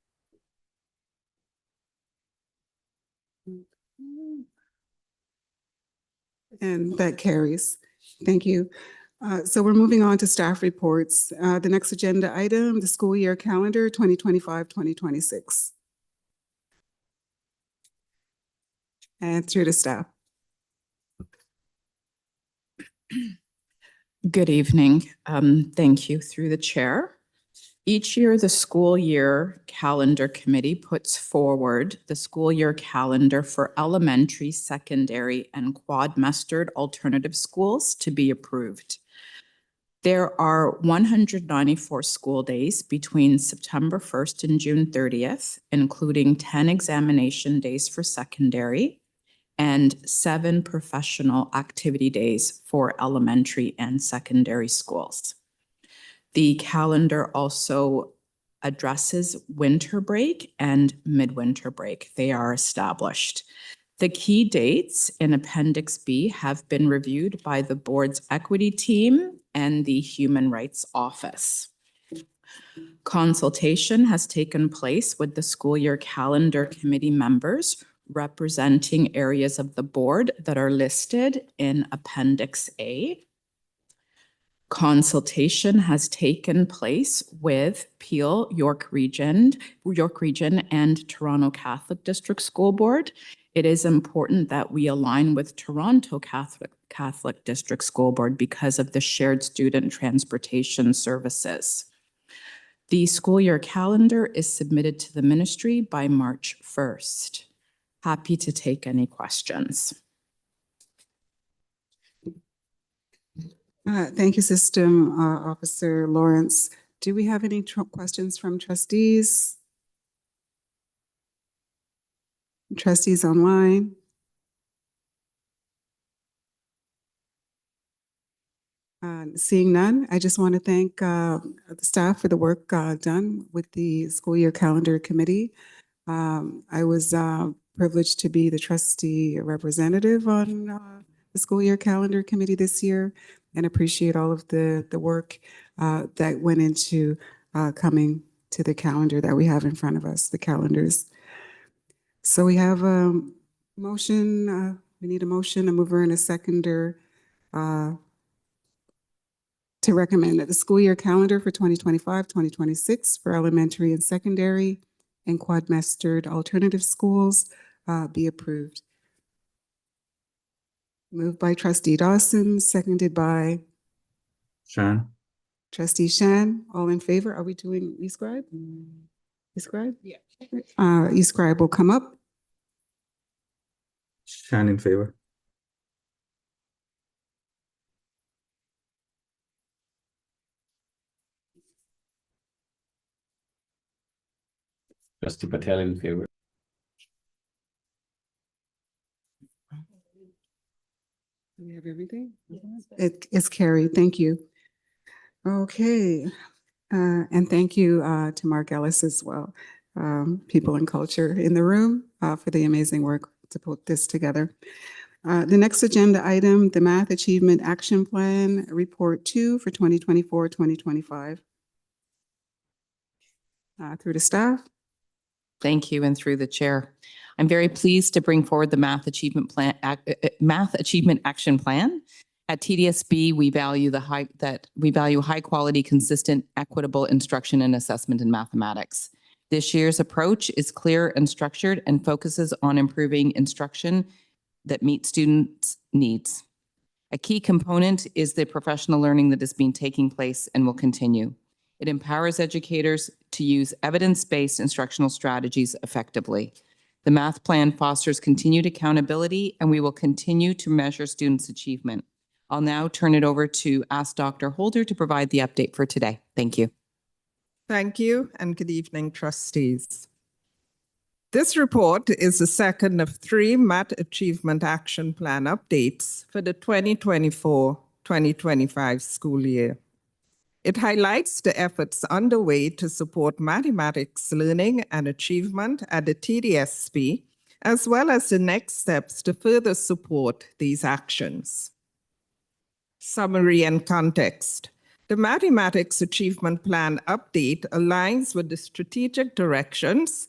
And that carries. Thank you. So we're moving on to staff reports. The next agenda item, the school year calendar 2025-2026. And through to staff. Good evening. Thank you through the chair. Each year, the school year calendar committee puts forward the school year calendar for elementary, secondary, and quad-mastered alternative schools to be approved. There are 194 school days between September 1st and June 30th, including 10 examination days for secondary and 7 professional activity days for elementary and secondary schools. The calendar also addresses winter break and midwinter break. They are established. The key dates in Appendix B have been reviewed by the board's equity team and the Human Rights Office. Consultation has taken place with the school year calendar committee members representing areas of the board that are listed in Appendix A. Consultation has taken place with Peel, York Region, and Toronto Catholic District School Board. It is important that we align with Toronto Catholic District School Board because of the shared student transportation services. The school year calendar is submitted to the ministry by March 1st. Happy to take any questions. Thank you, System Officer Lawrence. Do we have any questions from trustees? Trustees online? Seeing none, I just want to thank the staff for the work done with the school year calendar committee. I was privileged to be the trustee representative on the school year calendar committee this year, and appreciate all of the work that went into coming to the calendar that we have in front of us, the calendars. So we have a motion, we need a motion, a mover and a seconder to recommend that the school year calendar for 2025-2026 for elementary and secondary and quad-mastered alternative schools be approved. Moved by trustee Dawson, seconded by Shan? trustee Shan. All in favor? Are we doing e-scribe? E-scribe? Yeah. E-scribe will come up. Shan in favor. Trustee Patel in favor. Do we have everything? It is carried. Thank you. Okay. And thank you to Mark Ellis as well, people and culture in the room for the amazing work to put this together. The next agenda item, the Math Achievement Action Plan, Report 2 for 2024-2025. Through the staff. Thank you, and through the chair. I'm very pleased to bring forward the Math Achievement Action Plan. At TDSB, we value high quality, consistent, equitable instruction and assessment in mathematics. This year's approach is clear and structured and focuses on improving instruction that meets students' needs. A key component is the professional learning that has been taking place and will continue. It empowers educators to use evidence-based instructional strategies effectively. The math plan fosters continued accountability, and we will continue to measure students' achievement. I'll now turn it over to ask Dr. Holder to provide the update for today. Thank you. Thank you, and good evening, trustees. This report is the second of 3 Math Achievement Action Plan updates for the 2024-2025 school year. It highlights the efforts underway to support mathematics learning and achievement at the TDSB, as well as the next steps to further support these actions. Summary and context. The Mathematics Achievement Plan update aligns with the strategic directions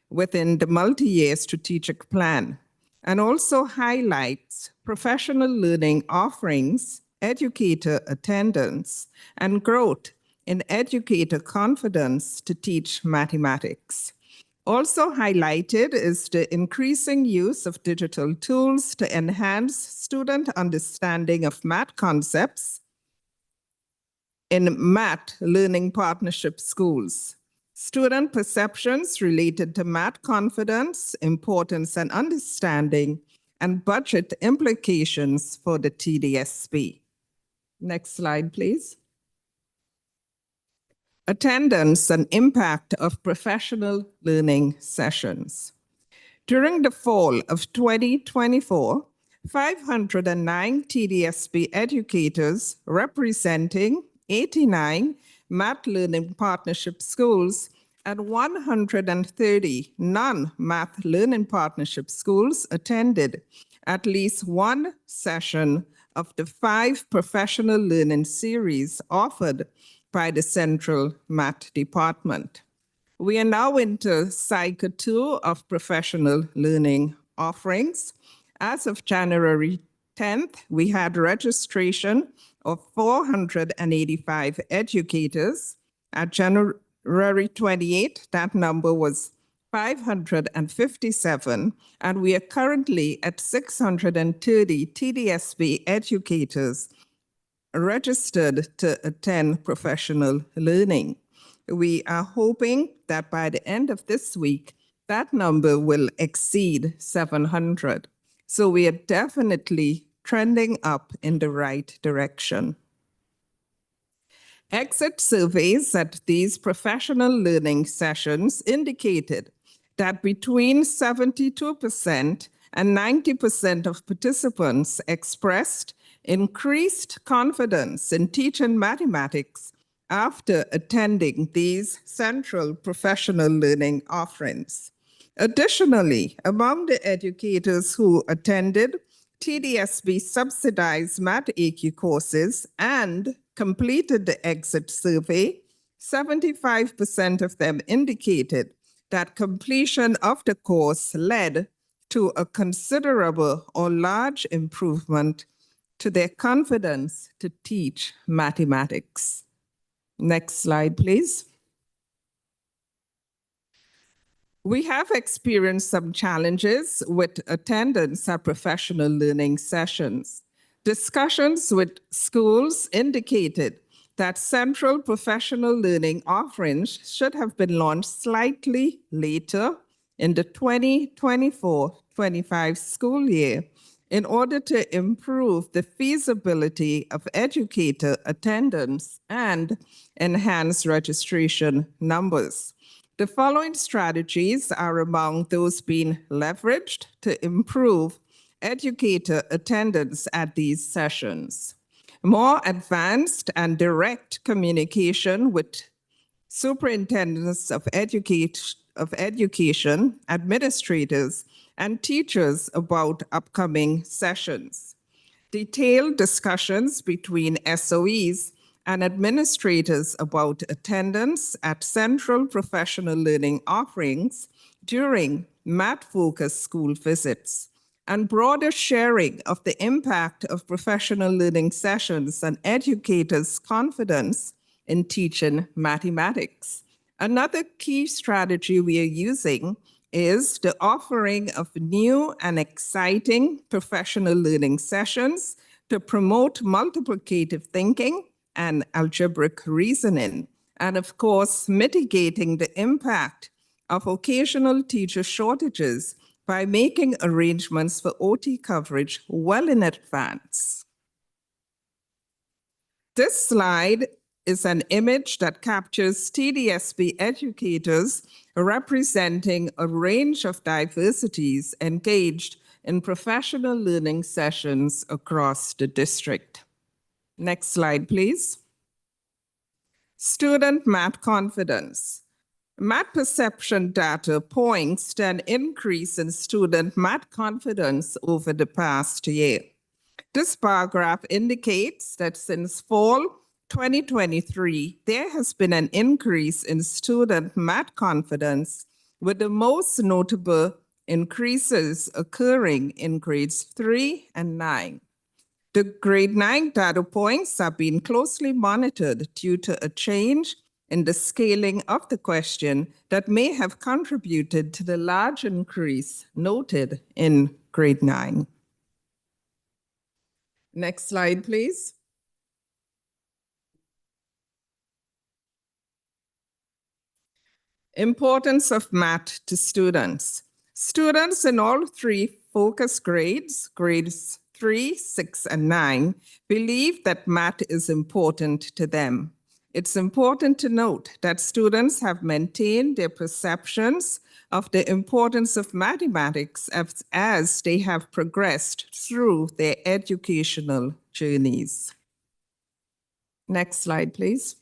within the multi-year strategic plan and also highlights professional learning offerings, educator attendance, and growth in educator confidence to teach mathematics. Also highlighted is the increasing use of digital tools to enhance student understanding of math concepts in math learning partnership schools. Student perceptions related to math confidence, importance and understanding, and budget implications for the TDSB. Next slide, please. Attendance and impact of professional learning sessions. During the fall of 2024, 509 TDSB educators representing 89 math learning partnership schools and 130 non-math learning partnership schools attended at least one session of the 5 professional learning series offered by the Central Math Department. We are now into cycle 2 of professional learning offerings. As of January 10th, we had registration of 485 educators. At January 28th, that number was 557, and we are currently at 630 TDSB educators registered to attend professional learning. We are hoping that by the end of this week, that number will exceed 700. So we are definitely trending up in the right direction. Exit surveys at these professional learning sessions indicated that between 72% and 90% of participants expressed increased confidence in teaching mathematics after attending these central professional learning offerings. Additionally, among the educators who attended TDSB subsidized Math AQ courses and completed the exit survey, 75% of them indicated that completion of the course led to a considerable or large improvement to their confidence to teach mathematics. Next slide, please. We have experienced some challenges with attendance at professional learning sessions. Discussions with schools indicated that central professional learning offerings should have been launched slightly later in the 2024-25 school year in order to improve the feasibility of educator attendance and enhance registration numbers. The following strategies are among those being leveraged to improve educator attendance at these sessions. More advanced and direct communication with superintendents of education, administrators, and teachers about upcoming sessions. Detailed discussions between SOEs and administrators about attendance at central professional learning offerings during math-focused school visits, and broader sharing of the impact of professional learning sessions on educators' confidence in teaching mathematics. Another key strategy we are using is the offering of new and exciting professional learning sessions to promote multiplicative thinking and algebraic reasoning, and of course, mitigating the impact of occasional teacher shortages by making arrangements for OT coverage well in advance. This slide is an image that captures TDSB educators representing a range of diversities engaged in professional learning sessions across the district. Next slide, please. Student math confidence. Math perception data points to an increase in student math confidence over the past year. This bar graph indicates that since fall 2023, there has been an increase in student math confidence, with the most notable increases occurring in grades 3 and 9. The grade 9 data points are being closely monitored due to a change in the scaling of the question that may have contributed to the large increase noted in grade 9. Next slide, please. Importance of math to students. Students in all three focus grades, grades 3, 6, and 9, believe that math is important to them. It's important to note that students have maintained their perceptions of the importance of mathematics as they have progressed through their educational journeys. Next slide, please.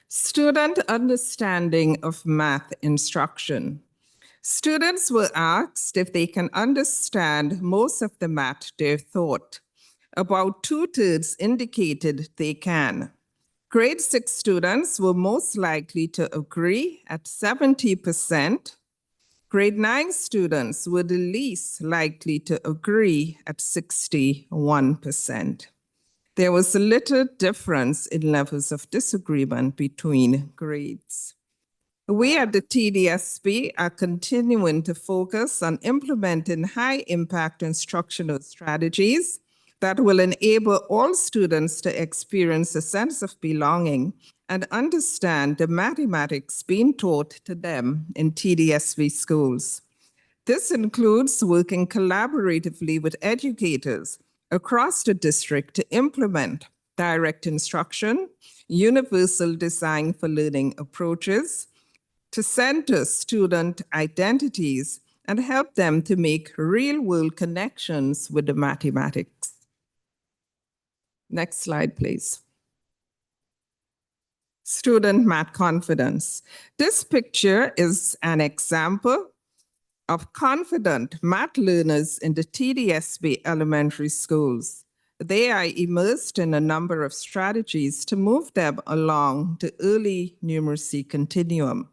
Student understanding of math instruction. Students were asked if they can understand most of the math they're taught. About 2/3 indicated they can. Grade 6 students were most likely to agree at 70%. Grade 9 students were the least likely to agree at 61%. There was a little difference in levels of disagreement between grades. We at the TDSB are continuing to focus on implementing high-impact instructional strategies that will enable all students to experience a sense of belonging and understand the mathematics being taught to them in TDSB schools. This includes working collaboratively with educators across the district to implement direct instruction, universal design for learning approaches, to center student identities and help them to make real-world connections with the mathematics. Next slide, please. Student math confidence. This picture is an example of confident math learners in the TDSB elementary schools. They are immersed in a number of strategies to move them along the early numeracy continuum.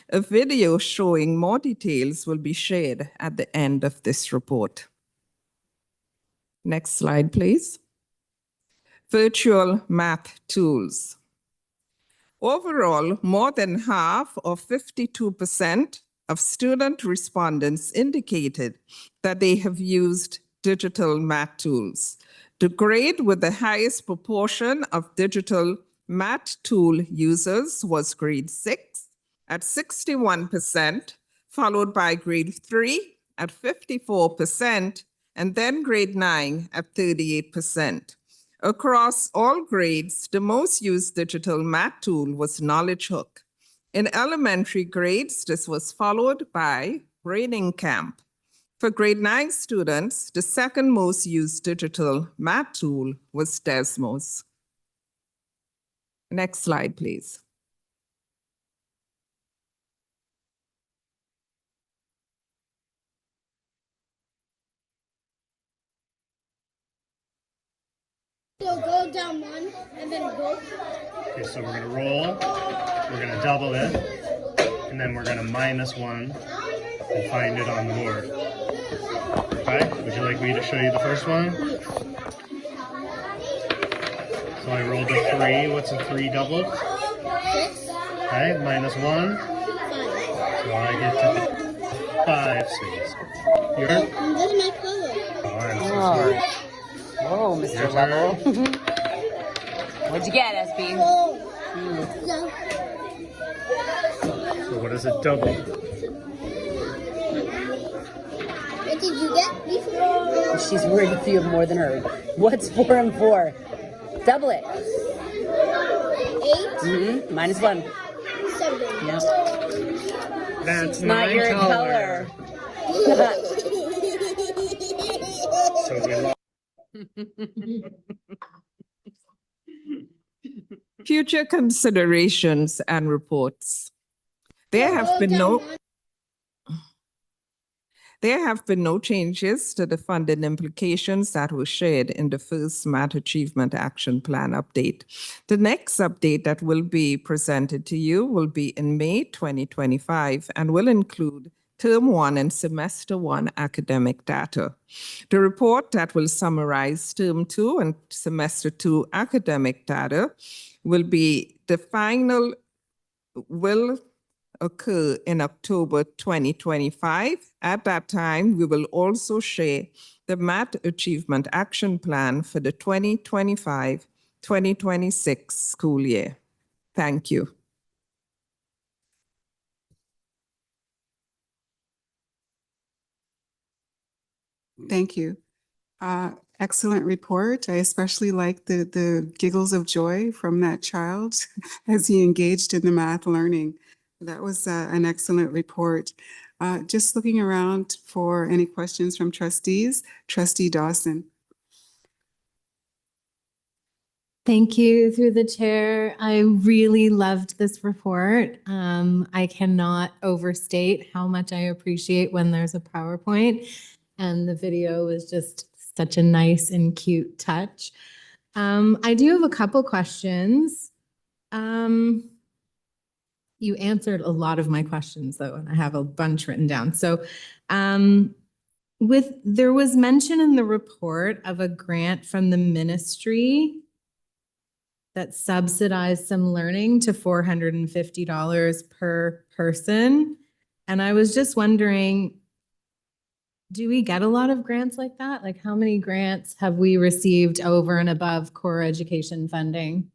A video showing more details will be shared at the end of this report. Next slide, please. Virtual math tools. Overall, more than half, or 52%, of student respondents indicated that they have used digital math tools. The grade with the highest proportion of digital math tool users was grade 6 at 61%, followed by grade 3 at 54%, and then grade 9 at 38%. Across all grades, the most used digital math tool was Knowledge Hook. In elementary grades, this was followed by Braining Camp. For grade 9 students, the second most used digital math tool was Desmos. Next slide, please. So go down one and then go. Okay, so we're gonna roll, we're gonna double it, and then we're gonna minus one and find it on the board. Okay, would you like me to show you the first one? So I rolled a 3, what's a 3 doubled? 6. Okay, minus 1. So I get to 5 space. Your turn? This is my color. Oh, I'm so sorry. Whoa, Mr. Your Double. turn. What'd you get, SB? So what is a double? What did you get before? She's worried if you have more than her. What's 4 and 4? Double it. 8. Minus 1. 7. Yep. That's Not your color. So we lost. Future considerations and reports. There have been no changes to the funding implications that were shared in the first Math Achievement Action Plan update. The next update that will be presented to you will be in May 2025 and will include Term 1 and Semester 1 academic data. The report that will summarize Term 2 and Semester 2 academic data will occur in October 2025. At that time, we will also share the Math Achievement Action Plan for the 2025-2026 school year. Thank you. Thank you. Excellent report. I especially like the giggles of joy from that child as he engaged in the math learning. That was an excellent report. Just looking around for any questions from trustees. Trustee Dawson. Thank you through the chair. I really loved this report. I cannot overstate how much I appreciate when there's a PowerPoint, and the video was just such a nice and cute touch. I do have a couple questions. You answered a lot of my questions though, and I have a bunch written down. So there was mention in the report of a grant from the ministry that subsidized some learning to $450 per person. And I was just wondering, do we get a lot of grants like that? Like how many grants have we received over and above core education funding?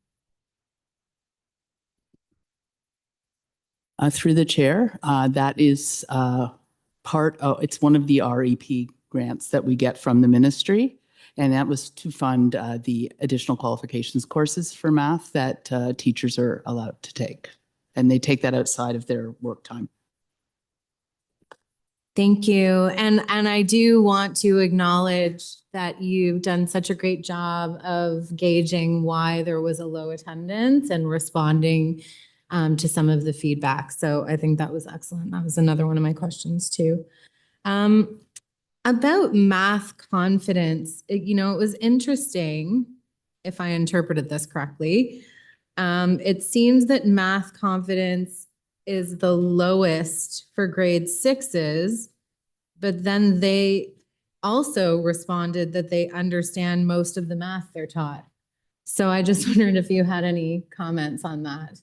Through the chair, that is it's one of the REP grants that we get from the ministry. And that was to fund the additional qualifications courses for math that teachers are allowed to take. And they take that outside of their work time. Thank you. And I do want to acknowledge that you've done such a great job of gauging why there was a low attendance and responding to some of the feedback. So I think that was excellent. That was another one of my questions too. About math confidence, it was interesting, if I interpreted this correctly. It seems that math confidence is the lowest for grade 6s, but then they also responded that they understand most of the math they're taught. So I just wondered if you had any comments on that.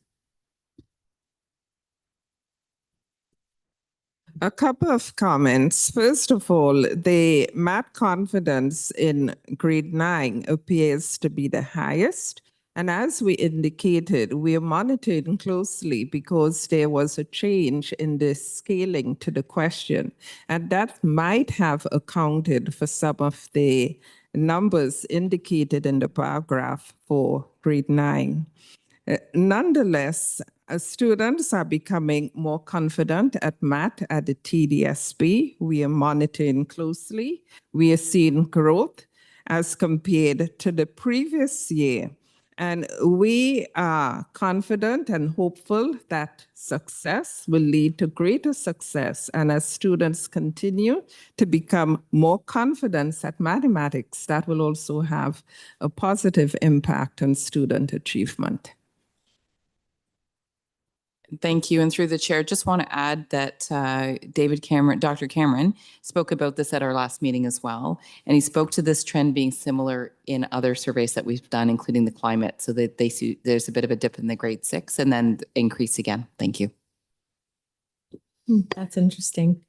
A couple of comments. First of all, the math confidence in grade 9 appears to be the highest. And as we indicated, we are monitoring closely because there was a change in the scaling to the question. And that might have accounted for some of the numbers indicated in the bar graph for grade 9. Nonetheless, students are becoming more confident at math at the TDSB. We are monitoring closely. We are seeing growth as compared to the previous year. And we are confident and hopeful that success will lead to greater success. And as students continue to become more confident at mathematics, that will also have a positive impact on student achievement. Thank you. And through the chair, just want to add that Dr. Cameron spoke about this at our last meeting as well. And he spoke to this trend being similar in other surveys that we've done, including the climate, so that they see there's a bit of a dip in the grade 6 and then increase again. Thank you. That's interesting.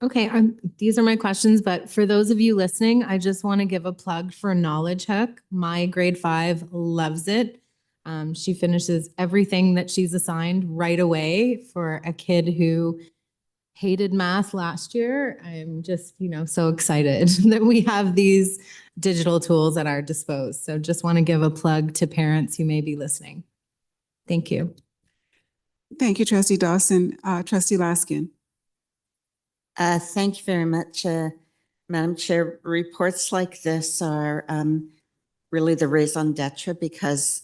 Okay, these are my questions, but for those of you listening, I just want to give a plug for Knowledge Hook. My grade 5 loves it. She finishes everything that she's assigned right away. For a kid who hated math last year, I'm just, so excited that we have these digital tools at our disposal. So just want to give a plug to parents who may be listening. Thank you. Thank you, Trustee Dawson. Trustee Laskin. Thank you very much, Madam Chair. Reports like this are really the raison d'etre, because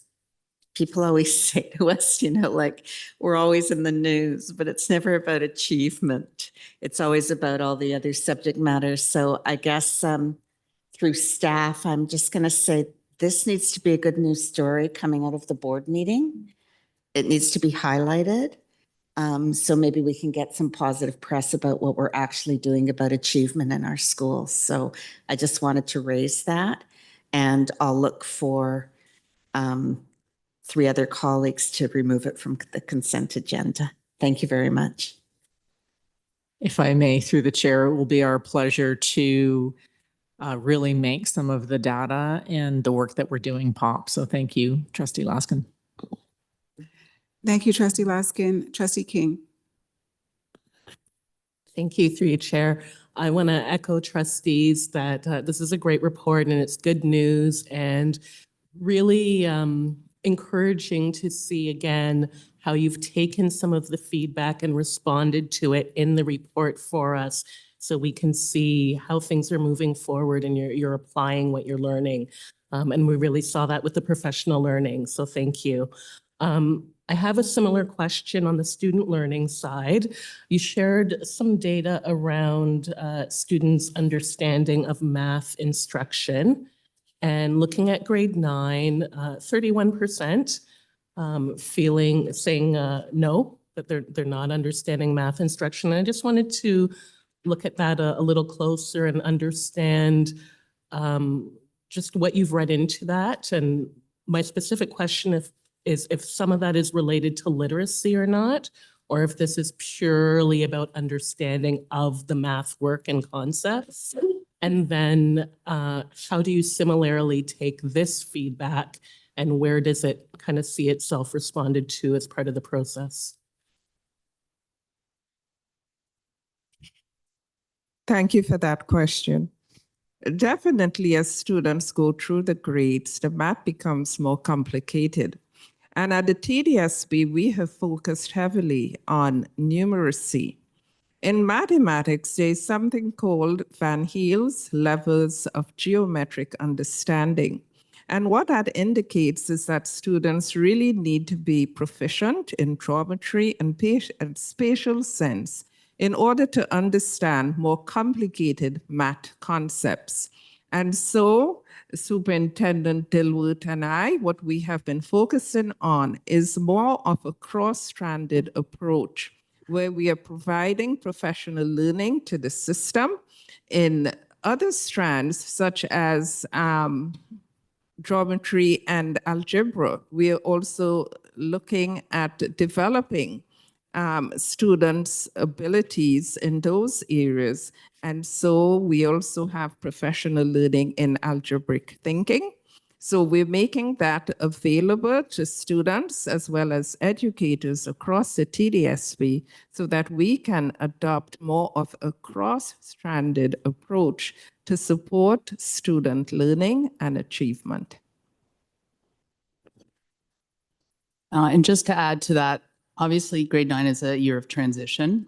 people always say to us, like we're always in the news, but it's never about achievement. It's always about all the other subject matters. So I guess through staff, I'm just going to say this needs to be a good news story coming out of the board meeting. It needs to be highlighted. So maybe we can get some positive press about what we're actually doing about achievement in our schools. So I just wanted to raise that, and I'll look for 3 other colleagues to remove it from the consent agenda. Thank you very much. If I may, through the chair, it will be our pleasure to really make some of the data and the work that we're doing pop. So thank you, Trustee Laskin. Thank you, Trustee Laskin. Trustee King. Thank you, through your chair. I want to echo trustees that this is a great report and it's good news, and really encouraging to see again how you've taken some of the feedback and responded to it in the report for us, so we can see how things are moving forward and you're applying what you're learning. And we really saw that with the professional learning, so thank you. I have a similar question on the student learning side. You shared some data around students' understanding of math instruction. And looking at grade 9, 31% saying no, that they're not understanding math instruction. And I just wanted to look at that a little closer and understand just what you've read into that. And my specific question is if some of that is related to literacy or not, or if this is purely about understanding of the math work and concepts. And then how do you similarly take this feedback and where does it kind of see itself responded to as part of the process? Thank you for that question. Definitely, as students go through the grades, the math becomes more complicated. And at the TDSB, we have focused heavily on numeracy. In mathematics, there is something called Van Heel's levels of geometric understanding. And what that indicates is that students really need to be proficient in geometry and spatial sense in order to understand more complicated math concepts. And so Superintendent Dilworth and I, what we have been focusing on is more of a cross-stranded approach where we are providing professional learning to the system in other strands such as geometry and algebra. We are also looking at developing students' abilities in those areas. And so we also have professional learning in algebraic thinking. So we're making that available to students as well as educators across the TDSB so that we can adopt more of a cross-stranded approach to support student learning and achievement. And just to add to that, obviously grade 9 is a year of transition.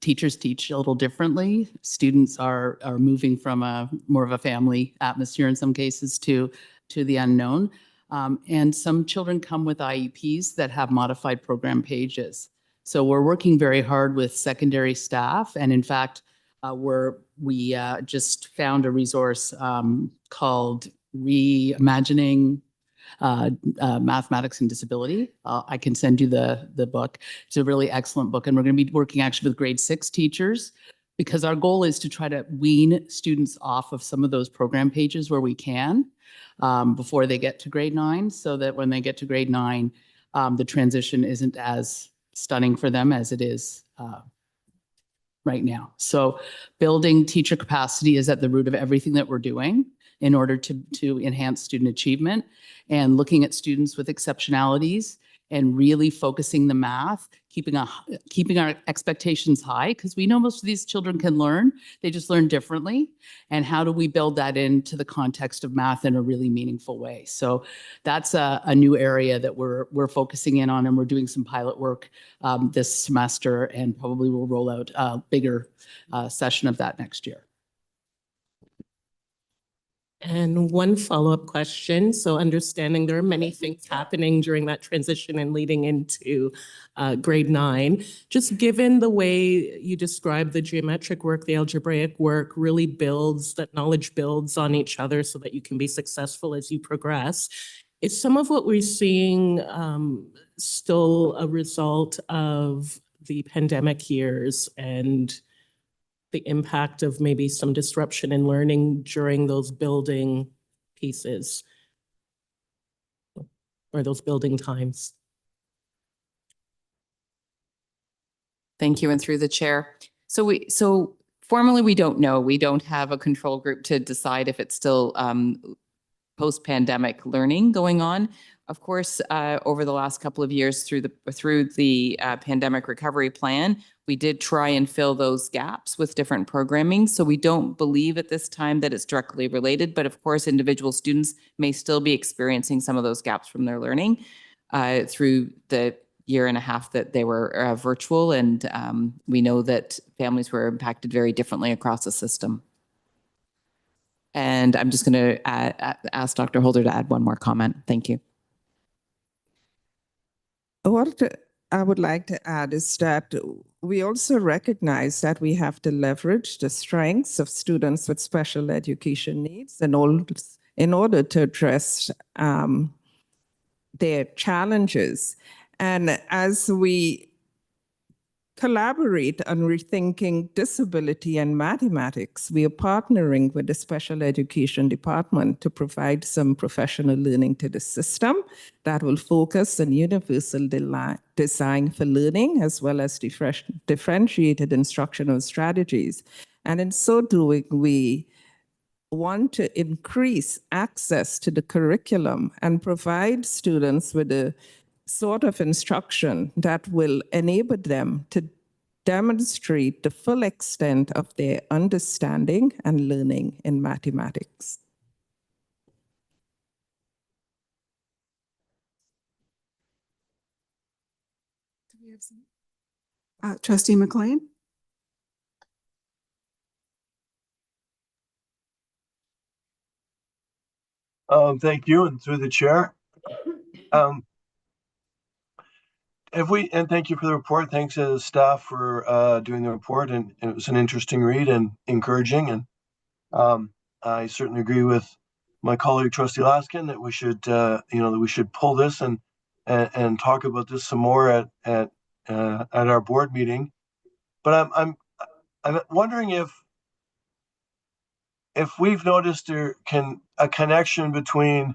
Teachers teach a little differently. Students are moving from a more of a family atmosphere in some cases to the unknown. And some children come with IEPs that have modified program pages. So we're working very hard with secondary staff. And in fact, we just found a resource called Reimagining Mathematics and Disability. I can send you the book. It's a really excellent book. And we're going to be working actually with grade 6 teachers because our goal is to try to wean students off of some of those program pages where we can before they get to grade 9, so that when they get to grade 9, the transition isn't as stunning for them as it is right now. So building teacher capacity is at the root of everything that we're doing in order to enhance student achievement, and looking at students with exceptionalities and really focusing the math, keeping our expectations high, because we know most of these children can learn, they just learn differently. And how do we build that into the context of math in a really meaningful way? So that's a new area that we're focusing in on, and we're doing some pilot work this semester, and probably will roll out a bigger session of that next year. And one follow-up question. So understanding there are many things happening during that transition and leading into grade 9, just given the way you describe the geometric work, the algebraic work really builds, that knowledge builds on each other so that you can be successful as you progress. Is some of what we're seeing still a result of the pandemic years and the impact of maybe some disruption in learning during those building pieces or those building times? Thank you, and through the chair. So formally, we don't know. We don't have a control group to decide if it's still post-pandemic learning going on. Of course, over the last couple of years through the pandemic recovery plan, we did try and fill those gaps with different programming. So we don't believe at this time that it's directly related, but of course, individual students may still be experiencing some of those gaps from their learning through the year and a half that they were virtual. And we know that families were impacted very differently across the system. And I'm just going to ask Dr. Holder to add one more comment. Thank you. What I would like to add is that we also recognize that we have to leverage the strengths of students with special education needs in order to address their challenges. And as we collaborate on rethinking disability and mathematics, we are partnering with the special education department to provide some professional learning to the system that will focus on universal design for learning, as well as differentiated instructional strategies. And in so doing, we want to increase access to the curriculum and provide students with a sort of instruction that will enable them to demonstrate the full extent of their understanding and learning in mathematics. Trustee McLean? Thank you, and through the chair. And thank you for the report. Thanks to the staff for doing the report, and it was an interesting read and encouraging. And I certainly agree with my colleague Trustee Laskin that we should, that we should pull this and talk about this some more at our board meeting. But I'm wondering if we've noticed a connection between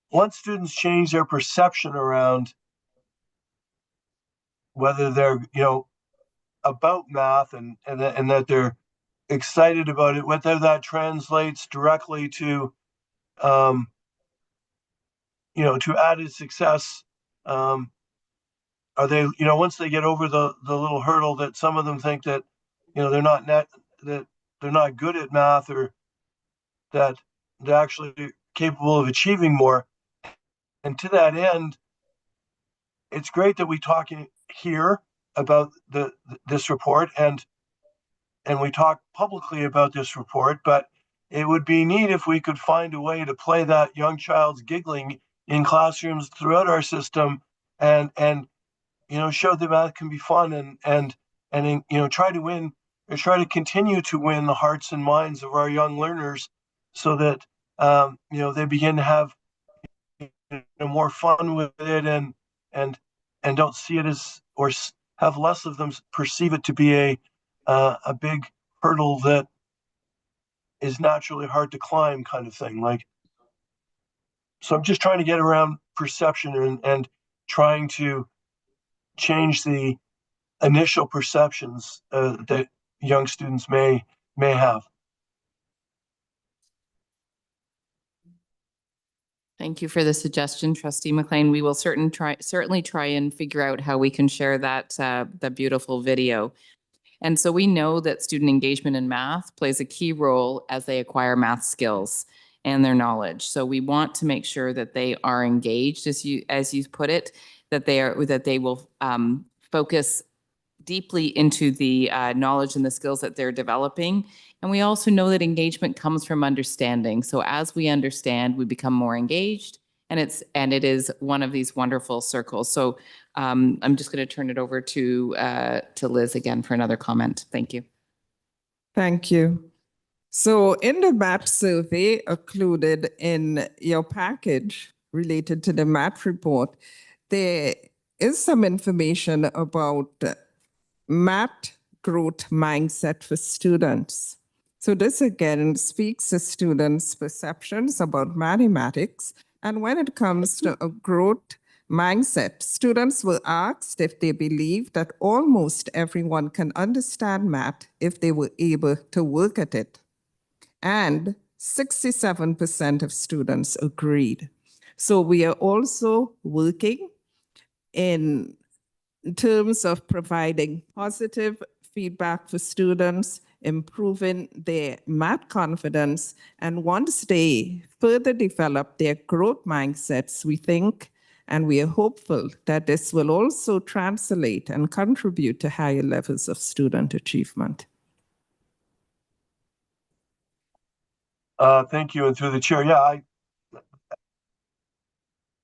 once students change their perception around whether they're, about math and that they're excited about it, whether that translates directly to, to added success. Are they, once they get over the little hurdle that some of them think that, they're not that they're not good at math, or that they're actually capable of achieving more. And to that end, it's great that we talk here about this report and we talk publicly about this report, but it would be neat if we could find a way to play that young child's giggling in classrooms throughout our system and show that math can be fun and try to win or try to continue to win the hearts and minds of our young learners so that they begin to have more fun with it and don't see it as, or have less of them perceive it to be a big hurdle that is naturally hard to climb, kind of thing. So I'm just trying to get around perception and trying to change the initial perceptions that young students may have. Thank you for the suggestion, Trustee McLean. We will certainly try and figure out how we can share that beautiful video. And so we know that student engagement in math plays a key role as they acquire math skills and their knowledge. So we want to make sure that they are engaged, as you put it, that they will focus deeply into the knowledge and the skills that they're developing. And we also know that engagement comes from understanding. So as we understand, we become more engaged, and it is one of these wonderful circles. So I'm just going to turn it over to Liz again for another comment. Thank you. Thank you. So in the math survey included in your package related to the math report, there is some information about math growth mindset for students. So this again speaks to students' perceptions about mathematics. And when it comes to a growth mindset, students were asked if they believe that almost everyone can understand math if they were able to work at it. And 67% of students agreed. So we are also working in terms of providing positive feedback for students, improving their math confidence. And once they further develop their growth mindsets, we think and we are hopeful that this will also translate and contribute to higher levels of student achievement. Thank you. And through the chair, yeah,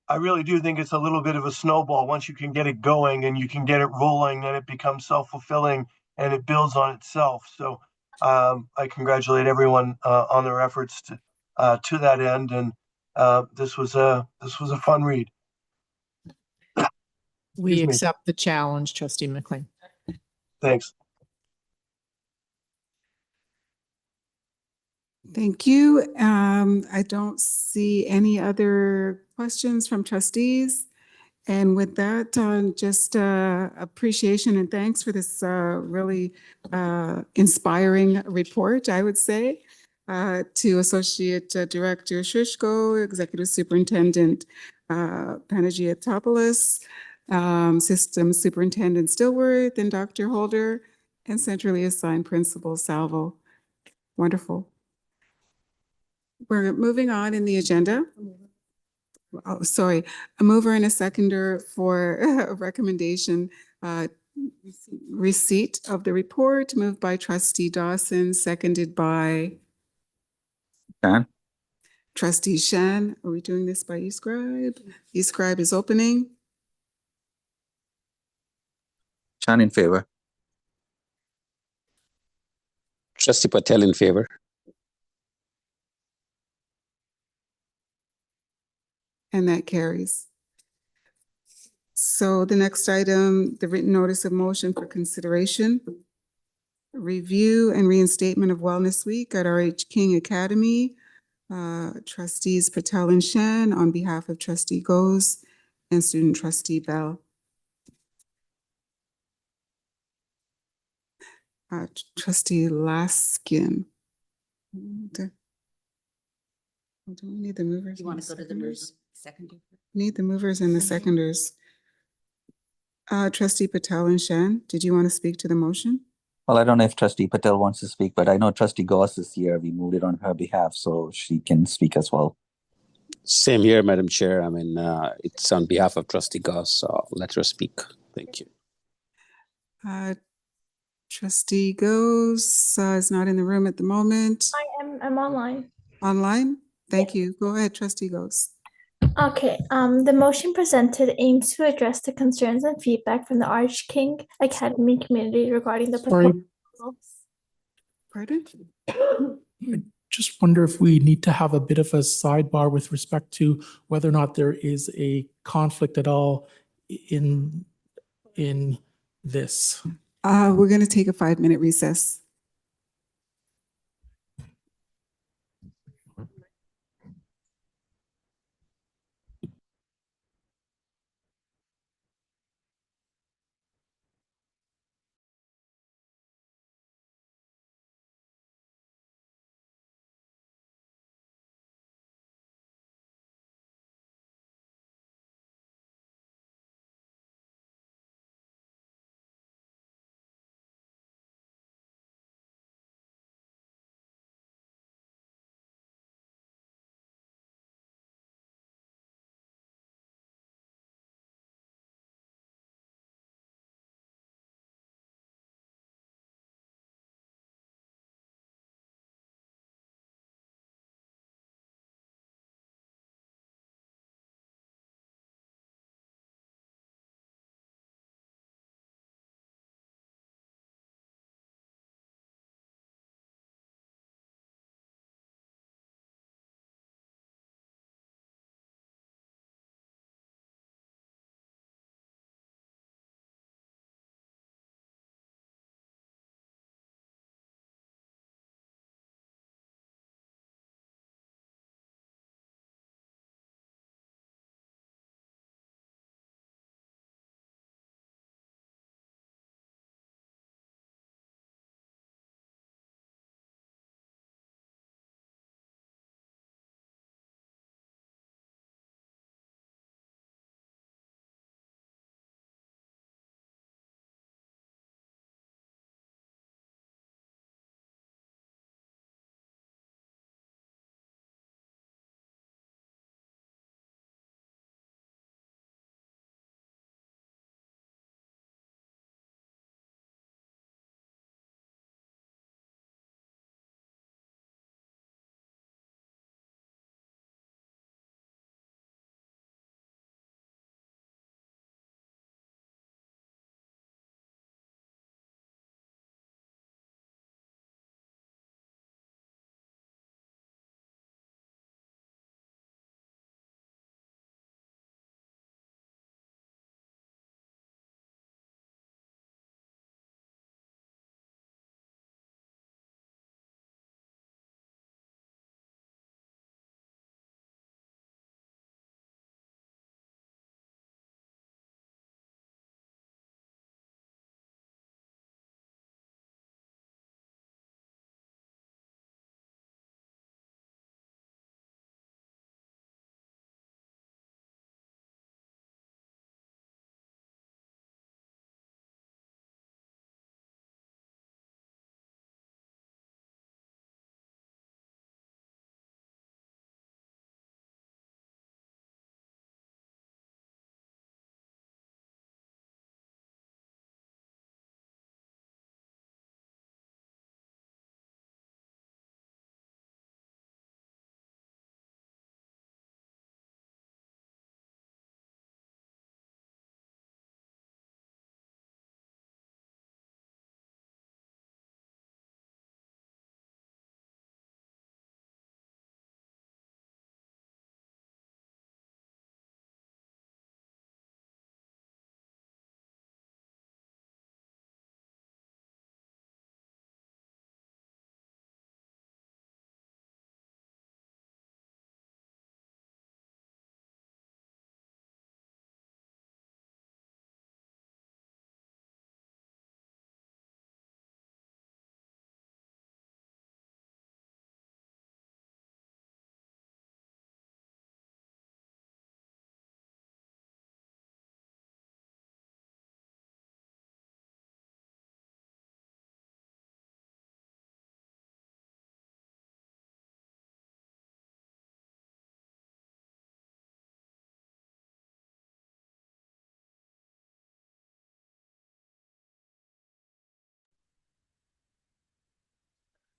I really do think it's a little bit of a snowball. Once you can get it going and you can get it rolling, then it becomes self-fulfilling and it builds on itself. So I congratulate everyone on their efforts to that end. And this was a fun read. We accept the challenge, Trustee McLean. Thanks. Thank you. I don't see any other questions from trustees. And with that, just appreciation and thanks for this really inspiring report, I would say, to Associate Director Shishko, Executive Superintendent Panagiotopoulos, System Superintendent Stillworth and Dr. Holder, and centrally assigned Principal Salvo. Wonderful. We're moving on in the agenda. Oh, sorry, a mover and a seconder for a recommendation, receipt of the report, moved by Trustee Dawson, seconded by Dan? Trustee Shan. Are we doing this by e-scribe? E-scribe is opening. Chan in favor. Trustee Patel in favor. And that carries. So the next item, the written notice of motion for consideration. Review and reinstatement of Wellness Week at R.H. King Academy. Trustees Patel and Shan on behalf of Trustee Goes and Student Trustee Bell. Trustee Laskin. Do we need the movers? You want to go to the movers second? Need the movers and the seconders. Trustee Patel and Shan, did you want to speak to the motion? Well, I don't know if Trustee Patel wants to speak, but I know Trustee Goss is here. We moved it on her behalf, so she can speak as well. Same here, Madam Chair. I mean, it's on behalf of Trustee Goss, so let her speak. Thank you. Trustee Goes is not in the room at the moment. I'm online. Online? Thank you. Go ahead, Trustee Goes. Okay, the motion presented aims to address the concerns and feedback from the Arch King Academy community regarding the Sorry. proposals. Pardon? I just wonder if we need to have a bit of a sidebar with respect to whether or not there is a conflict at all in this. We're going to take a 5-minute recess.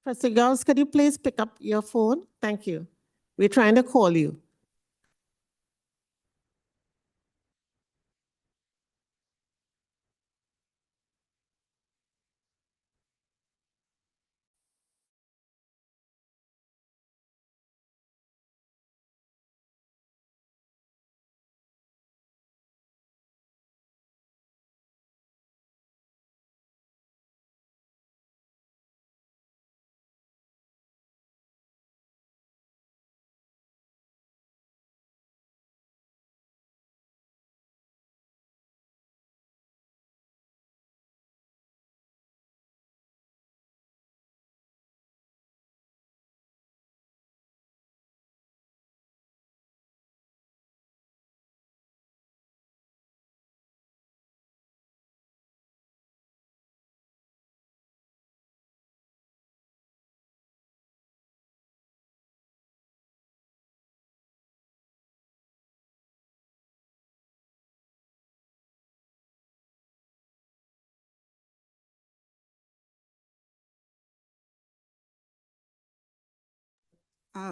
Trustee Gauss, could you please pick up your phone? Thank you. We're trying to call you.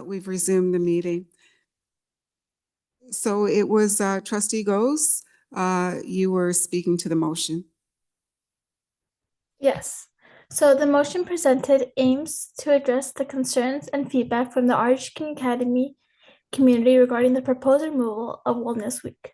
We've resumed the meeting. So it was Trustee Gose, you were speaking to the motion. Yes. So the motion presented aims to address the concerns and feedback from the RH King Academy community regarding the proposed removal of Wellness Week.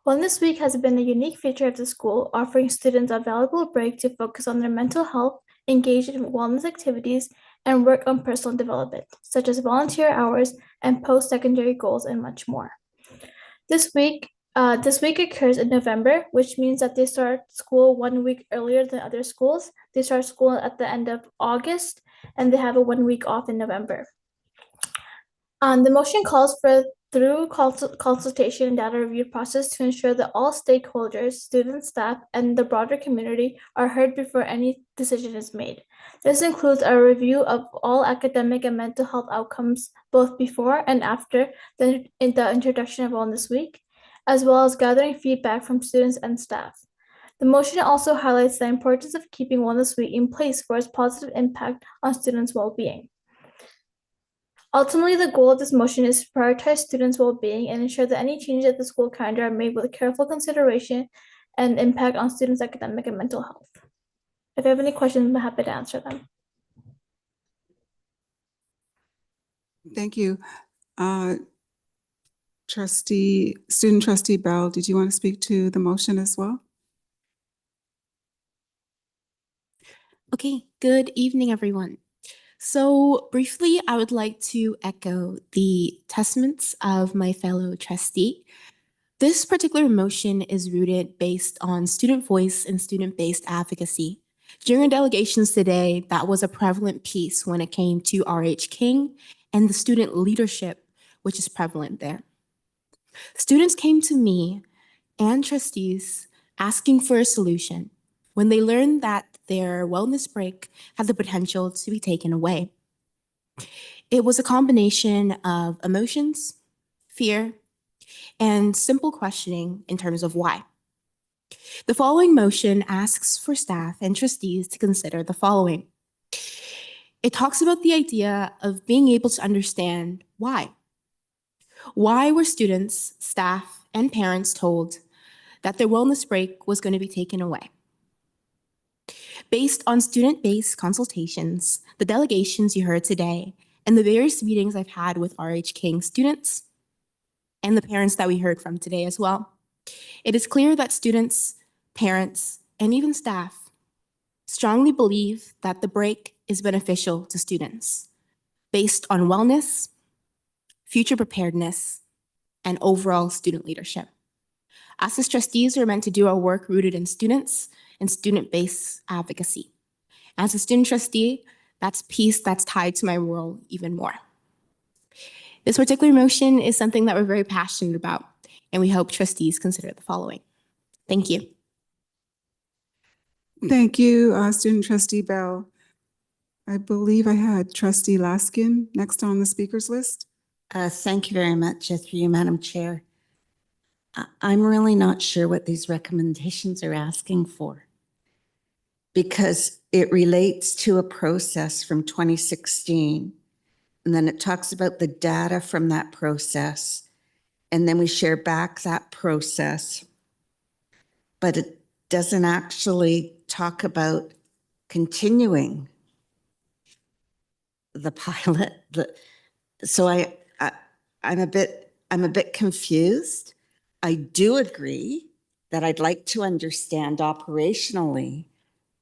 Wellness Week has been a unique feature of the school, offering students a valuable break to focus on their mental health, engage in wellness activities, and work on personal development, such as volunteer hours and post-secondary goals and much more. This week occurs in November, which means that they start school 1 week earlier than other schools. They start school at the end of August, and they have a 1 week off in November. The motion calls for through consultation and data review process to ensure that all stakeholders, students, staff, and the broader community are heard before any decision is made. This includes a review of all academic and mental health outcomes both before and after the introduction of Wellness Week, as well as gathering feedback from students and staff. The motion also highlights the importance of keeping Wellness Week in place for its positive impact on students' well-being. Ultimately, the goal of this motion is to prioritize students' well-being and ensure that any changes at the school calendar are made with careful consideration and impact on students' academic and mental health. If you have any questions, I'm happy to answer them. Thank you. Student Trustee Bell, did you want to speak to the motion as well? Okay, good evening, everyone. So briefly, I would like to echo the testaments of my fellow trustee. This particular motion is rooted based on student voice and student-based advocacy. During our delegations today, that was a prevalent piece when it came to RH King and the student leadership, which is prevalent there. Students came to me and trustees asking for a solution when they learned that their wellness break had the potential to be taken away. It was a combination of emotions, fear, and simple questioning in terms of why. The following motion asks for staff and trustees to consider the following. It talks about the idea of being able to understand why. Why were students, staff, and parents told that their wellness break was going to be taken away? Based on student-based consultations, the delegations you heard today, and the various meetings I've had with RH King students and the parents that we heard from today as well, it is clear that students, parents, and even staff strongly believe that the break is beneficial to students based on wellness, future preparedness, and overall student leadership. Us as trustees are meant to do our work rooted in students and student-based advocacy. As a student trustee, that's piece that's tied to my role even more. This particular motion is something that we're very passionate about, and we hope trustees consider the following. Thank you. Thank you, Student Trustee Bell. I believe I had Trustee Laskin next on the speakers list. Thank you very much, through you, Madam Chair. I'm really not sure what these recommendations are asking for, because it relates to a process from 2016. And then it talks about the data from that process. And then we share back that process. But it doesn't actually talk about continuing the pilot. So I'm a bit confused. I do agree that I'd like to understand operationally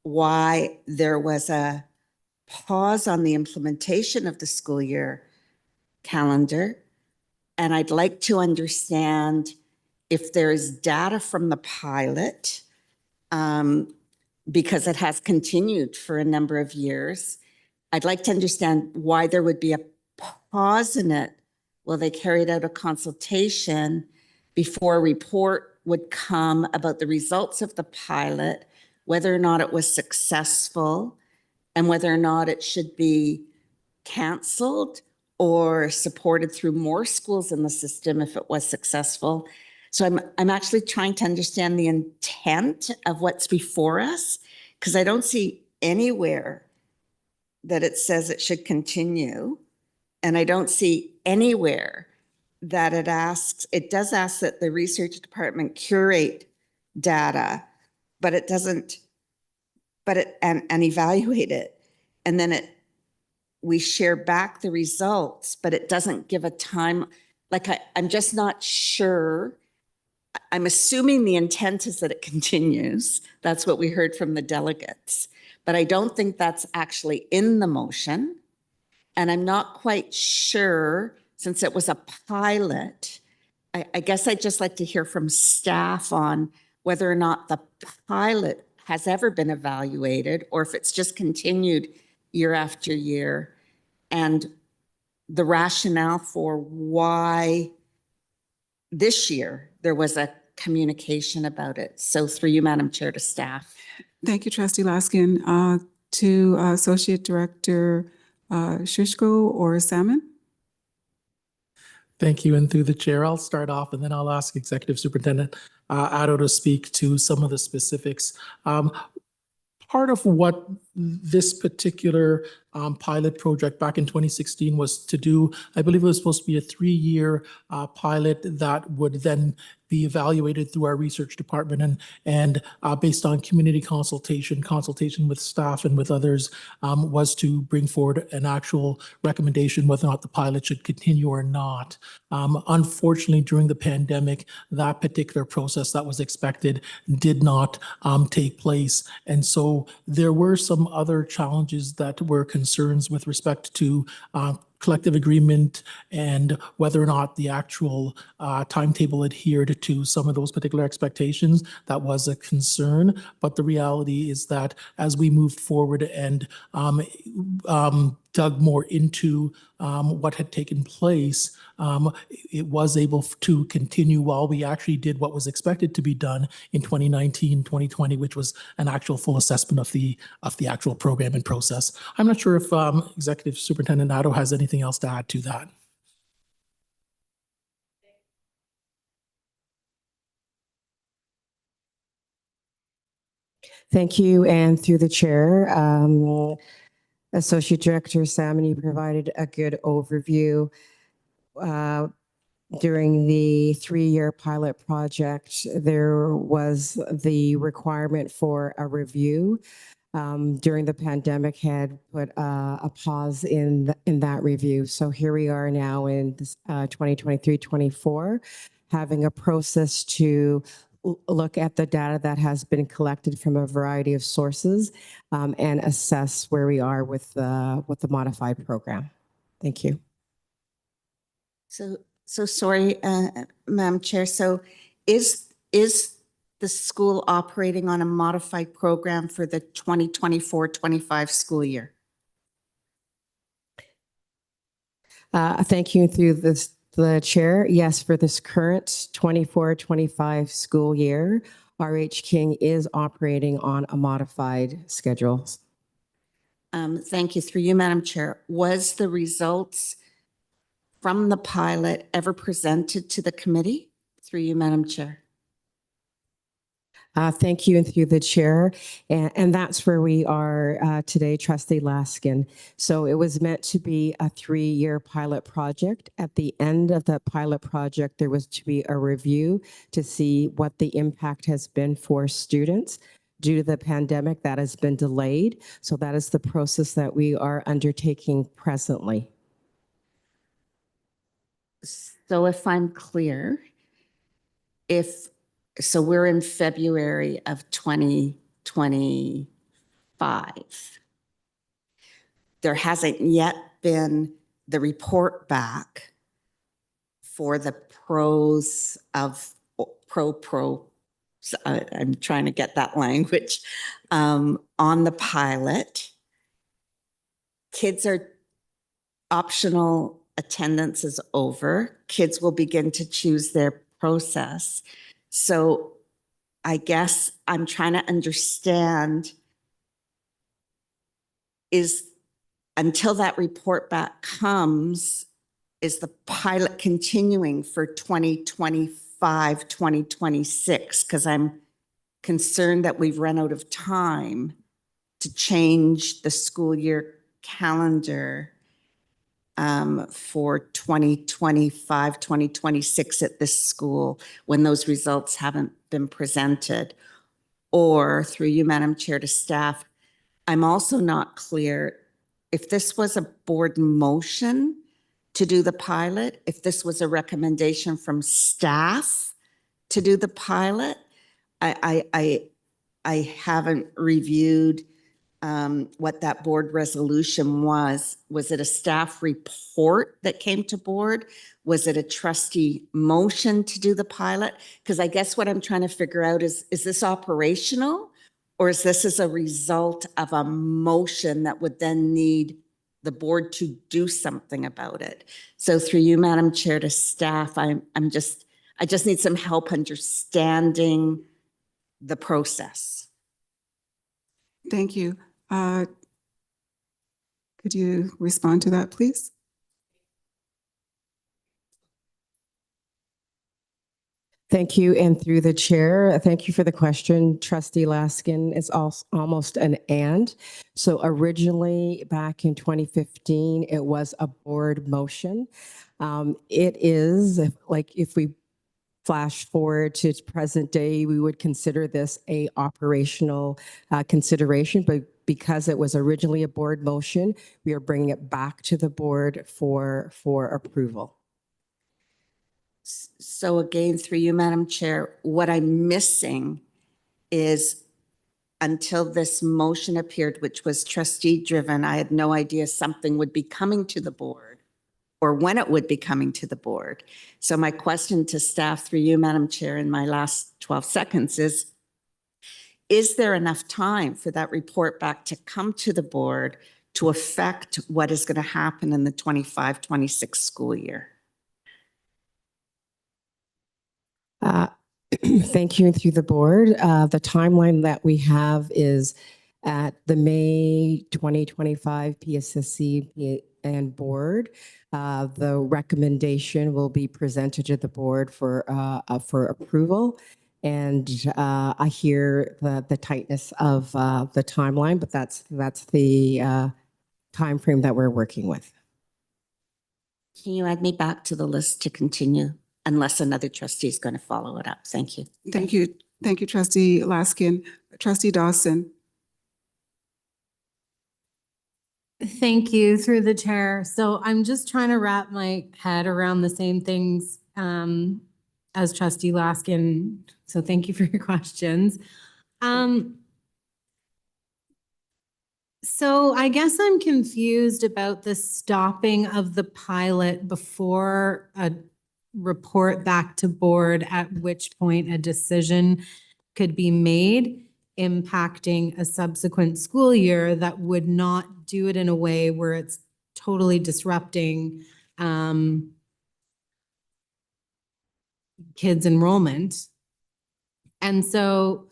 why there was a pause on the implementation of the school year calendar. And I'd like to understand if there is data from the pilot, because it has continued for a number of years. I'd like to understand why there would be a pause in it. Well, they carried out a consultation before a report would come about the results of the pilot, whether or not it was successful, and whether or not it should be canceled or supported through more schools in the system if it was successful. So I'm actually trying to understand the intent of what's before us, because I don't see anywhere that it says it should continue. And I don't see anywhere that it does ask that the research department curate data, but it doesn't, and evaluate it. And then we share back the results, but it doesn't give a time. Like I'm just not sure. I'm assuming the intent is that it continues. That's what we heard from the delegates. But I don't think that's actually in the motion. And I'm not quite sure, since it was a pilot, I guess I'd just like to hear from staff on whether or not the pilot has ever been evaluated or if it's just continued year after year, and the rationale for why this year there was a communication about it. So through you, Madam Chair, to staff. Thank you, Trustee Laskin. To Associate Director Shishko or Salmon. Thank you. And through the chair, I'll start off and then I'll ask Executive Superintendent Addo to speak to some of the specifics. Part of what this particular pilot project back in 2016 was to do, I believe it was supposed to be a 3-year pilot that would then be evaluated through our research department and based on community consultation with staff and with others, was to bring forward an actual recommendation whether or not the pilot should continue or not. Unfortunately, during the pandemic, that particular process that was expected did not take place. And so there were some other challenges that were concerns with respect to collective agreement and whether or not the actual timetable adhered to some of those particular expectations. That was a concern, but the reality is that as we moved forward and dug more into what had taken place, it was able to continue while we actually did what was expected to be done in 2019, 2020, which was an actual full assessment of the actual program and process. I'm not sure if Executive Superintendent Addo has anything else to add to that. Thank you. And through the chair, Associate Director Salmon, you provided a good overview. During the 3-year pilot project, there was the requirement for a review. During the pandemic had put a pause in that review. So here we are now in 2023-24, having a process to look at the data that has been collected from a variety of sources and assess where we are with the modified program. Thank you. So sorry, Madam Chair. So is the school operating on a modified program for the 2024-25 school year? Thank you. Through the chair, yes, for this current 24-25 school year, RH King is operating on a modified schedule. Thank you. Through you, Madam Chair. Was the results from the pilot ever presented to the committee? Through you, Madam Chair. Thank you, and through the chair. And that's where we are today, Trustee Laskin. So it was meant to be a 3-year pilot project. At the end of the pilot project, there was to be a review to see what the impact has been for students. Due to the pandemic, that has been delayed. So that is the process that we are undertaking presently. So if I'm clear, so we're in February of 2025. There hasn't yet been the report back for the pros of I'm trying to get that language, on the pilot. Kids are optional attendance is over. Kids will begin to choose their process. So I guess I'm trying to understand, is until that report back comes, is the pilot continuing for 2025, 2026? Because I'm concerned that we've run out of time to change the school year calendar for 2025, 2026 at this school when those results haven't been presented. Or through you, Madam Chair, to staff, I'm also not clear if this was a board motion to do the pilot, if this was a recommendation from staff to do the pilot. I haven't reviewed what that board resolution was. Was it a staff report that came to board? Was it a trustee motion to do the pilot? Because I guess what I'm trying to figure out is this operational, or is this as a result of a motion that would then need the board to do something about it? So through you, Madam Chair, to staff, I just need some help understanding the process. Thank you. Could you respond to that, please? Thank you, and through the chair, thank you for the question, Trustee Laskin. It's almost an and. So originally, back in 2015, it was a board motion. It is, if we flash forward to present day, we would consider this a operational consideration, but because it was originally a board motion, we are bringing it back to the board for approval. So again, through you, Madam Chair, what I'm missing is until this motion appeared, which was trustee driven, I had no idea something would be coming to the board or when it would be coming to the board. So my question to staff through you, Madam Chair, in my last 12 seconds is there enough time for that report back to come to the board to affect what is going to happen in the 25-26 school year? Thank you, and through the board. The timeline that we have is at the May 2025 PSSC and board. The recommendation will be presented to the board for approval. And I hear the tightness of the timeline, but that's the time frame that we're working with. Can you add me back to the list to continue? Unless another trustee is going to follow it up. Thank you. Thank you. Thank you, Trustee Laskin. Trustee Dawson. Thank you, through the chair. So I'm just trying to wrap my head around the same things as Trustee Laskin. So thank you for your questions. So I guess I'm confused about the stopping of the pilot before a report back to board, at which point a decision could be made impacting a subsequent school year that would not do it in a way where it's totally disrupting kids' enrollment. And so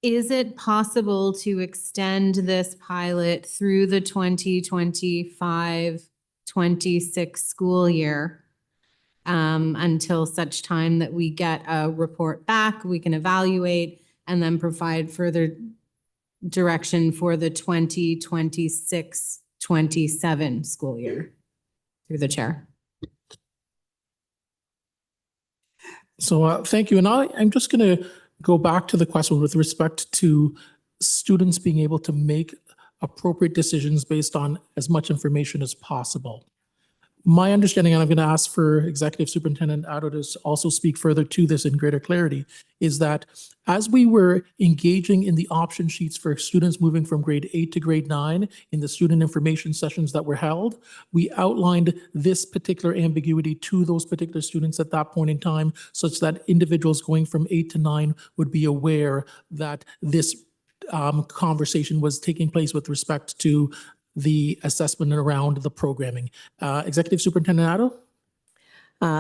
is it possible to extend this pilot through the 2025-26 school year until such time that we get a report back, we can evaluate and then provide further direction for the 2026-27 school year. Through the chair. So thank you. And I'm just going to go back to the question with respect to students being able to make appropriate decisions based on as much information as possible. My understanding, and I'm going to ask for Executive Superintendent Addo to also speak further to this in greater clarity, is that as we were engaging in the option sheets for students moving from grade 8 to grade 9 in the student information sessions that were held, we outlined this particular ambiguity to those particular students at that point in time, such that individuals going from 8 to 9 would be aware that this conversation was taking place with respect to the assessment around the programming. Executive Superintendent Addo?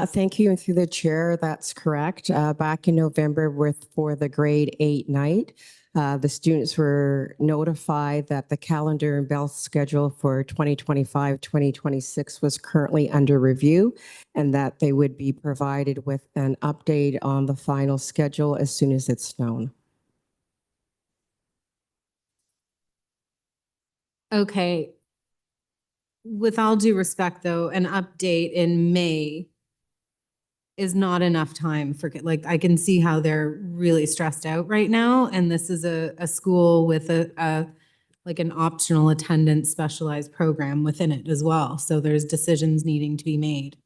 Thank you, and through the chair, that's correct. Back in November for the grade 8 night, the students were notified that the calendar and bell schedule for 2025-2026 was currently under review and that they would be provided with an update on the final schedule as soon as it's known. Okay. With all due respect, though, an update in May is not enough time for, like, I can see how they're really stressed out right now. And this is a school with like an optional attendance specialized program within it as well. So there's decisions needing to be made.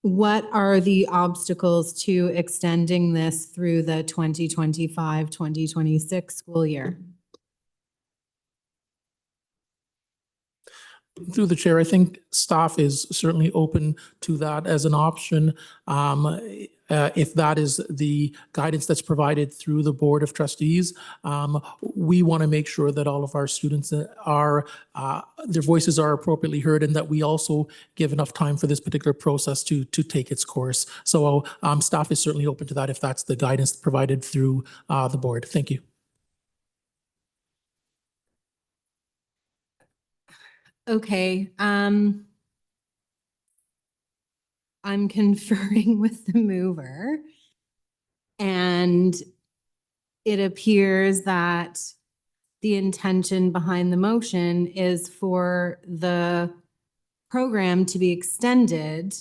What are the obstacles to extending this through the 2025-2026 school year? Through the chair, I think staff is certainly open to that as an option. If that is the guidance that's provided through the Board of Trustees, we want to make sure that all of our students are, their voices are appropriately heard and that we also give enough time for this particular process to take its course. So staff is certainly open to that if that's the guidance provided through the board. Thank you. Okay, I'm conferring with the mover, and it appears that the intention behind the motion is for the program to be extended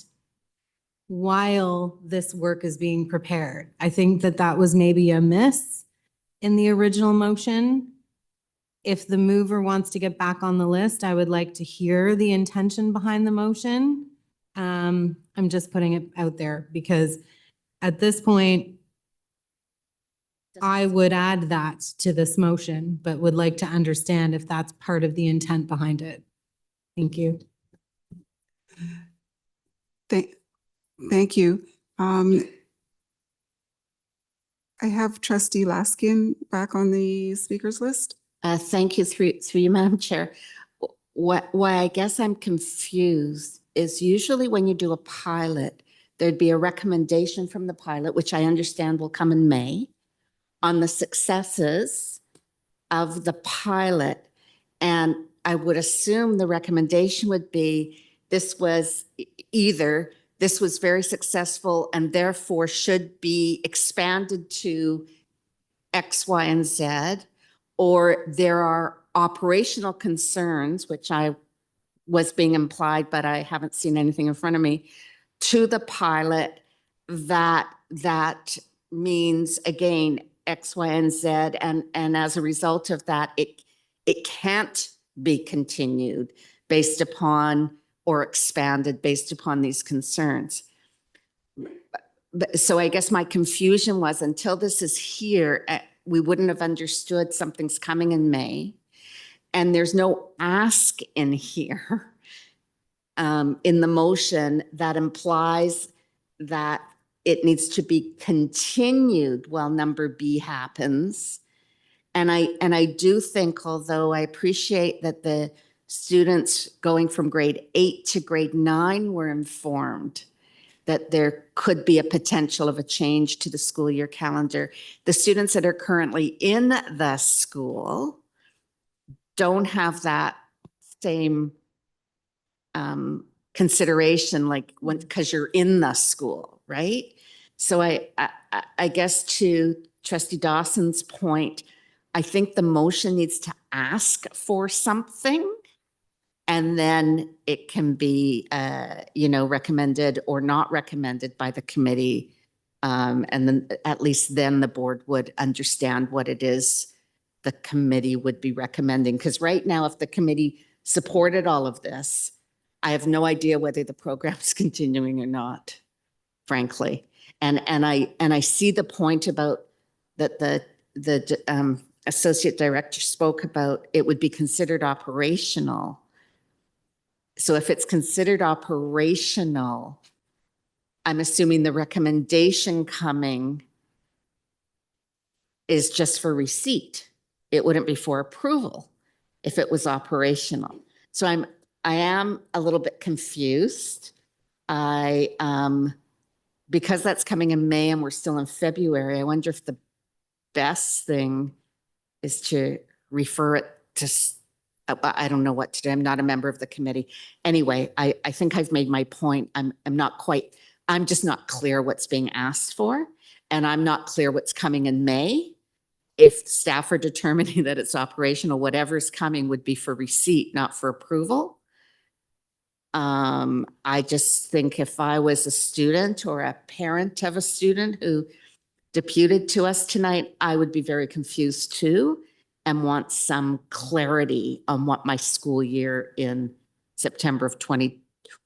while this work is being prepared. I think that that was maybe a miss in the original motion. If the mover wants to get back on the list, I would like to hear the intention behind the motion. I'm just putting it out there because at this point, I would add that to this motion, but would like to understand if that's part of the intent behind it. Thank you. Thank you. I have Trustee Laskin back on the speakers list. Thank you, through you, Madam Chair. Why I guess I'm confused is usually when you do a pilot, there'd be a recommendation from the pilot, which I understand will come in May, on the successes of the pilot. And I would assume the recommendation would be this was either this was very successful and therefore should be expanded to X, Y, and Z, or there are operational concerns, which I was being implied, but I haven't seen anything in front of me, to the pilot that means, again, X, Y, and Z, and as a result of that, it can't be continued based upon or expanded based upon these concerns. So I guess my confusion was until this is here, we wouldn't have understood something's coming in May. And there's no ask in here in the motion that implies that it needs to be continued while number B happens. And I do think, although I appreciate that the students going from grade 8 to grade 9 were informed that there could be a potential of a change to the school year calendar, the students that are currently in the school don't have that same consideration, like because you're in the school, right? So I guess to Trustee Dawson's point, I think the motion needs to ask for something, and then it can be, recommended or not recommended by the committee. And then at least then the board would understand what it is the committee would be recommending. Because right now, if the committee supported all of this, I have no idea whether the program's continuing or not, frankly. And I see the point about that the associate director spoke about, it would be considered operational. So if it's considered operational, I'm assuming the recommendation coming is just for receipt. It wouldn't be for approval if it was operational. So I am a little bit confused. Because that's coming in May and we're still in February, I wonder if the best thing is to refer it to, I don't know what to do. I'm not a member of the committee. Anyway, I think I've made my point. I'm just not clear what's being asked for, and I'm not clear what's coming in May. If staff are determining that it's operational, whatever's coming would be for receipt, not for approval. I just think if I was a student or a parent of a student who deputed to us tonight, I would be very confused too and want some clarity on what my school year in September of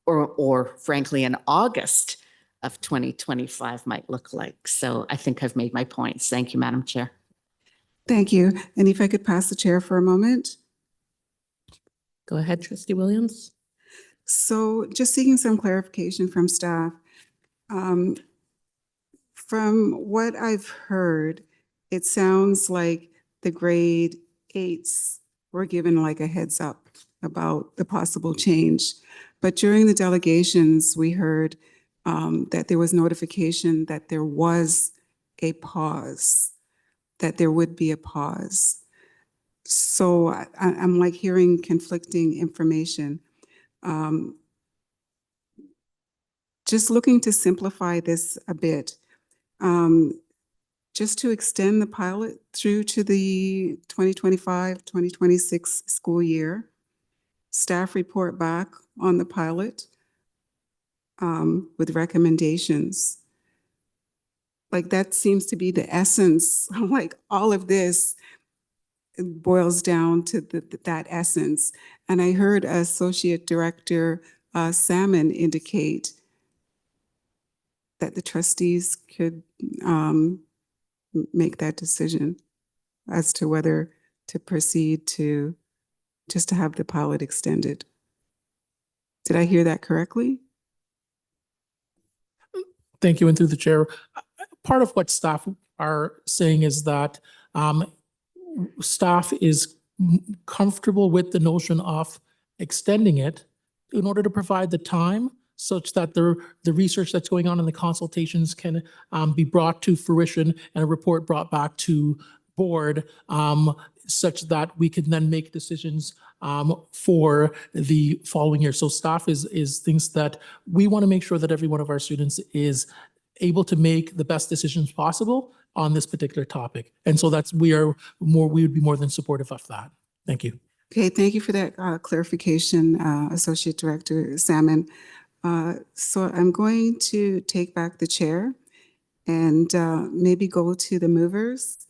or frankly in August of 2025 might look like. So I think I've made my points. Thank you, Madam Chair. Thank you. And if I could pass the chair for a moment. Go ahead, Trustee Williams. So just seeking some clarification from staff. From what I've heard, it sounds like the grade 8s were given like a heads up about the possible change. But during the delegations, we heard that there was notification that there was a pause, that there would be a pause. So I'm like hearing conflicting information. Just looking to simplify this a bit, just to extend the pilot through to the 2025-2026 school year, staff report back on the pilot with recommendations. Like that seems to be the essence, like all of this boils down to that essence. And I heard Associate Director Salmon indicate that the trustees could make that decision as to whether to proceed to just to have the pilot extended. Did I hear that correctly? Thank you, and through the chair. Part of what staff are saying is that staff is comfortable with the notion of extending it in order to provide the time such that the research that's going on in the consultations can be brought to fruition and a report brought back to board such that we can then make decisions for the following year. So staff is thinks that we want to make sure that every one of our students is able to make the best decisions possible on this particular topic. And so we would be more than supportive of that. Thank you. Okay, thank you for that clarification, Associate Director Salmon. So I'm going to take back the chair and maybe go to the movers.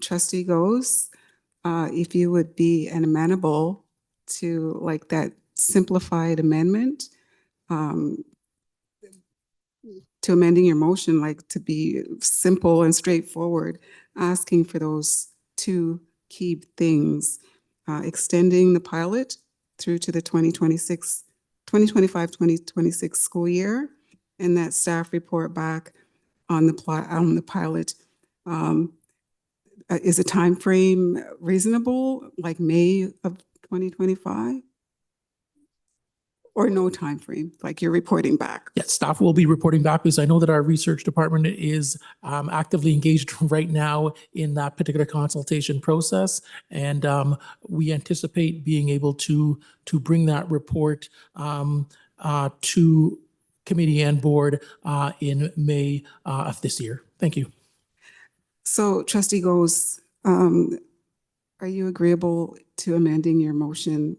Trustee Goes, if you would be amenable to like that simplified amendment, to amending your motion, like to be simple and straightforward, asking for those two key things, extending the pilot through to the 2025-2026 school year, and that staff report back on the pilot. Is a time frame reasonable, like May of 2025? Or no time frame, like you're reporting back? Yes, staff will be reporting back because I know that our research department is actively engaged right now in that particular consultation process. And we anticipate being able to bring that report to committee and board in May of this year. Thank you. So Trustee Goes, are you agreeable to amending your motion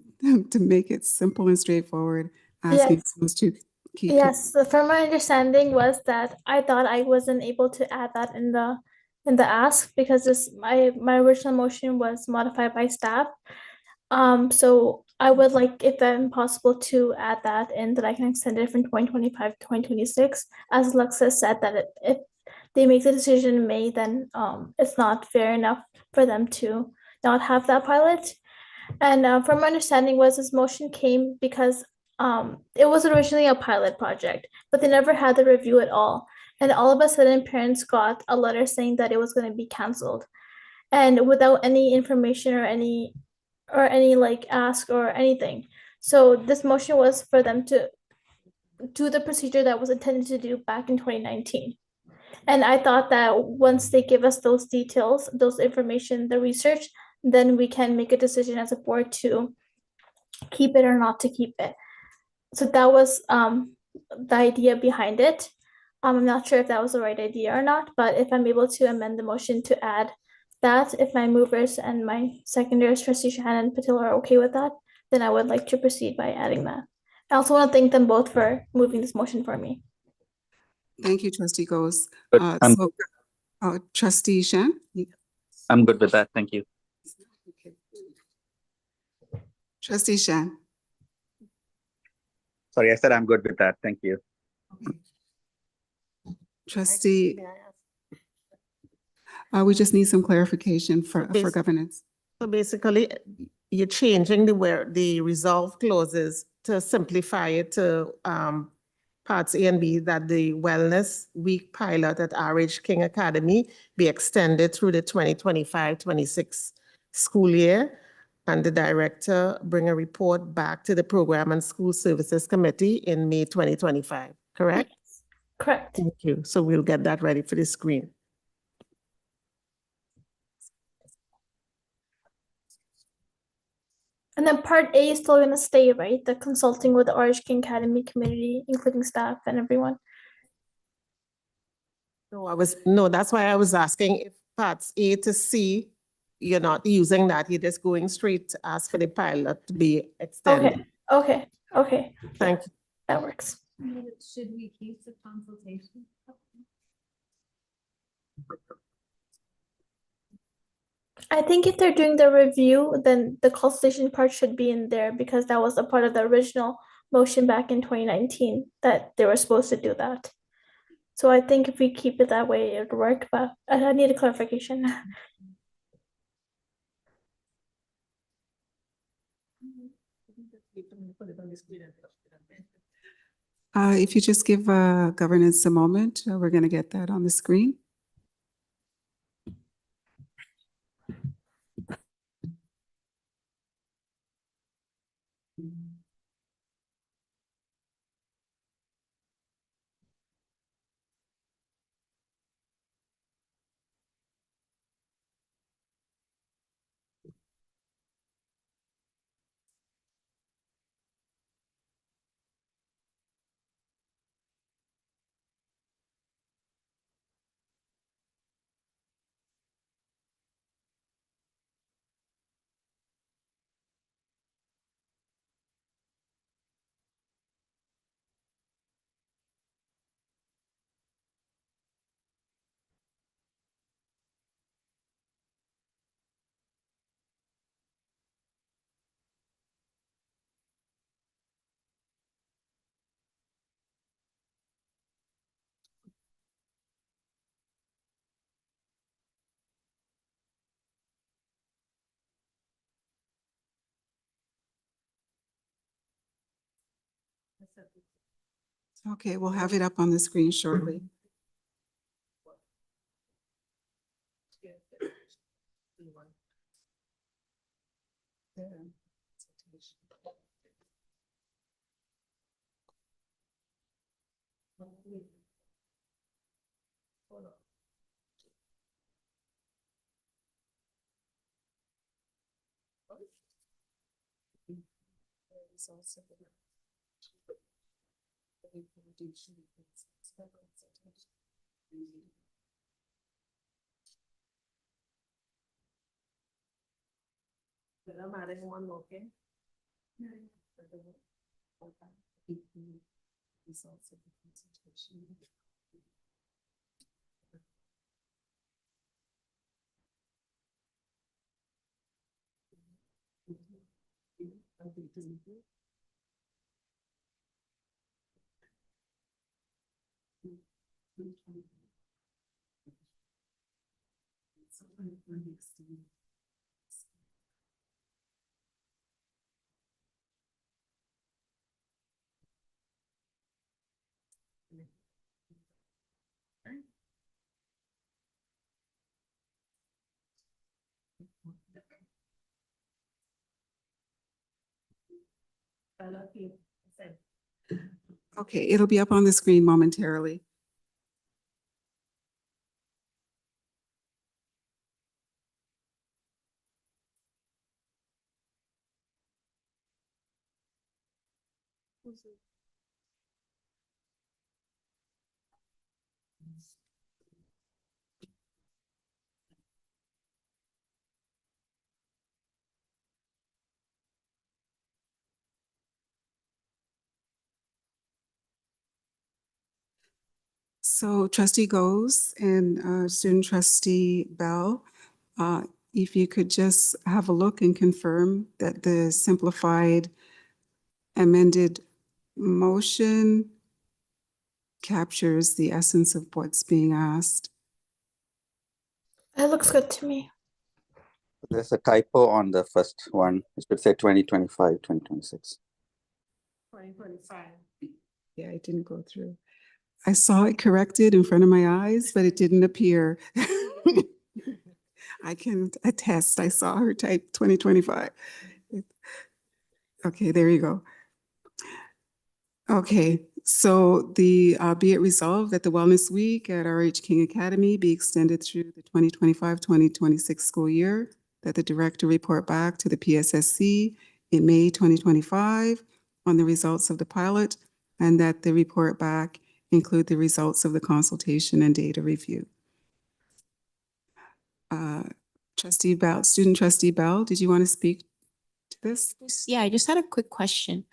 to make it simple and straightforward, asking Yes. schools to keep? Yes, so from my understanding was that I thought I wasn't able to add that in the ask because my original motion was modified by staff. So I would like, if possible, to add that in, that I can extend it from 2025 to 2026. As Alexis said, that if they make the decision in May, then it's not fair enough for them to not have that pilot. And from my understanding was this motion came because it was originally a pilot project, but they never had the review at all. And all of a sudden, parents got a letter saying that it was going to be canceled, and without any information or any like ask or anything. So this motion was for them to do the procedure that was intended to do back in 2019. And I thought that once they give us those details, those information, the research, then we can make a decision as a board to keep it or not to keep it. So that was the idea behind it. I'm not sure if that was the right idea or not, but if I'm able to amend the motion to add that, if my movers and my seconders, Trustee Shannon and Patil, are okay with that, then I would like to proceed by adding that. I also want to thank them both for moving this motion for me. Thank you, Trustee Goes. I'm- Trustee Shan? I'm good with that. Thank you. Trustee Shan? Sorry, I said I'm good with that. Thank you. Trustee, we just need some clarification for governance. So basically, you're changing the resolve clauses to simplify it to parts A and B, that the Wellness Week pilot at RH King Academy be extended through the 2025-26 school year, and the director bring a report back to the Program and School Services Committee in May 2025, correct? Yes, correct. Thank you. So we'll get that ready for the screen. And then part A is still gonna stay, right? The consulting with the RH King Academy community, including staff and everyone. No, that's why I was asking if parts A to C, you're not using that, you're just going straight to ask for the pilot to be extended. Okay. Thank you. That works. Should we keep the consultation? I think if they're doing the review, then the consultation part should be in there because that was a part of the original motion back in 2019 that they were supposed to do that. So I think if we keep it that way, it would work, but I need a clarification. If you just give governance a moment, we're going to get that on the screen. Okay, we'll have it up on the screen shortly. I'm adding one more, okay? Results of the consultation. Okay, it'll be up on the screen momentarily. So trustee Goes and student trustee Bell, if you could just have a look and confirm that the simplified amended motion captures the essence of what's being asked. It looks good to me. There's a typo on the first one. It should say 2025, 2026. 2025. Yeah, it didn't go through. I saw it corrected in front of my eyes, but it didn't appear. I can attest, I saw her type 2025. Okay, there you go. Okay, so be it resolved that the Wellness Week at RH King Academy be extended through the 2025-2026 school year, that the director report back to the PSSC in May 2025 on the results of the pilot, and that the report back include the results of the consultation and data review. Trustee Bell, student trustee Bell, did you want to speak to this? Yeah, I just had a quick question.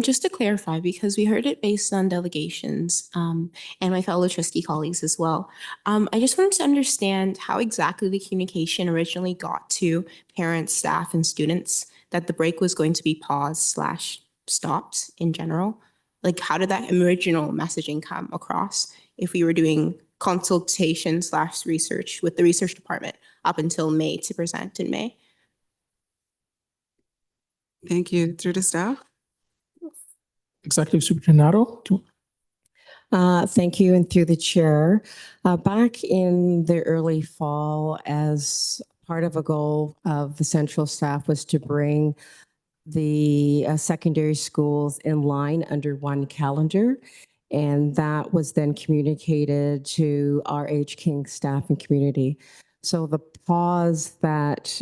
Just to clarify, because we heard it based on delegations, and my fellow trustee colleagues as well. I just wanted to understand how exactly the communication originally got to parents, staff, and students that the break was going to be paused/stopped in general. Like, how did that original messaging come across if we were doing consultation/research with the research department up until May to present in May? Thank you. Through to staff. Executive Superintendent. Thank you, and through the chair. Back in the early fall, as part of a goal of the central staff was to bring the secondary schools in line under one calendar. And that was then communicated to RH King staff and community. So the pause that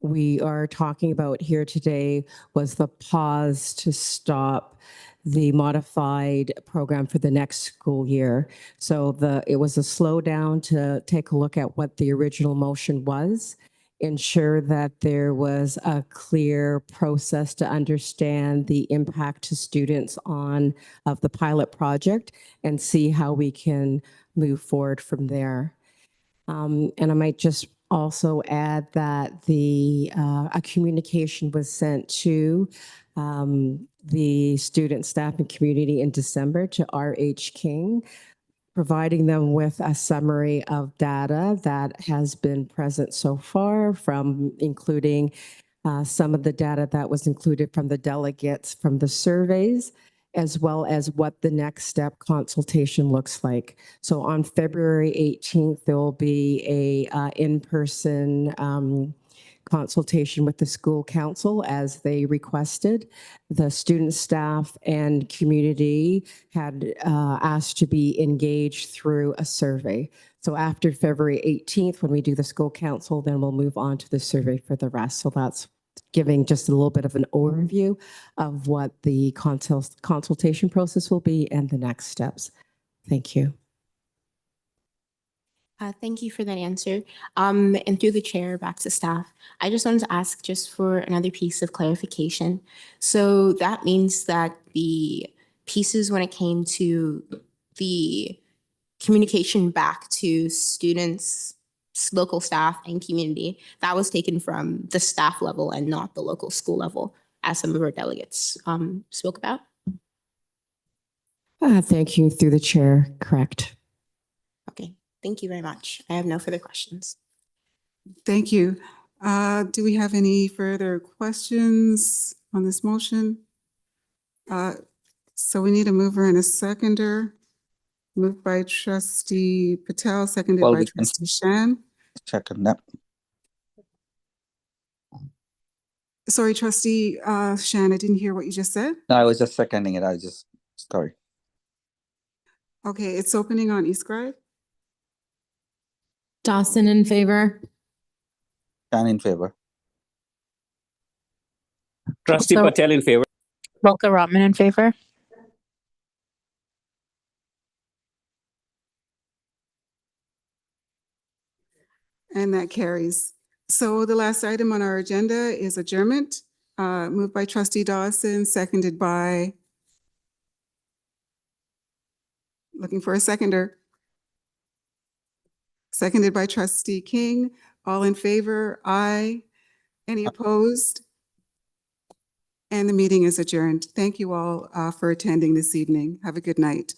we are talking about here today was the pause to stop the modified program for the next school year. So it was a slowdown to take a look at what the original motion was, ensure that there was a clear process to understand the impact to students of the pilot project and see how we can move forward from there. And I might just also add that a communication was sent to the student, staff, and community in December to RH King, providing them with a summary of data that has been present so far, from including some of the data that was included from the delegates from the surveys, as well as what the next step consultation looks like. So on February 18th, there will be a in-person consultation with the school council as they requested. The student, staff, and community had asked to be engaged through a survey. So after February 18th, when we do the school council, then we'll move on to the survey for the rest. So that's giving just a little bit of an overview of what the consultation process will be and the next steps. Thank you. Thank you for that answer. And through the chair, back to staff. I just wanted to ask just for another piece of clarification. So that means that the pieces when it came to the communication back to students, local staff, and community, that was taken from the staff level and not the local school level, as some of our delegates spoke about? Thank you. Through the chair, correct. Okay. Thank you very much. I have no further questions. Thank you. Do we have any further questions on this motion? So we need a mover and a seconder. Moved by trustee Patel, seconded Well, by we can trustee Shan. second that. Sorry, trustee Shan, I didn't hear what you just said. No, I was just seconding it. Sorry. Okay, it's opening on eScribe. Dawson in favor. Shan in favor. Trustee Patel in favor. Volker Rotman in favor. And that carries. So the last item on our agenda is adjournment, moved by trustee Dawson, seconded by, looking for a seconder. Seconded by trustee King. All in favor? Aye. Any opposed? And the meeting is adjourned. Thank you all for attending this evening. Have a good night.